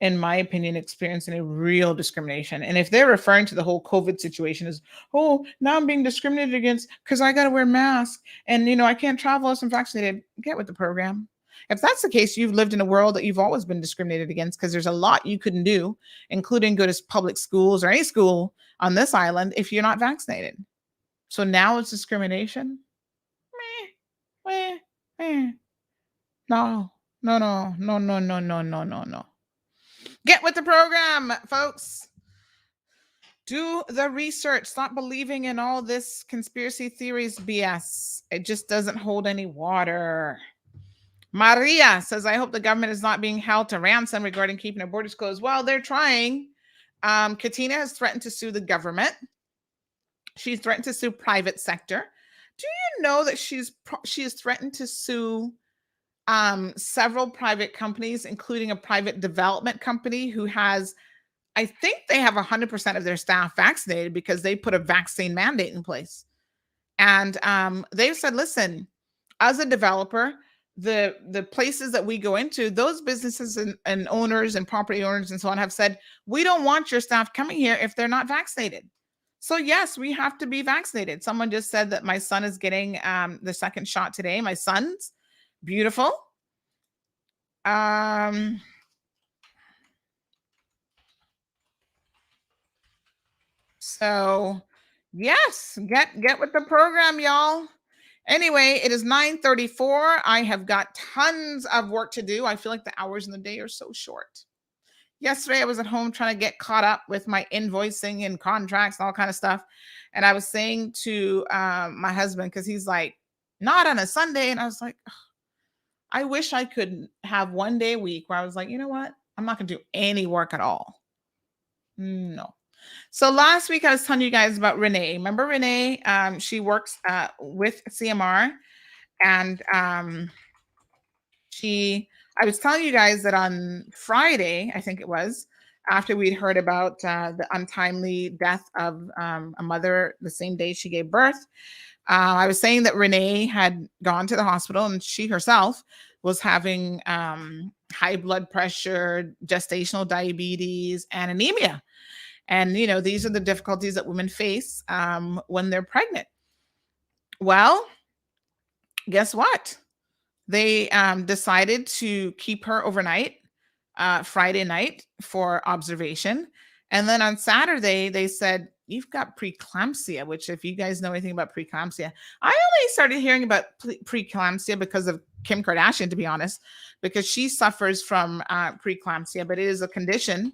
in my opinion, experienced any real discrimination. And if they're referring to the whole COVID situation as, oh, now I'm being discriminated against because I got to wear masks and, I can't travel unless I'm vaccinated, get with the program. If that's the case, you've lived in a world that you've always been discriminated against, because there's a lot you couldn't do, including go to public schools or any school on this island if you're not vaccinated. So now it's discrimination? No, no, no, no, no, no, no, no, no, no. Get with the program, folks. Do the research. Stop believing in all this conspiracy theories BS. It just doesn't hold any water. Maria says, I hope the government is not being held to ransom regarding keeping our borders closed. Well, they're trying. Katina has threatened to sue the government. She's threatened to sue private sector. Do you know that she has threatened to sue several private companies, including a private development company who has, I think they have 100% of their staff vaccinated because they put a vaccine mandate in place. And they've said, listen, as a developer, the places that we go into, those businesses and owners and property owners and so on have said, we don't want your staff coming here if they're not vaccinated. So yes, we have to be vaccinated. Someone just said that my son is getting the second shot today. My son's beautiful. So yes, get with the program, y'all. Anyway, it is 9:34. I have got tons of work to do. I feel like the hours in the day are so short. Yesterday, I was at home trying to get caught up with my invoicing and contracts and all kind of stuff. And I was saying to my husband, because he's like, not on a Sunday. And I was like, I wish I could have one day a week where I was like, you know what? I'm not going to do any work at all. No. So last week I was telling you guys about Renee. Remember Renee? She works with CMR, and I was telling you guys that on Friday, I think it was, after we'd heard about the untimely death of a mother the same day she gave birth, I was saying that Renee had gone to the hospital and she herself was having high blood pressure, gestational diabetes, and anemia. And, you know, these are the difficulties that women face when they're pregnant. Well, guess what? They decided to keep her overnight, Friday night, for observation. And then on Saturday, they said, you've got preeclampsia, which if you guys know anything about preeclampsia, I only started hearing about preeclampsia because of Kim Kardashian, to be honest, because she suffers from preeclampsia, but it is a condition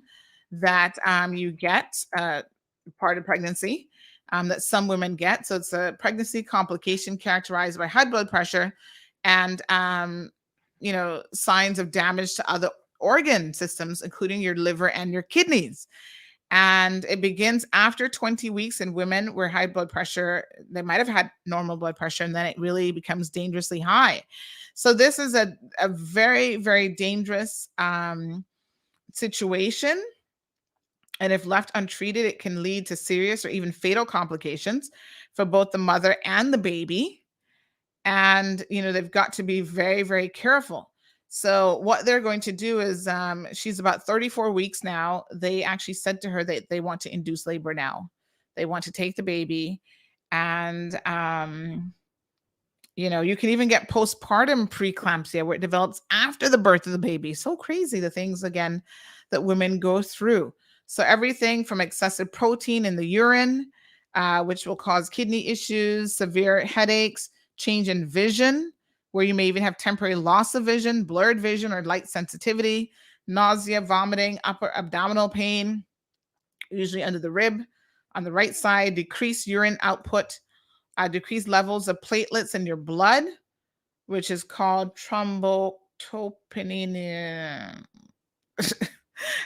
that you get part of pregnancy that some women get. So it's a pregnancy complication characterized by high blood pressure and, you know, signs of damage to other organ systems, including your liver and your kidneys. And it begins after 20 weeks in women where high blood pressure, they might have had normal blood pressure, and then it really becomes dangerously high. So this is a very, very dangerous situation. And if left untreated, it can lead to serious or even fatal complications for both the mother and the baby. And, you know, they've got to be very, very careful. So what they're going to do is, she's about 34 weeks now. They actually said to her that they want to induce labor now. They want to take the baby. And, you know, you can even get postpartum preeclampsia where it develops after the birth of the baby. So crazy, the things, again, that women go through. So everything from excessive protein in the urine, which will cause kidney issues, severe headaches, change in vision, where you may even have temporary loss of vision, blurred vision, or light sensitivity, nausea, vomiting, upper abdominal pain, usually under the rib, on the right side, decreased urine output, decreased levels of platelets in your blood, which is called thrombocytopenia.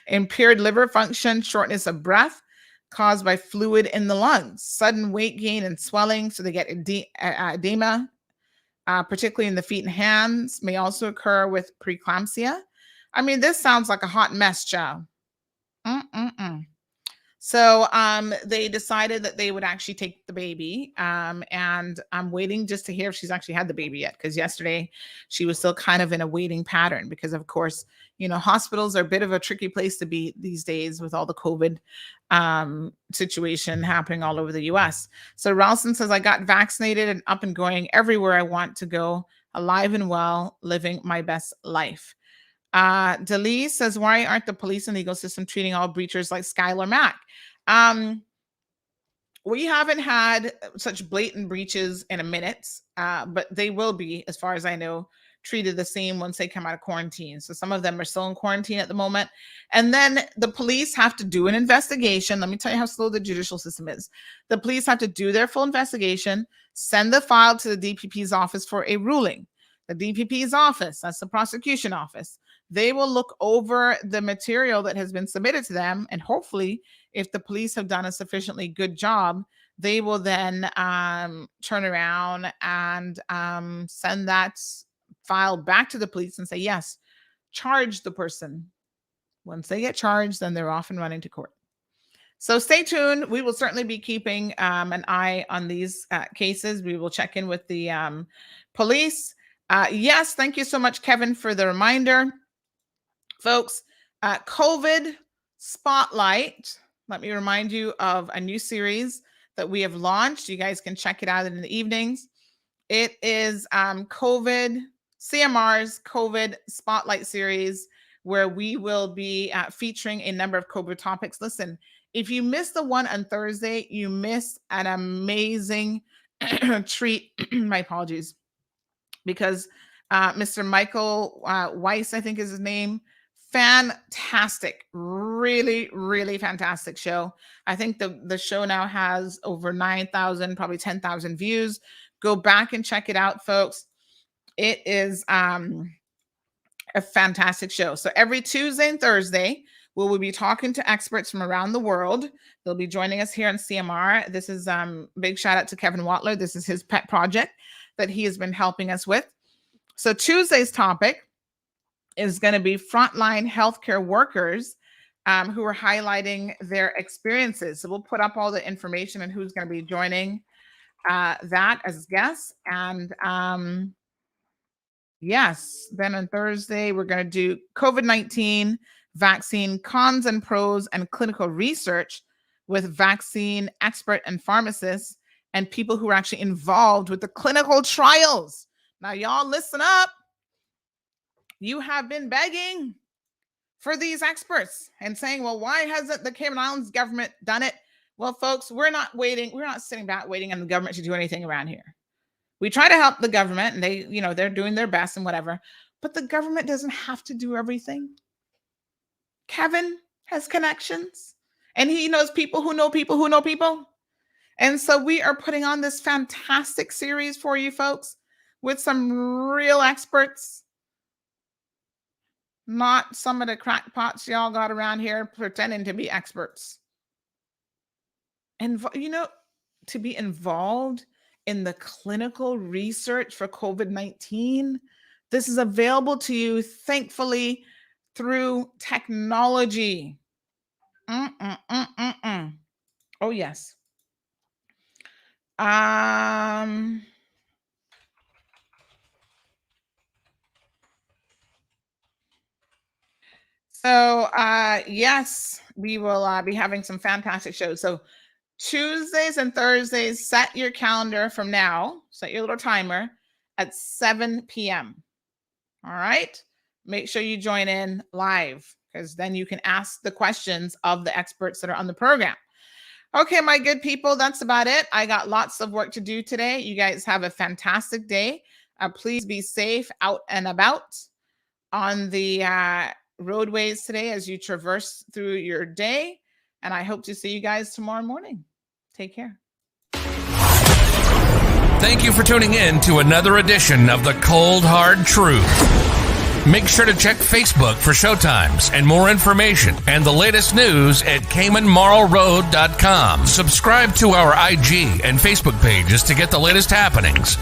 Impaired liver function, shortness of breath caused by fluid in the lungs, sudden weight gain and swelling, so they get edema, particularly in the feet and hands, may also occur with preeclampsia. I mean, this sounds like a hot mess, Joe. So they decided that they would actually take the baby, and I'm waiting just to hear if she's actually had the baby yet, because yesterday she was still kind of in a waiting pattern because, of course, you know, hospitals are a bit of a tricky place to be these days with all the COVID situation happening all over the US. So Ralston says, I got vaccinated and up and going everywhere I want to go. alive and well, living my best life. Delee says, why aren't the police and legal system treating all breachers like Skylar Mack? We haven't had such blatant breaches in a minute, but they will be, as far as I know, treated the same once they come out of quarantine. So some of them are still in quarantine at the moment. And then the police have to do an investigation. Let me tell you how slow the judicial system is. The police have to do their full investigation, send the file to the DPP's office for a ruling. The DPP's office, that's the prosecution office, they will look over the material that has been submitted to them. And hopefully, if the police have done a sufficiently good job, they will then turn around and send that file back to the police and say, yes, charge the person. Once they get charged, then they're off and running to court. So stay tuned. We will certainly be keeping an eye on these cases. We will check in with the police. Yes, thank you so much, Kevin, for the reminder. Folks, COVID Spotlight. Let me remind you of a new series that we have launched. You guys can check it out in the evenings. It is CMR's COVID Spotlight series, where we will be featuring a number of COVID topics. Listen, if you missed the one on Thursday, you missed an amazing treat. My apologies. Because Mr. Michael Weiss, I think is his name, fantastic, really, really fantastic show. I think the show now has over 9,000, probably 10,000 views. Go back and check it out, folks. It is a fantastic show. So every Tuesday and Thursday, we will be talking to experts from around the world. They'll be joining us here on CMR. This is big shout out to Kevin Watler. This is his pet project that he has been helping us with. So Tuesday's topic is going to be frontline healthcare workers who are highlighting their experiences. So we'll put up all the information and who's going to be joining that as guests. And yes, then on Thursday, we're going to do COVID-19 vaccine cons and pros and clinical research with vaccine expert and pharmacists and people who are actually involved with the clinical trials. Now, y'all listen up. You have been begging for these experts and saying, well, why hasn't the Cayman Islands government done it? Well, folks, we're not waiting. We're not sitting back waiting on the government to do anything around here. We try to help the government and they, they're doing their best and whatever, but the government doesn't have to do everything. Kevin has connections and he knows people who know people who know people. And so we are putting on this fantastic series for you folks with some real experts, not some of the crackpots y'all got around here pretending to be experts. And, to be involved in the clinical research for COVID-19, this is available to you, thankfully, through technology. Oh, yes. So, yes, we will be having some fantastic shows. So Tuesdays and Thursdays, set your calendar from now, set your little timer at 7 p.m. All right. Make sure you join in live because then you can ask the questions of the experts that are on the program. Okay, my good people, that's about it. I got lots of work to do today. You guys have a fantastic day. Please be safe out and about on the roadways today as you traverse through your day. And I hope to see you guys tomorrow morning. Take care. Thank you for tuning in to another edition of The Cold Hard Truth. Make sure to check Facebook for showtimes and more information and the latest news at CaymanMarlRoad.com. Subscribe to our IG and Facebook pages to get the latest happenings.